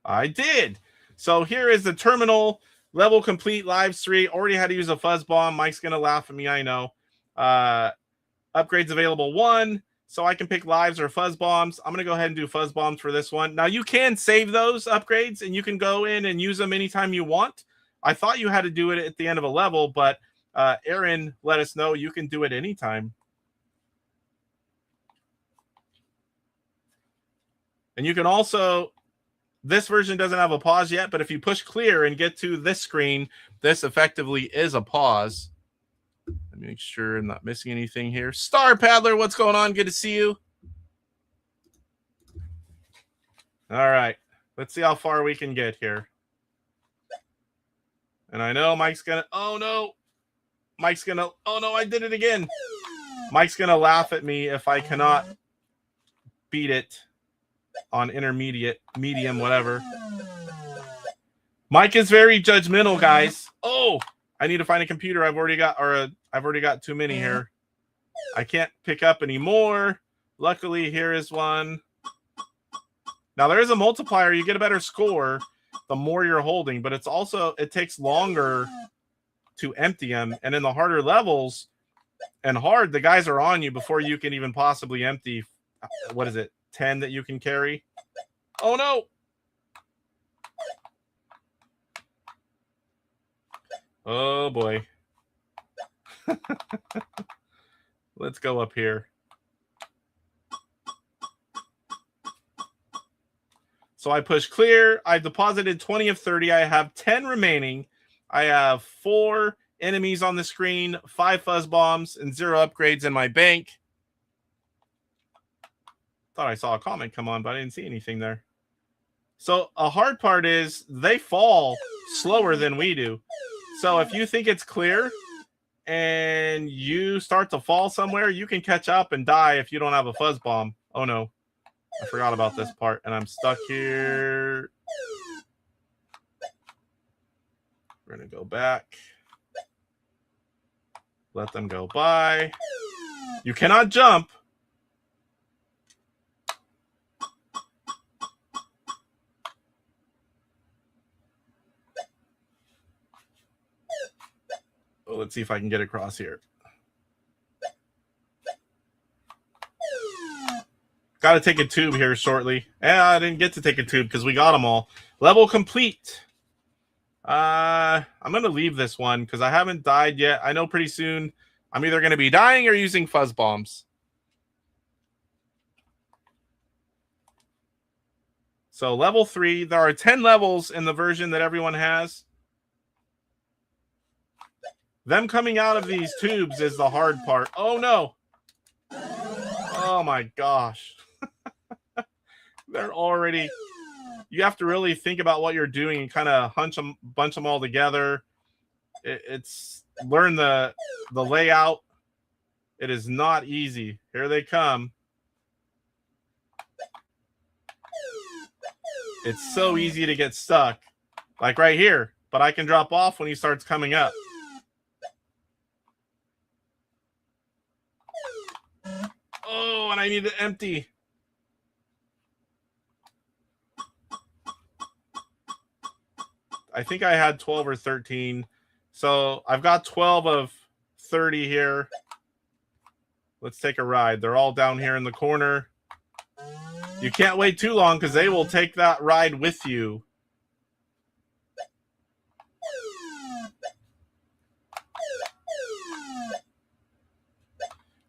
S2: I did. So here is the terminal level complete live stream. Already had to use a fuzz bomb. Mike's going to laugh at me, I know. Upgrades available 1. So I can pick lives or fuzz bombs. I'm going to go ahead and do fuzz bombs for this one. Now you can save those upgrades and you can go in and use them anytime you want. I thought you had to do it at the end of a level, but Aaron let us know you can do it anytime. And you can also, this version doesn't have a pause yet, but if you push clear and get to this screen, this effectively is a pause. Let me make sure I'm not missing anything here. Star Paddler, what's going on? Good to see you. All right. Let's see how far we can get here. And I know Mike's going to, oh no. Mike's going to, oh no, I did it again. Mike's going to laugh at me if I cannot beat it on intermediate, medium, whatever. Mike is very judgmental, guys. Oh, I need to find a computer. I've already got too many here. I can't pick up anymore. Luckily, here is one. Now, there is a multiplier. You get a better score the more you're holding, but it's also, it takes longer to empty them. And in the harder levels and hard, the guys are on you before you can even possibly empty, what is it, 10 that you can carry? Oh, no. Oh, boy. Let's go up here. So I push clear. I've deposited 20 of 30. I have 10 remaining. I have 4 enemies on the screen, 5 fuzz bombs, and 0 upgrades in my bank. Thought I saw a comment come on, but I didn't see anything there. So a hard part is they fall slower than we do. So if you think it's clear and you start to fall somewhere, you can catch up and die if you don't have a fuzz bomb. Oh, no. I forgot about this part, and I'm stuck here. We're going to go back. Let them go by. You cannot jump. Oh, let's see if I can get across here. Got to take a tube here shortly. I didn't get to take a tube because we got them all. Level complete. I'm going to leave this one because I haven't died yet. I know pretty soon I'm either going to be dying or using fuzz bombs. So level 3. There are 10 levels in the version that everyone has. Them coming out of these tubes is the hard part. Oh, no. Oh, my gosh. They're already... You have to really think about what you're doing and kind of bunch them all together. It's learn the layout. It is not easy. Here they come. It's so easy to get stuck. Like right here. But I can drop off when he starts coming up. Oh, and I need to empty. I think I had 12 or 13. So I've got 12 of 30 here. Let's take a ride. They're all down here in the corner. You can't wait too long because they will take that ride with you.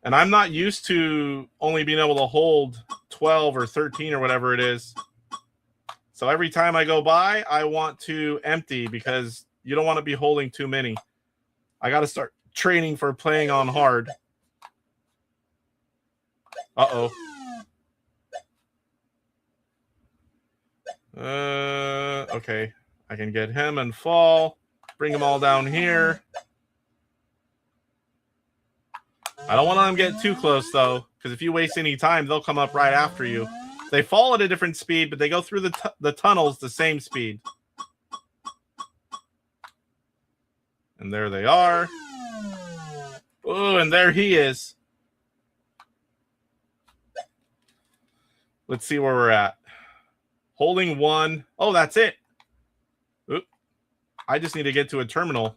S2: And I'm not used to only being able to hold 12 or 13 or whatever it is. So every time I go by, I want to empty because you don't want to be holding too many. I got to start training for playing on hard. Uh-oh. Okay. I can get him and fall. Bring them all down here. I don't want to let them get too close, though, because if you waste any time, they'll come up right after you. They fall at a different speed, but they go through the tunnels the same speed. And there they are. Oh, and there he is. Let's see where we're at. Holding 1. Oh, that's it. Oop. I just need to get to a terminal.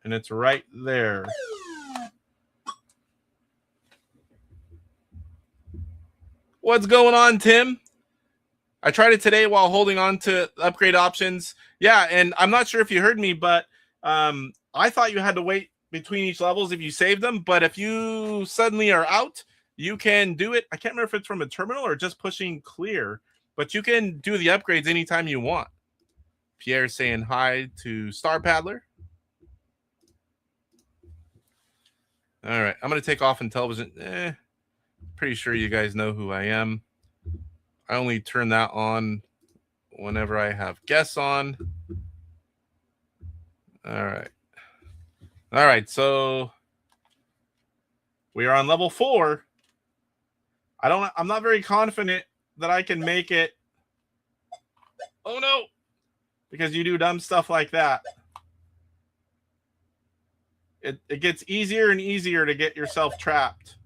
S2: And it's right there. What's going on, Tim? I tried it today while holding on to upgrade options. Yeah, and I'm not sure if you heard me, but I thought you had to wait between each levels if you saved them. But if you suddenly are out, you can do it. I can't remember if it's from a terminal or just pushing clear, but you can do the upgrades anytime you want. Pierre saying hi to Star Paddler. All right, I'm going to take off Intellivision. Pretty sure you guys know who I am. I only turn that on whenever I have guests on. All right, so we are on level 4. I'm not very confident that I can make it. Oh no, because you do dumb stuff like that. It gets easier and easier to get yourself trapped.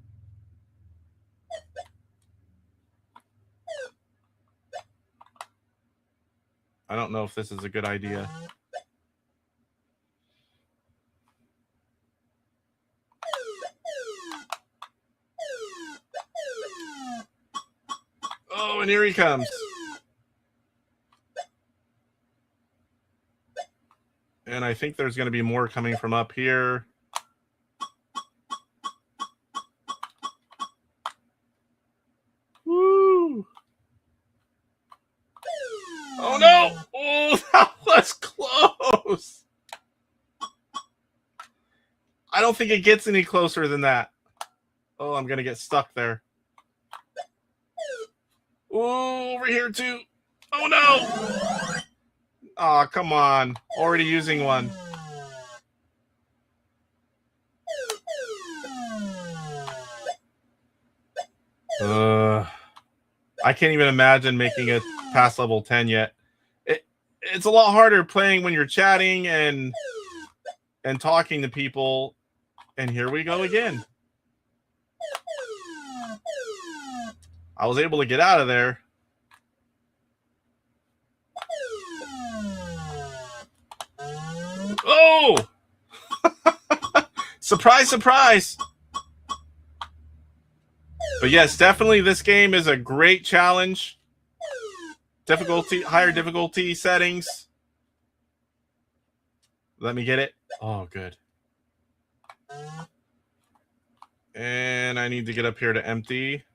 S2: I don't know if this is a good idea. Oh, and here he comes. And I think there's going to be more coming from up here. Woo! Oh no! Oh, that was close. I don't think it gets any closer than that. Oh, I'm going to get stuck there. Oh, over here too. Oh no! Oh, come on. Already using one. I can't even imagine making it past level 10 yet. It's a lot harder playing when you're chatting and talking to people. And here we go again. I was able to get out of there. Oh! Surprise, surprise! But yes, definitely this game is a great challenge. Higher difficulty settings. Let me get it. Oh, good. And I need to get up here to empty.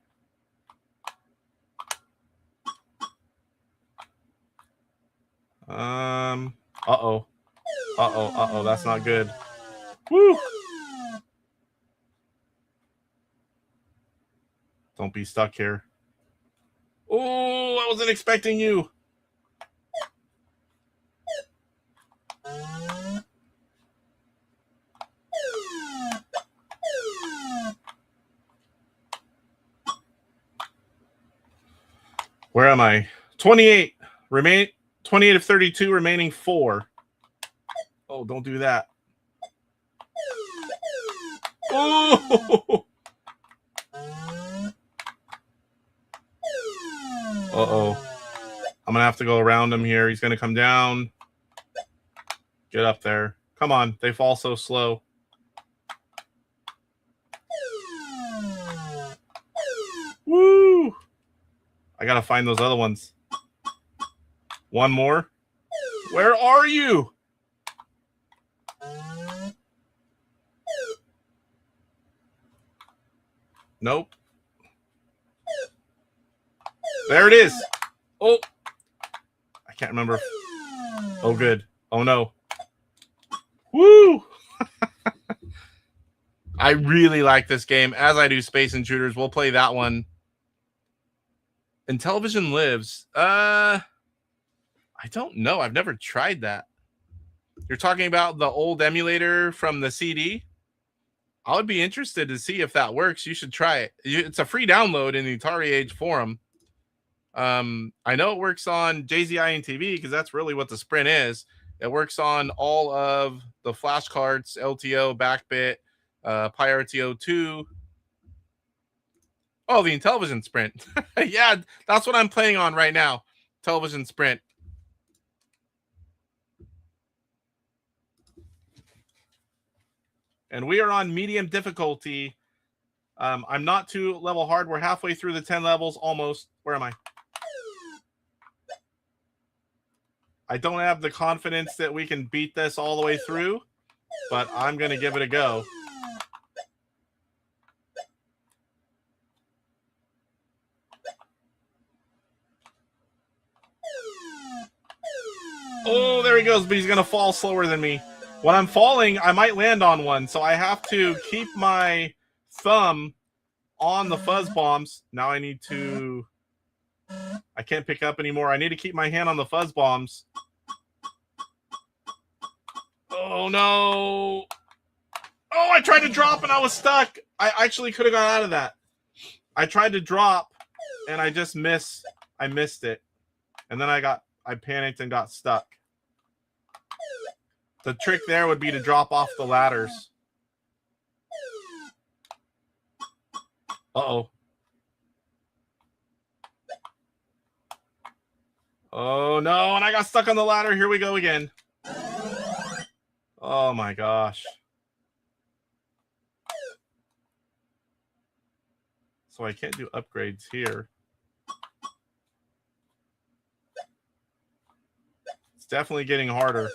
S2: Uh-oh. That's not good. Woo! Don't be stuck here. Oh, I wasn't expecting you. Where am I? 28. 28 of 32, remaining 4. Oh, don't do that. Oh! Uh-oh. I'm going to have to go around him here. He's going to come down. Get up there. Come on. They fall so slow. Woo! I got to find those other ones. One more. Where are you? Nope. There it is. Oh. I can't remember. Oh, good. Oh, no. Woo! I really like this game, as I do Space Intruders. We'll play that one. Intellivision Lives. I don't know. I've never tried that. You're talking about the old emulator from the CD? I would be interested to see if that works. You should try it. It's a free download in the AtariAge forum. I know it works on JZI and TV because that's really what the Sprint is. It works on all of the flash cards, LTO, Backbit, PyRTO2. Oh, the Intellivision Sprint. Yeah, that's what I'm playing on right now. Intellivision Sprint. And we are on medium difficulty. I'm not too level hard. We're halfway through the 10 levels almost. Where am I? I don't have the confidence that we can beat this all the way through, but I'm going to give it a go. Oh, there he goes, but he's going to fall slower than me. When I'm falling, I might land on one, so I have to keep my thumb on the fuzz bombs. Now I need to... I can't pick up anymore. I need to keep my hand on the fuzz bombs. Oh, no. Oh, I tried to drop and I was stuck. I actually could have got out of that. I tried to drop and I just missed. I missed it. And then I panicked and got stuck. The trick there would be to drop off the ladders. Uh-oh. Oh, no, and I got stuck on the ladder. Here we go again. Oh, my gosh. So I can't do upgrades here. It's definitely getting harder.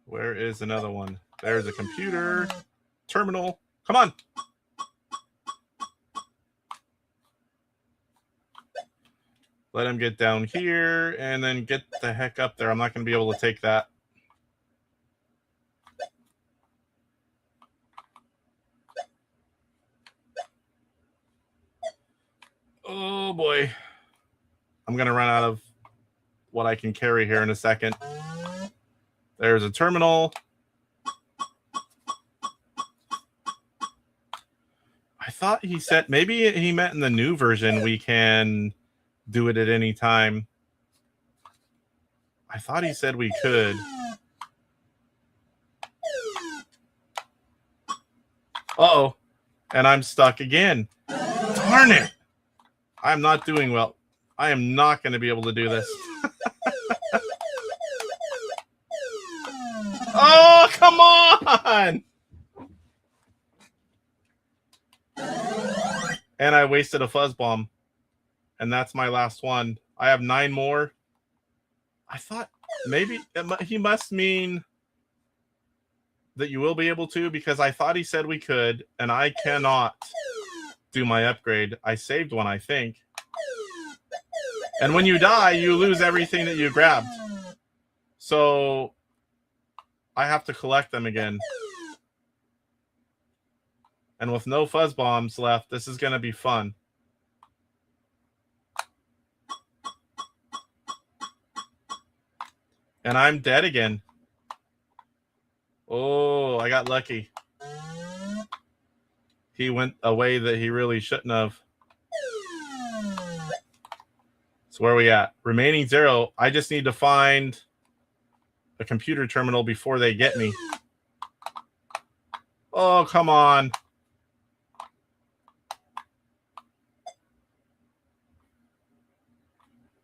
S2: Where is another one? There's a computer terminal. Come on. Let him get down here and then get the heck up there. I'm not going to be able to take that. Oh boy. I'm going to run out of what I can carry here in a second. There's a terminal. I thought he said, maybe he meant in the new version we can do it at any time. I thought he said we could. Uh-oh. And I'm stuck again. Darn it. I'm not doing well. I am not going to be able to do this. Oh, come on! And I wasted a fuzz bomb. And that's my last one. I have 9 more. I thought maybe he must mean that you will be able to, because I thought he said we could, and I cannot do my upgrade. I saved one, I think. And when you die, you lose everything that you grabbed. So I have to collect them again. And with no fuzz bombs left, this is going to be fun. And I'm dead again. Oh, I got lucky. He went a way that he really shouldn't have. So where are we at? Remaining 0. I just need to find a computer terminal before they get me. Oh, come on.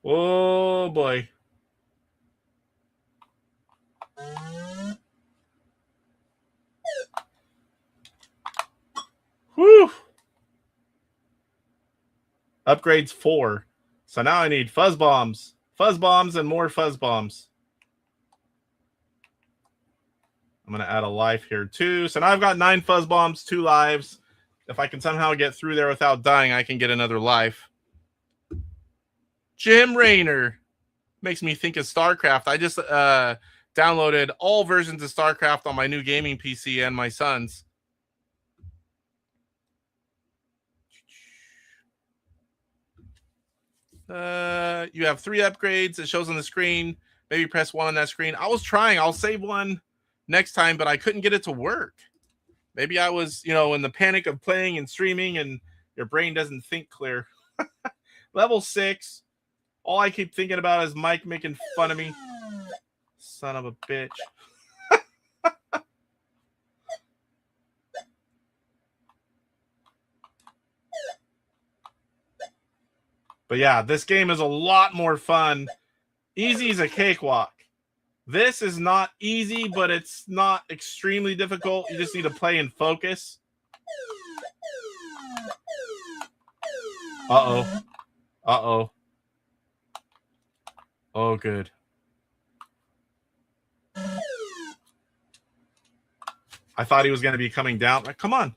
S2: Oh, boy. Whew. Upgrades 4. So now I need fuzz bombs, and more fuzz bombs. I'm going to add a life here too. So now I've got 9 fuzz bombs, 2 lives. If I can somehow get through there without dying, I can get another life. Jim Raynor makes me think of StarCraft. I just downloaded all versions of StarCraft on my new gaming PC and my son's. You have 3 upgrades. It shows on the screen. Maybe press 1 on that screen. I was trying. I'll save one next time, but I couldn't get it to work. Maybe I was, in the panic of playing and streaming, and your brain doesn't think clear. Level 6. All I keep thinking about is Mike making fun of me. Son of a bitch. But yeah, this game is a lot more fun. Easy is a cakewalk. This is not easy, but it's not extremely difficult. You just need to play and focus. Uh-oh. Uh-oh. Oh, good. I thought he was going to be coming down. Come on.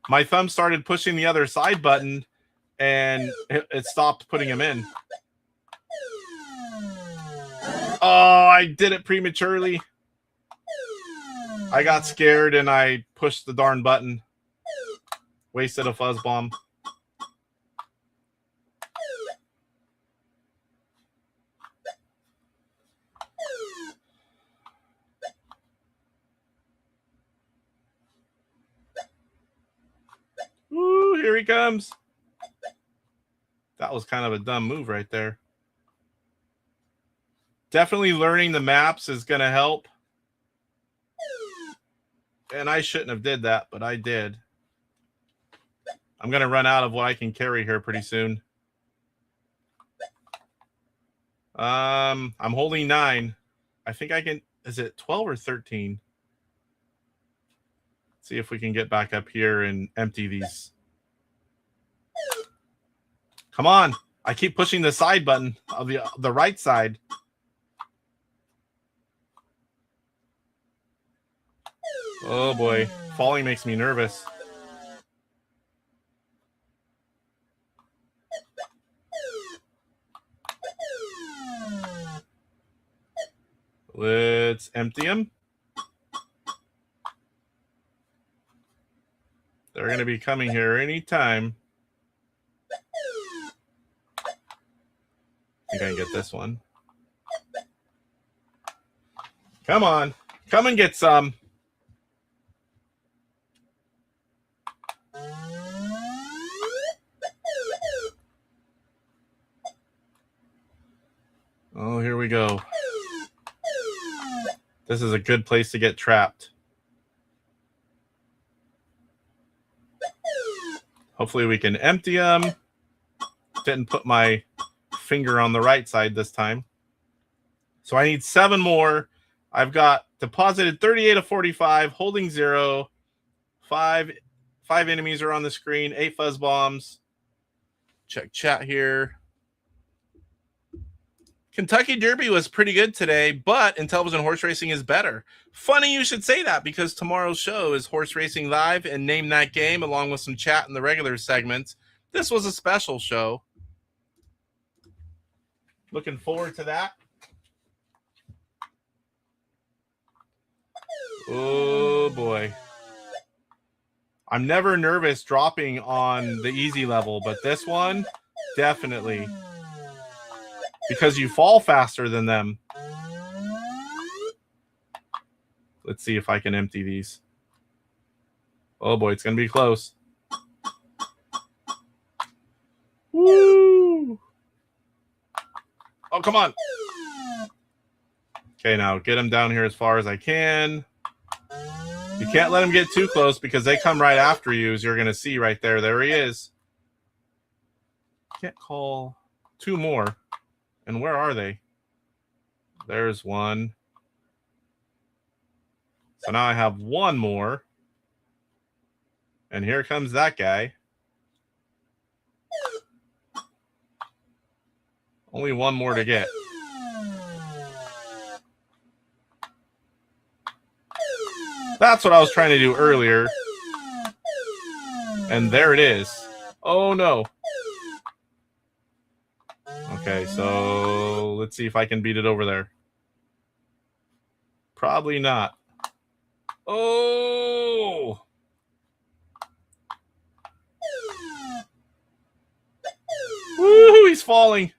S2: my thumb started pushing the other side button, and it stopped putting him in. Oh, I did it prematurely. I got scared and I pushed the darn button. Wasted a fuzz bomb. Woo, here he comes. That was kind of a dumb move right there. Definitely learning the maps is going to help. And I shouldn't have did that, but I did. I'm going to run out of what I can carry here pretty soon. I'm holding 9. I think I can. Is it 12 or 13? See if we can get back up here and empty these. Come on. I keep pushing the side button of the right side. Oh boy. Falling makes me nervous. Let's empty them. They're going to be coming here anytime. I think I can get this one. Come on. Come and get some. Oh, here we go. This is a good place to get trapped. Hopefully we can empty them. Didn't put my finger on the right side this time. So I need 7 more. I've got deposited 38 of 45, holding 0. 5 enemies are on the screen, 8 fuzz bombs. Check chat here. Kentucky Derby was pretty good today, but Intellivision horse racing is better. Funny you should say that, because tomorrow's show is Horse Racing Live and Name That Game, along with some chat in the regular segments. This was a special show. Looking forward to that. Oh, boy. I'm never nervous dropping on the easy level, but this one, definitely. Because you fall faster than them. Let's see if I can empty these. Oh boy, it's going to be close. Woo! Oh, come on. Okay, now get them down here as far as I can. You can't let them get too close because they come right after you, as you're going to see right there. There he is. Can't call 2 more. And where are they? There's one. So now I have 1 more. And here comes that guy. Only 1 more to get. That's what I was trying to do earlier. And there it is. Oh no. Okay, so let's see if I can beat it over there. Probably not. Oh! Woo, he's falling.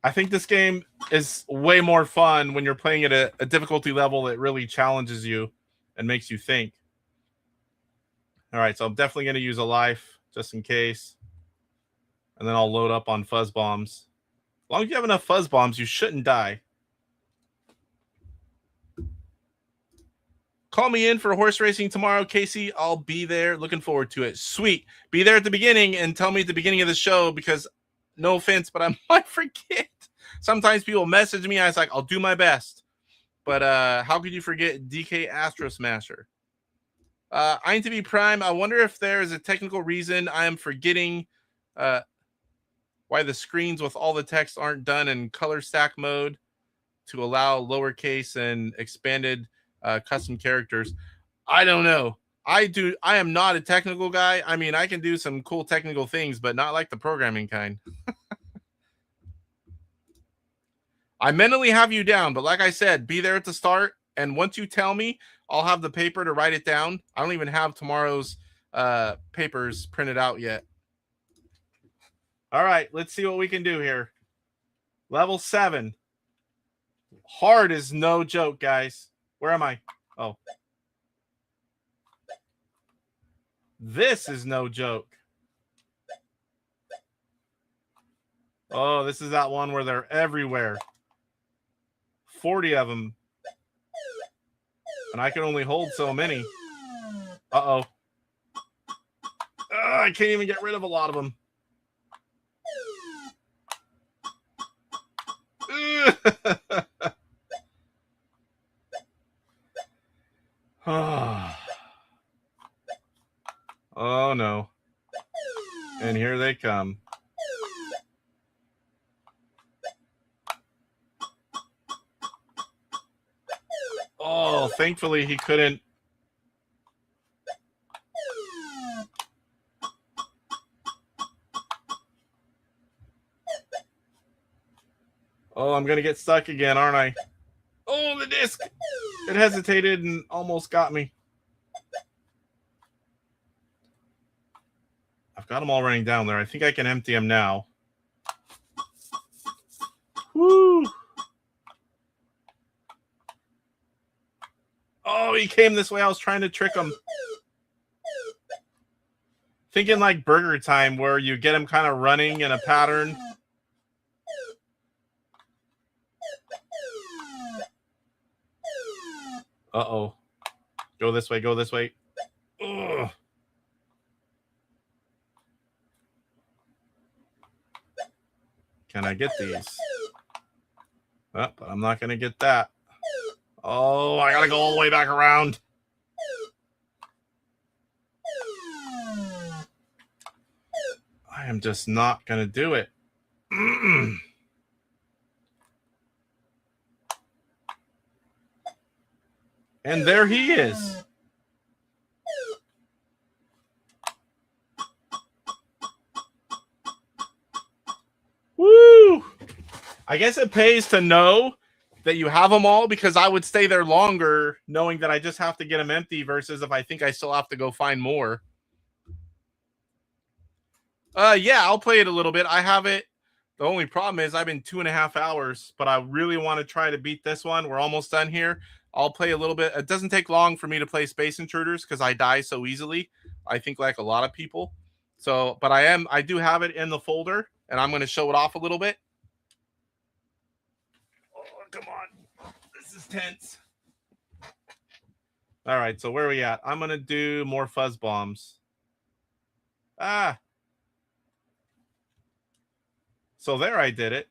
S2: I think this game is way more fun when you're playing at a difficulty level that really challenges you and makes you think. All right, so I'm definitely going to use a life just in case. And then I'll load up on fuzz bombs. As long as you have enough fuzz bombs, you shouldn't die. Call me in for horse racing tomorrow, Casey. I'll be there. Looking forward to it. Sweet. Be there at the beginning and tell me at the beginning of the show, because no offense, but I might forget. Sometimes people message me. I was like, I'll do my best. But how could you forget DK Astro Smasher? INTV Prime, I wonder if there is a technical reason I am forgetting why the screens with all the text aren't done in color stack mode to allow lowercase and expanded custom characters. I don't know. I am not a technical guy. I mean, I can do some cool technical things, but not like the programming kind. I mentally have you down, but like I said, be there at the start. And once you tell me, I'll have the paper to write it down. I don't even have tomorrow's papers printed out yet. All right, let's see what we can do here. Level 7. Hard is no joke, guys. Where am I? Oh. This is no joke. Oh, this is that one where they're everywhere. 40 of them. And I can only hold so many. Uh-oh. I can't even get rid of a lot of them. Oh, no. And here they come. Oh, thankfully he couldn't. Oh, I'm going to get stuck again, aren't I? Oh, the disc. It hesitated and almost got me. I've got them all running down there. I think I can empty them now. Woo! Oh, he came this way. I was trying to trick him. Thinking like Burger Time, where you get him kind of running in a pattern. Uh-oh. Go this way, go this way. Ugh. Can I get these? Oh, but I'm not going to get that. Oh, I got to go all the way back around. I am just not going to do it. And there he is. Woo! I guess it pays to know that you have them all, because I would stay there longer knowing that I just have to get them empty versus if I think I still have to go find more. Yeah, I'll play it a little bit. I have it. The only problem is I've been 2.5 hours, but I really want to try to beat this one. We're almost done here. I'll play a little bit. It doesn't take long for me to play Space Intruders because I die so easily. I think like a lot of people. So, but I do have it in the folder, and I'm going to show it off a little bit. Oh, come on. This is tense. All right, so where are we at? I'm going to do more fuzz bombs. Ah. So there I did it.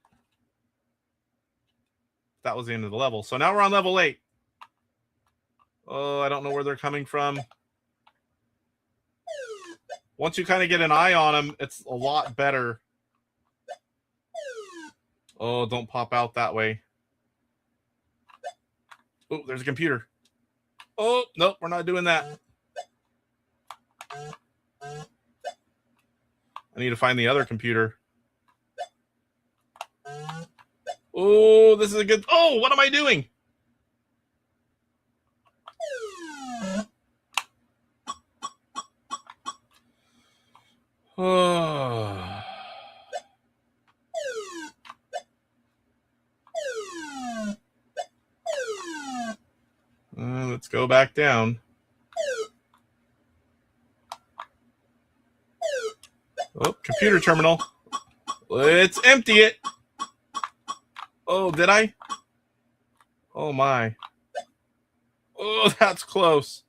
S2: That was the end of the level. So now we're on level 8. Oh, I don't know where they're coming from. Once you kind of get an eye on them, it's a lot better. Oh, don't pop out that way. Oh, there's a computer. Oh, nope, we're not doing that. I need to find the other computer. Oh, this is a good... Oh, what am I doing? Oh. Let's go back down. Oh, computer terminal. Let's empty it. Oh, did I? Oh, my. Oh, that's close.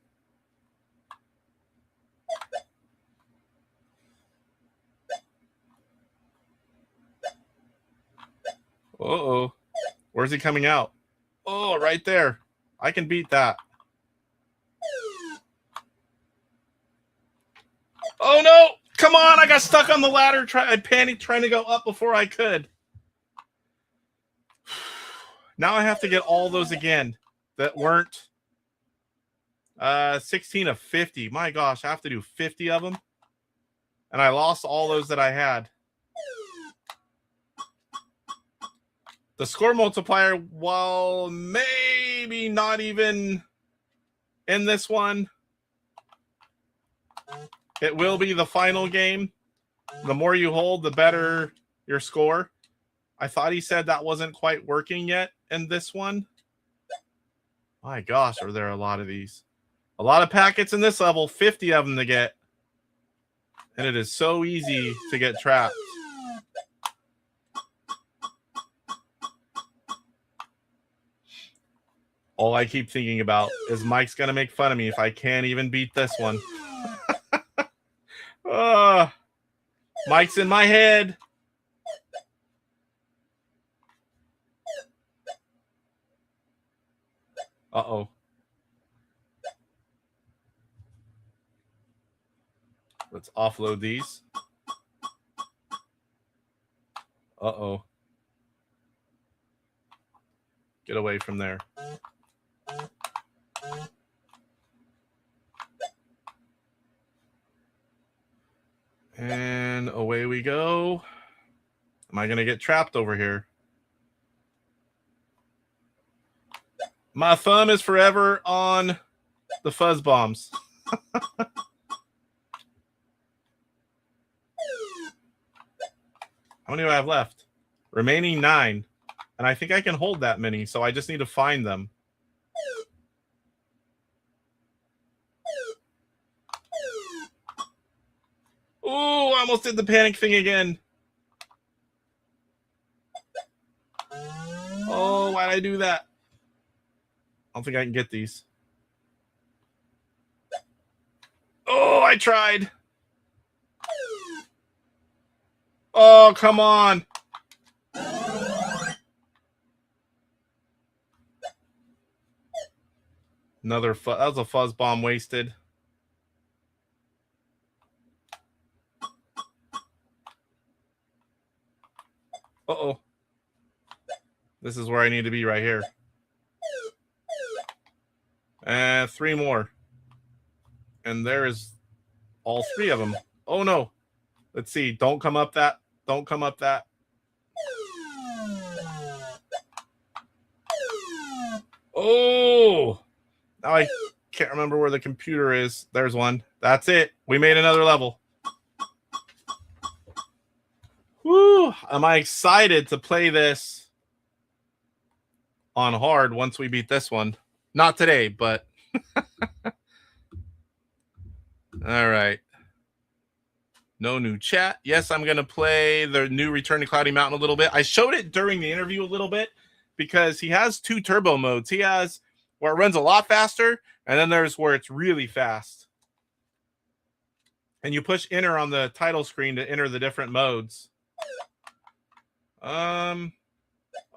S2: Uh-oh. Where's he coming out? Oh, right there. I can beat that. Oh, no. Come on. I got stuck on the ladder. I panicked trying to go up before I could. Now I have to get all those again that weren't. 16 of 50. My gosh, I have to do 50 of them. And I lost all those that I had. The score multiplier, while maybe not even in this one, it will be the final game. The more you hold, the better your score. I thought he said that wasn't quite working yet in this one. My gosh, are there a lot of these? A lot of packets in this level, 50 of them to get. And it is so easy to get trapped. All I keep thinking about is Mike's going to make fun of me if I can't even beat this one. Mike's in my head. Uh-oh. Let's offload these. Uh-oh. Get away from there. And away we go. Am I going to get trapped over here? My thumb is forever on the fuzz bombs. How many do I have left? Remaining 9. And I think I can hold that many, so I just need to find them. Ooh, I almost did the panic thing again. Oh, why'd I do that? I don't think I can get these. Oh, I tried. Oh, come on. Another that was a fuzz bomb wasted. Uh-oh. This is where I need to be right here. And 3 more. And there is all 3 of them. Oh, no. Let's see. Don't come up that. Don't come up that. Oh. Now I can't remember where the computer is. There's one. That's it. We made another level. Woo. Am I excited to play this on hard once we beat this one? Not today, but... All right. No new chat. Yes, I'm going to play the new Return to Cloudy Mountain a little bit. I showed it during the interview a little bit because he has 2 turbo modes. He has where it runs a lot faster, and then there's where it's really fast. And you push enter on the title screen to enter the different modes. Uh-oh.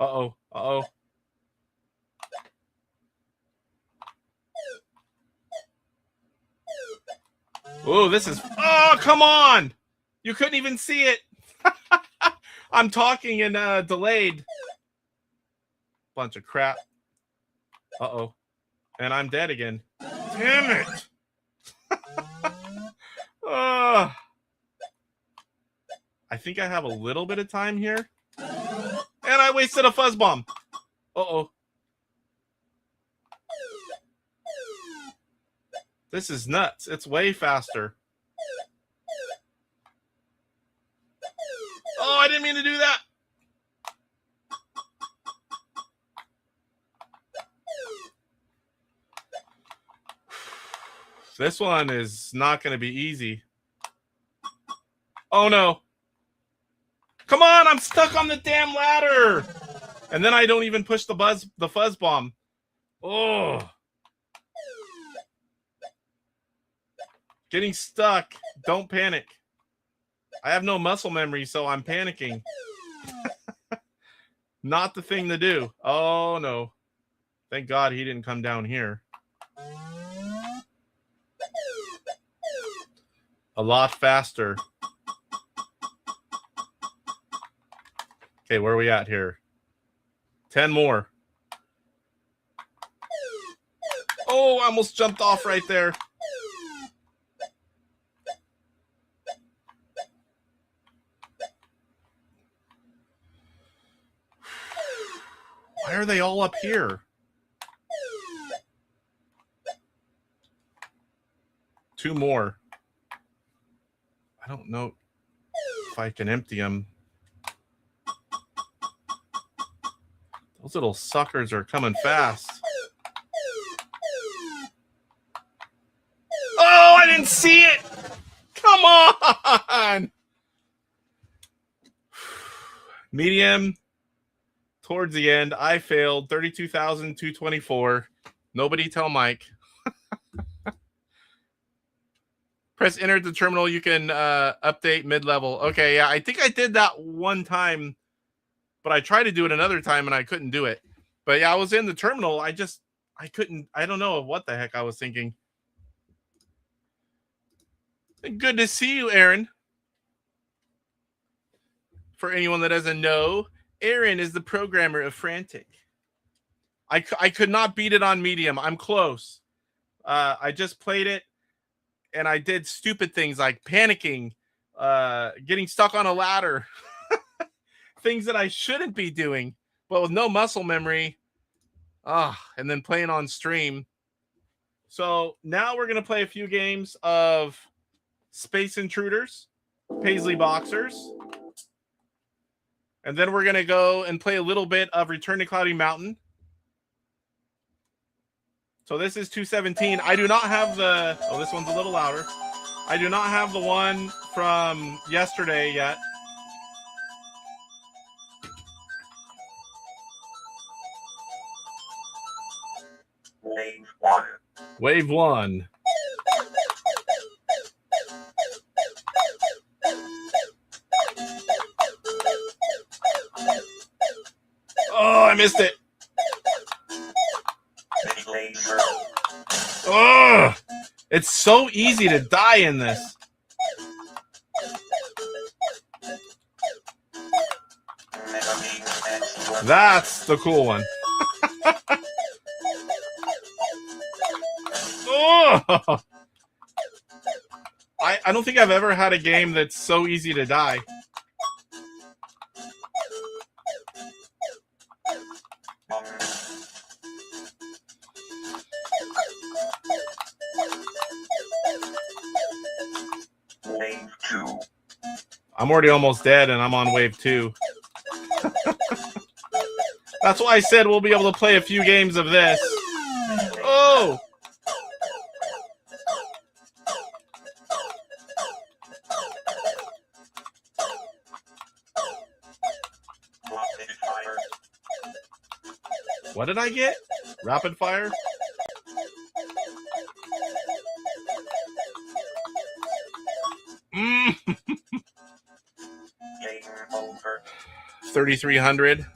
S2: Uh-oh. Oh, this is... Oh, come on! You couldn't even see it. I'm talking and delayed. Bunch of crap. Uh-oh. And I'm dead again. Damn it! I think I have a little bit of time here. And I wasted a fuzz bomb. Uh-oh. This is nuts. It's way faster. Oh, I didn't mean to do that. This one is not going to be easy. Oh, no. Come on, I'm stuck on the damn ladder. And then I don't even push the fuzz bomb. Oh. Getting stuck. Don't panic. I have no muscle memory, so I'm panicking. Not the thing to do. Oh, no. Thank God he didn't come down here. A lot faster. Okay, where are we at here? 10 more. Oh, Oh, I almost jumped off right there. Why are they all up here? Two more. I don't know if I can empty them. Those little suckers are coming fast. Oh, I didn't see it. Come on. Medium. Towards the end, I failed. 32,224. Nobody tell Mike. Press enter at the terminal. You can update mid-level. Okay, yeah, I think I did that one time, but I tried to do it another time and I couldn't do it. But yeah, I was in the terminal. I couldn't. I don't know what the heck I was thinking. Good to see you, Aaron. For anyone that doesn't know, Aaron is the programmer of Frantic. I could not beat it on medium. I'm close. I just played it, and I did stupid things like panicking, getting stuck on a ladder, things that I shouldn't be doing, but with no muscle memory, and then playing on stream. So now we're going to play a few games of Space Intruders, Paisley Boxers, and then we're going to go and play a little bit of Return to Cloudy Mountain. So this is 217. I do not have the... Oh, this one's a little louder. I do not have the one from yesterday yet.
S6: Wave 1.
S2: Wave 1. Oh, I missed it. Oh, it's so easy to die in this. That's the cool one. Oh, I don't think I've ever had a game that's so easy to die.
S6: Wave 2.
S2: I'm already almost dead, and I'm on wave 2. That's why I said we'll be able to play a few games of this. Oh! What did I get? Rapid fire?
S6: Game over.
S2: 3,300.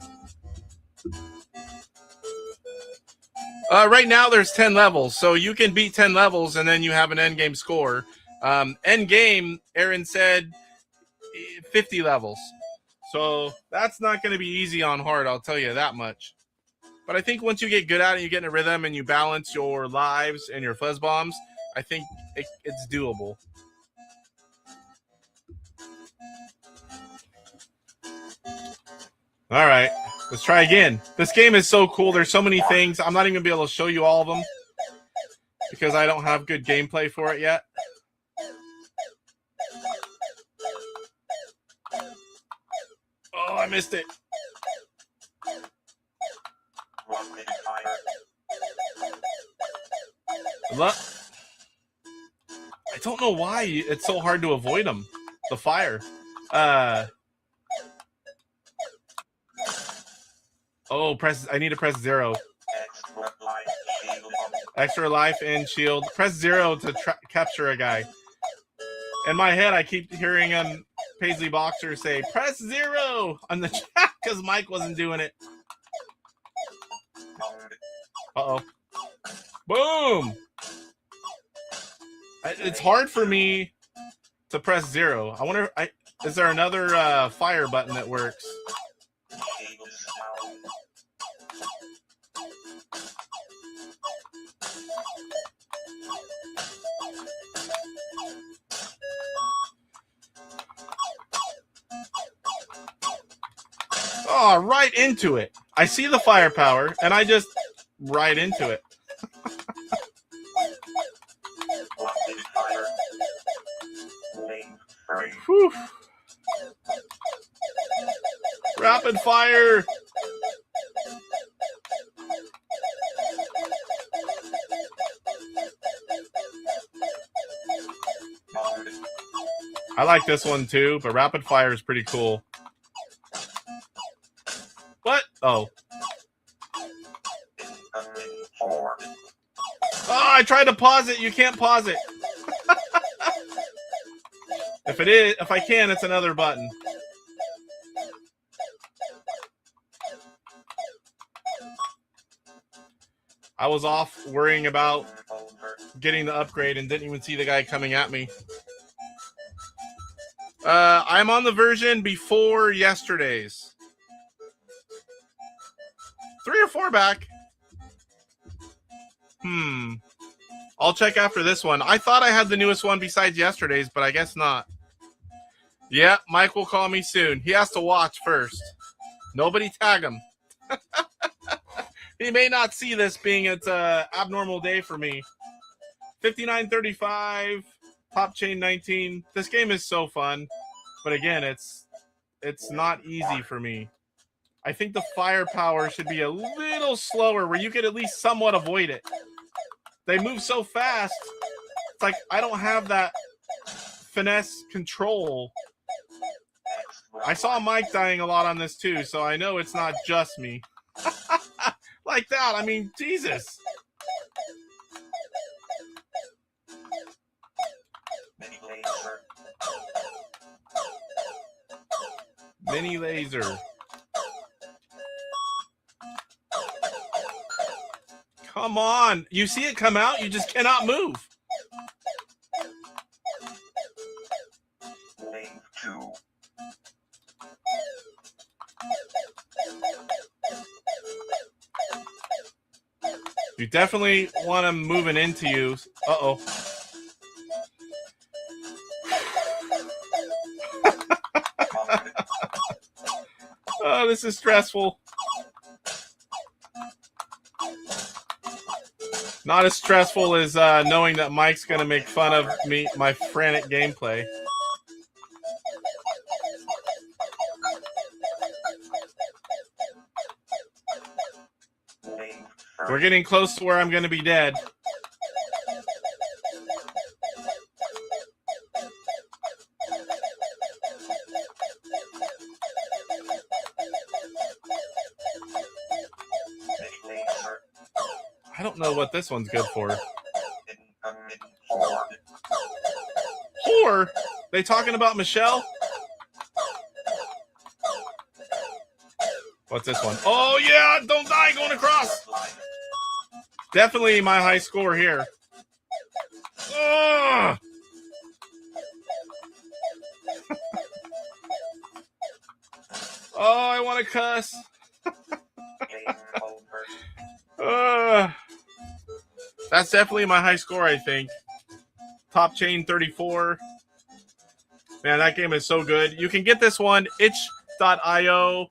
S2: Right now there's 10 levels, so you can beat 10 levels and then you have an end game score. End game, Aaron said 50 levels. So that's not going to be easy on hard, I'll tell you that much. But I think once you get good at it, you get in a rhythm and you balance your lives and your fuzz bombs, I think it's doable. All right, let's try again. This game is so cool. There's so many things. I'm not even going to be able to show you all of them because I don't have good gameplay for it yet. Oh, I missed it. I don't know why it's so hard to avoid them. The fire. Oh, I need to press 0. Extra life and shield. Press 0 to capture a guy. In my head, I keep hearing Paisley Boxer say, press 0 on the chat because Mike wasn't doing it. Uh-oh. Boom! It's hard for me to press 0. I wonder, is there another fire button that works? Oh, right into it. I see the firepower, and I just right into it.
S6: Rapid fire. Wave 3.
S2: Whew. Rapid fire. I like this one too, but rapid fire is pretty cool. What? Oh.
S6: Incoming 4.
S2: Oh, I tried to pause it. You can't pause it. If I can, it's another button. I was off worrying about getting the upgrade and didn't even see the guy coming at me. I'm on the version before yesterday's. 3 or 4 back. I'll check after this one. I thought I had the newest one besides yesterday's, but I guess not. Yeah, Mike will call me soon. He has to watch first. Nobody tag him. He may not see this being it's an abnormal day for me. 59.35, top chain 19. This game is so fun, but again, it's not easy for me. I think the firepower should be a little slower where you could at least somewhat avoid it. They move so fast. It's like I don't have that finesse control. I saw Mike dying a lot on this too, so I know it's not just me. Like that, I mean, Jesus. Mini laser. Come on. You see it come out, you just cannot move.
S6: Wave 2.
S2: You definitely want him moving into you. Uh-oh. Oh, this is stressful. Not as stressful as knowing that Mike's going to make fun of me, my frantic gameplay.
S6: Wave 3.
S2: We're getting close to where I'm going to be dead. I don't know what this one's good for.
S6: Incoming 4.
S2: Whore? They talking about Michelle? What's this one? Oh, yeah! Don't die going across! Definitely my high score here. Ugh! Oh, I want to cuss.
S6: Game over.
S2: That's definitely my high score, I think. Top chain 34. Man, that game is so good. You can get this one, itch.io,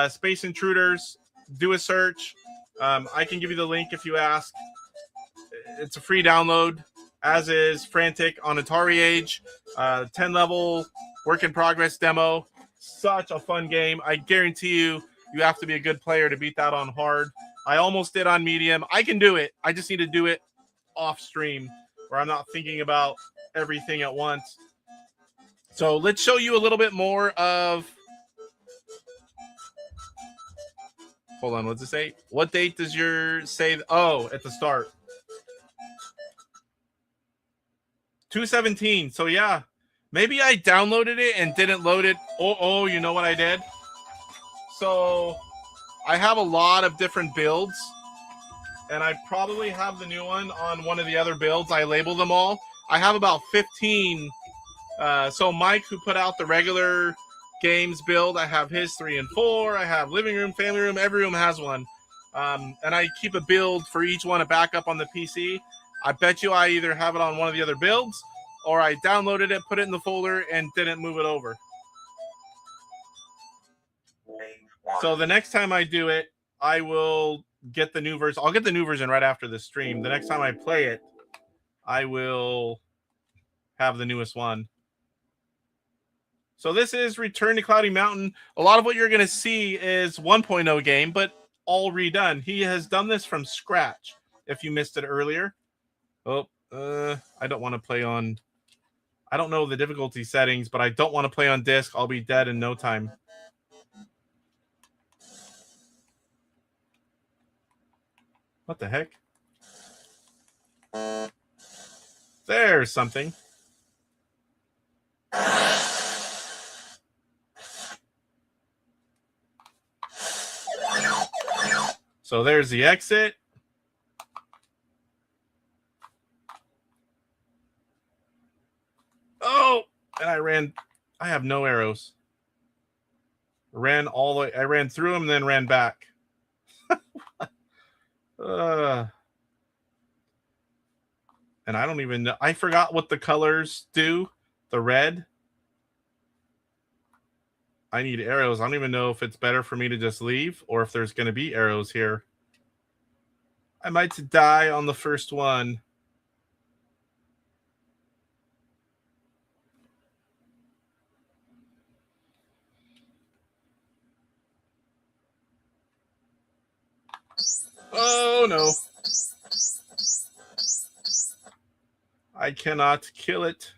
S2: Space Intruders. Do a search. I can give you the link if you ask. It's a free download, as is Frantic on AtariAge. 10 level work in progress demo. Such a fun game. I guarantee you have to be a good player to beat that on hard. I almost did on medium. I can do it. I just need to do it off stream where I'm not thinking about everything at once. So let's show you a little bit more of... Hold on, what's it say? What date does your say? Oh, at the start. 2/17. So yeah, maybe I downloaded it and didn't load it. Oh, you know what I did? So I have a lot of different builds, and I probably have the new one on one of the other builds. I label them all. I have about 15. So Mike, who put out the regular games build, I have his 3 and 4. I have living room, family room. Every room has one. And I keep a build for each one to back up on the PC. I bet you I either have it on one of the other builds, or I downloaded it, put it in the folder, and didn't move it over.
S6: Wave
S2: So the next time I do it, I will get the new version. I'll get the new version right after the stream. The next time I play it, I will have the newest one. So this is Return to Cloudy Mountain. A lot of what you're going to see is 1.0 game, but all redone. He has done this from scratch. If you missed it earlier. Oh, I don't want to play on... I don't know the difficulty settings, but I don't want to play on disc. I'll be dead in no time. What the heck? There's something. So there's the exit. Oh, and I have no arrows. I ran through them and then ran back. And I don't even know. I forgot what the colors do. The red. I need arrows. I don't even know if it's better for me to just leave or if there's going to be arrows here. I might die on the first one. Oh, no. I cannot kill it.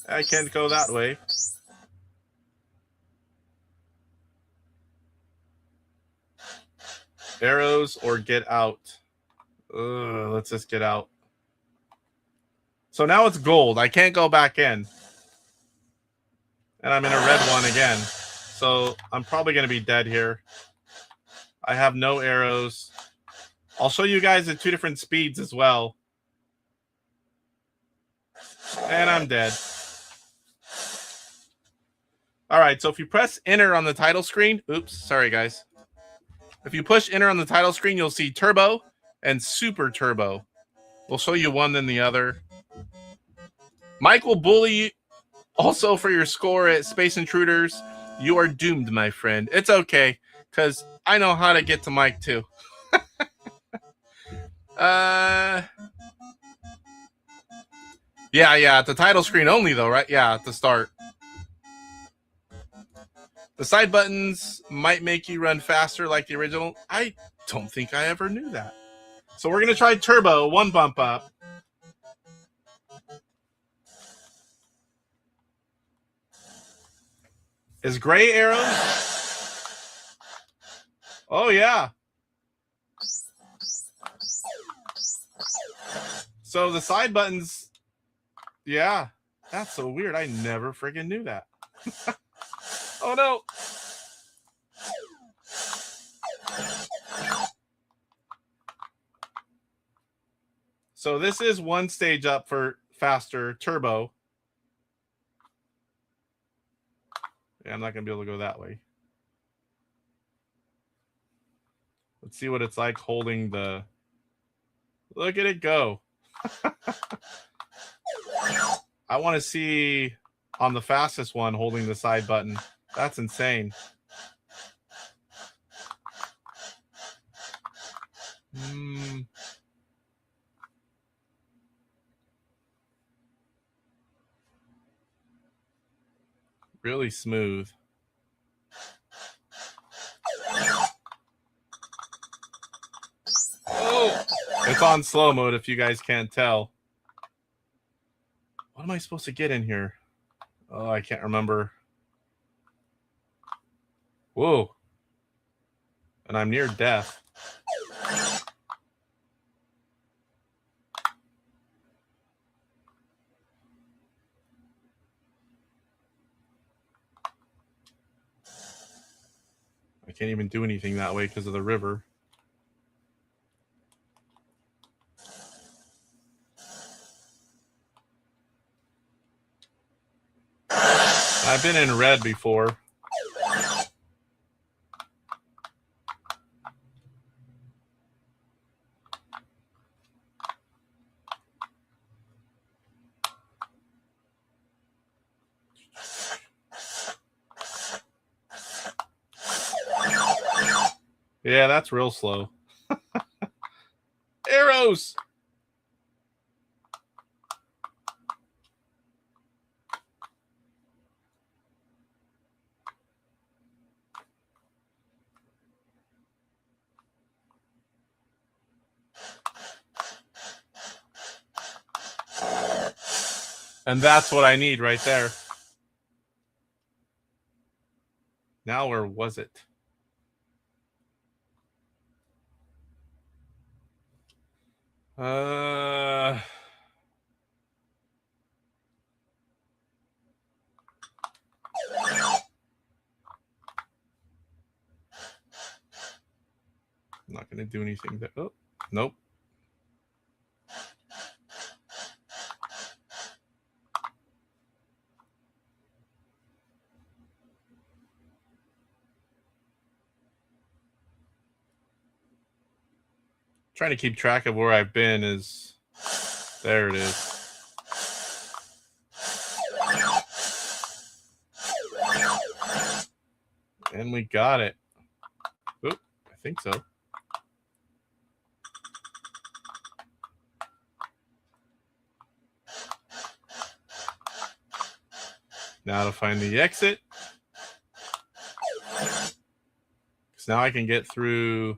S2: I can't go that way. Arrows or get out. Let's just get out. So now it's gold. I can't go back in. And I'm in a red one again. So I'm probably going to be dead here. I have no arrows. I'll show you guys at 2 different speeds as well. And I'm dead. All right, so if you press enter on the title screen, oops, sorry guys. If you push enter on the title screen, you'll see turbo and super turbo. We'll show you one then the other. Mike will bully you also for your score at Space Intruders. You are doomed, my friend. It's okay, because I know how to get to Mike too. Yeah, at the title screen only though, right? Yeah, at the start. The side buttons might make you run faster like the original. I don't think I ever knew that. So we're going to try turbo, 1 bump up. Is gray arrows? Oh, yeah. So the side buttons, yeah, that's so weird. I never friggin' knew that. Oh, no. So this is 1 stage up for faster turbo. Yeah, I'm not going to be able to go that way. Let's see what it's like holding the... Look at it go. I want to see on the fastest one holding the side button. That's insane. Really smooth. Oh, it's on slow mode if you guys can't tell. What am I supposed to get in here? Oh, I can't remember. Whoa. And I'm near death. I can't even do anything that way because of the river. I've been in red before. Yeah, that's real slow. Arrows! And that's what I need right there. Now, where was it? I'm not going to do anything there. Oh, nope. Trying to keep track of where I've been is there it is. And we got it. Oop, I think so. Now to find the exit. Because now I can get through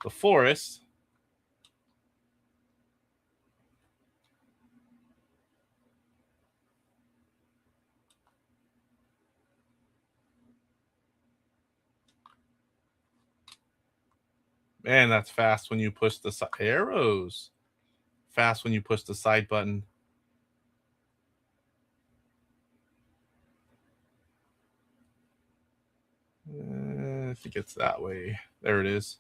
S2: the forest. Man, that's fast when you push the arrows. Fast when you push the side button. I think it's that way. There it is.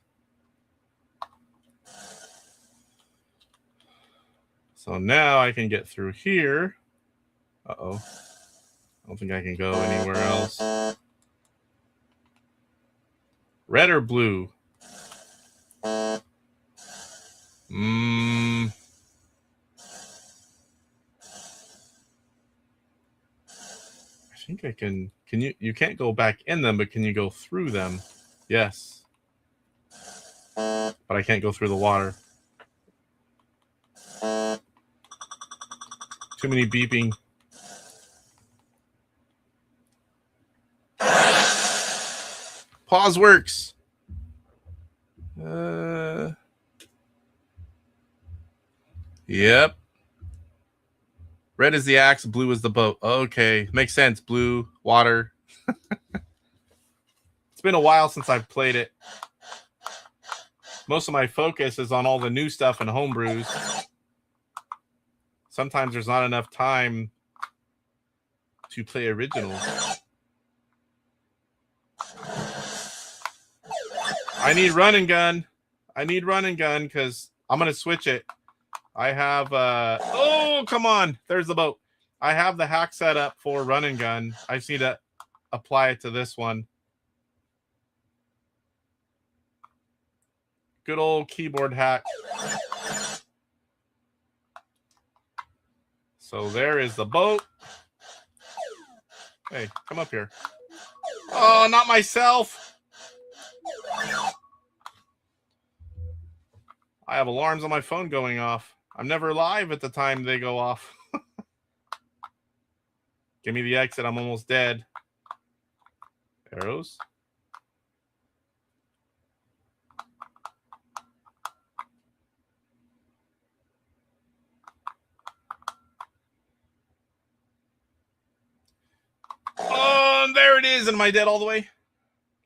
S2: So now I can get through here. Uh-oh. I don't think I can go anywhere else. Red or blue? I think I can. Can you can't go back in them, but can you go through them? Yes. But I can't go through the water. Too many beeping. Pause works. Yep. Red is the axe, blue is the boat. Okay, makes sense. Blue, water. It's been a while since I've played it. Most of my focus is on all the new stuff in Homebrews. Sometimes there's not enough time to play originals. I need run and gun. I need run and gun because I'm going to switch it. I have, oh, come on. There's the boat. I have the hack set up for run and gun. I just need to apply it to this one. Good old keyboard hack. So there is the boat. Hey, come up here. Oh, not myself. I have alarms on my phone going off. I'm never live at the time they go off. Give me the exit. I'm almost dead. Arrows. Oh, and there it is. Am I dead all the way?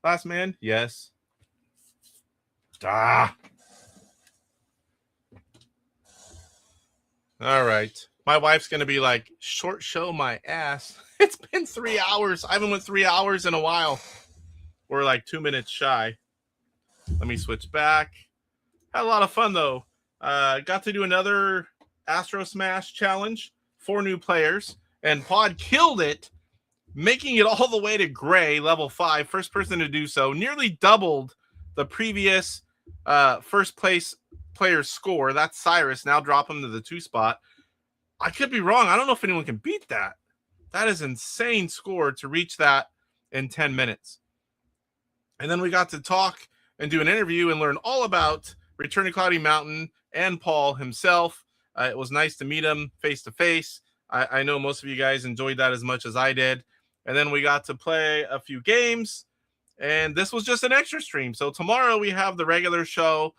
S2: Last man? Yes. Ah. All right. My wife's going to be like, short show my ass. It's been 3 hours. I haven't went 3 hours in a while. We're like 2 minutes shy. Let me switch back. Had a lot of fun, though. Got to do another Astro Smash challenge. 4 new players. And Pod killed it, making it all the way to gray, level 5. First person to do so. Nearly doubled the previous first place player's score. That's Cyrus. Now drop him to the 2 spot. I could be wrong. I don't know if anyone can beat that. That is insane score to reach that in 10 minutes. And then we got to talk and do an interview and learn all about Return to Cloudy Mountain and Paul himself. It was nice to meet him face to face. I know most of you guys enjoyed that as much as I did. And then we got to play a few games, and this was just an extra stream. So tomorrow we have the regular show.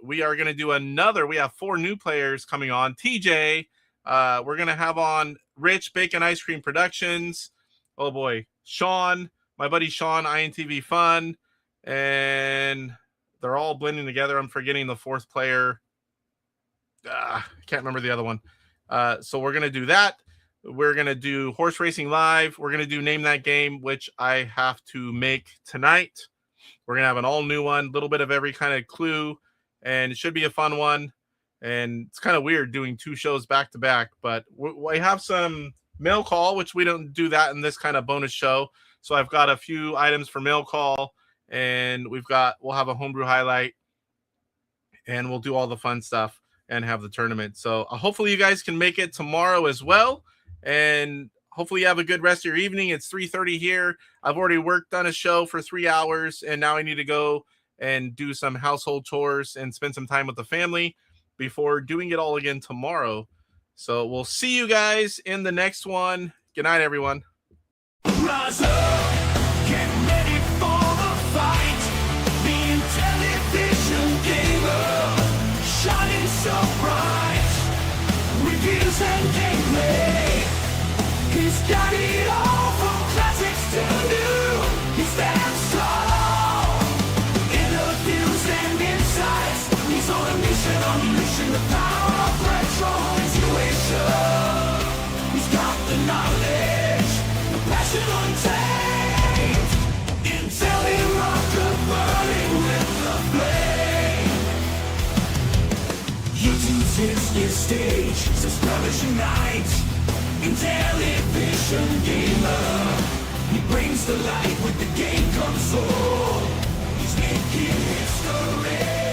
S2: We are going to do another. We have 4 new players coming on. TJ, we're going to have on Rich Bacon Ice Cream Productions. Oh boy, Sean, my buddy Sean, INTV Fun, and they're all blending together. I'm forgetting the 4th player. I can't remember the other one. So we're going to do that. We're going to do Horse Racing Live. We're going to do Name That Game, which I have to make tonight. We're going to have an all new one, a little bit of every kind of clue, and it should be a fun one. And it's kind of weird doing 2 shows back to back, but we have some mail call, which we don't do that in this kind of bonus show. So I've got a few items for mail call, and we'll have a homebrew highlight, and we'll do all the fun stuff and have the tournament. So hopefully you guys can make it tomorrow as well. And hopefully you have a good rest of your evening. It's 3:30 here. I've already worked on a show for 3 hours, and now I need to go and do some household chores and spend some time with the family before doing it all again tomorrow. So we'll see you guys in the next one. Good night, everyone.
S7: Rise up, get ready for the fight. The Intellivision gamer, shining so bright. Reviews and gameplay, he's got it all from classics to new. He stands tall, interviews and insights. He's on a mission, unleashing the power of retro intuition. He's got the knowledge, the passion untamed. Intellirocker burning with the flame. YouTube's his stage, subscribers unite. Intellivision gamer, he brings the light with the game console. He's making history.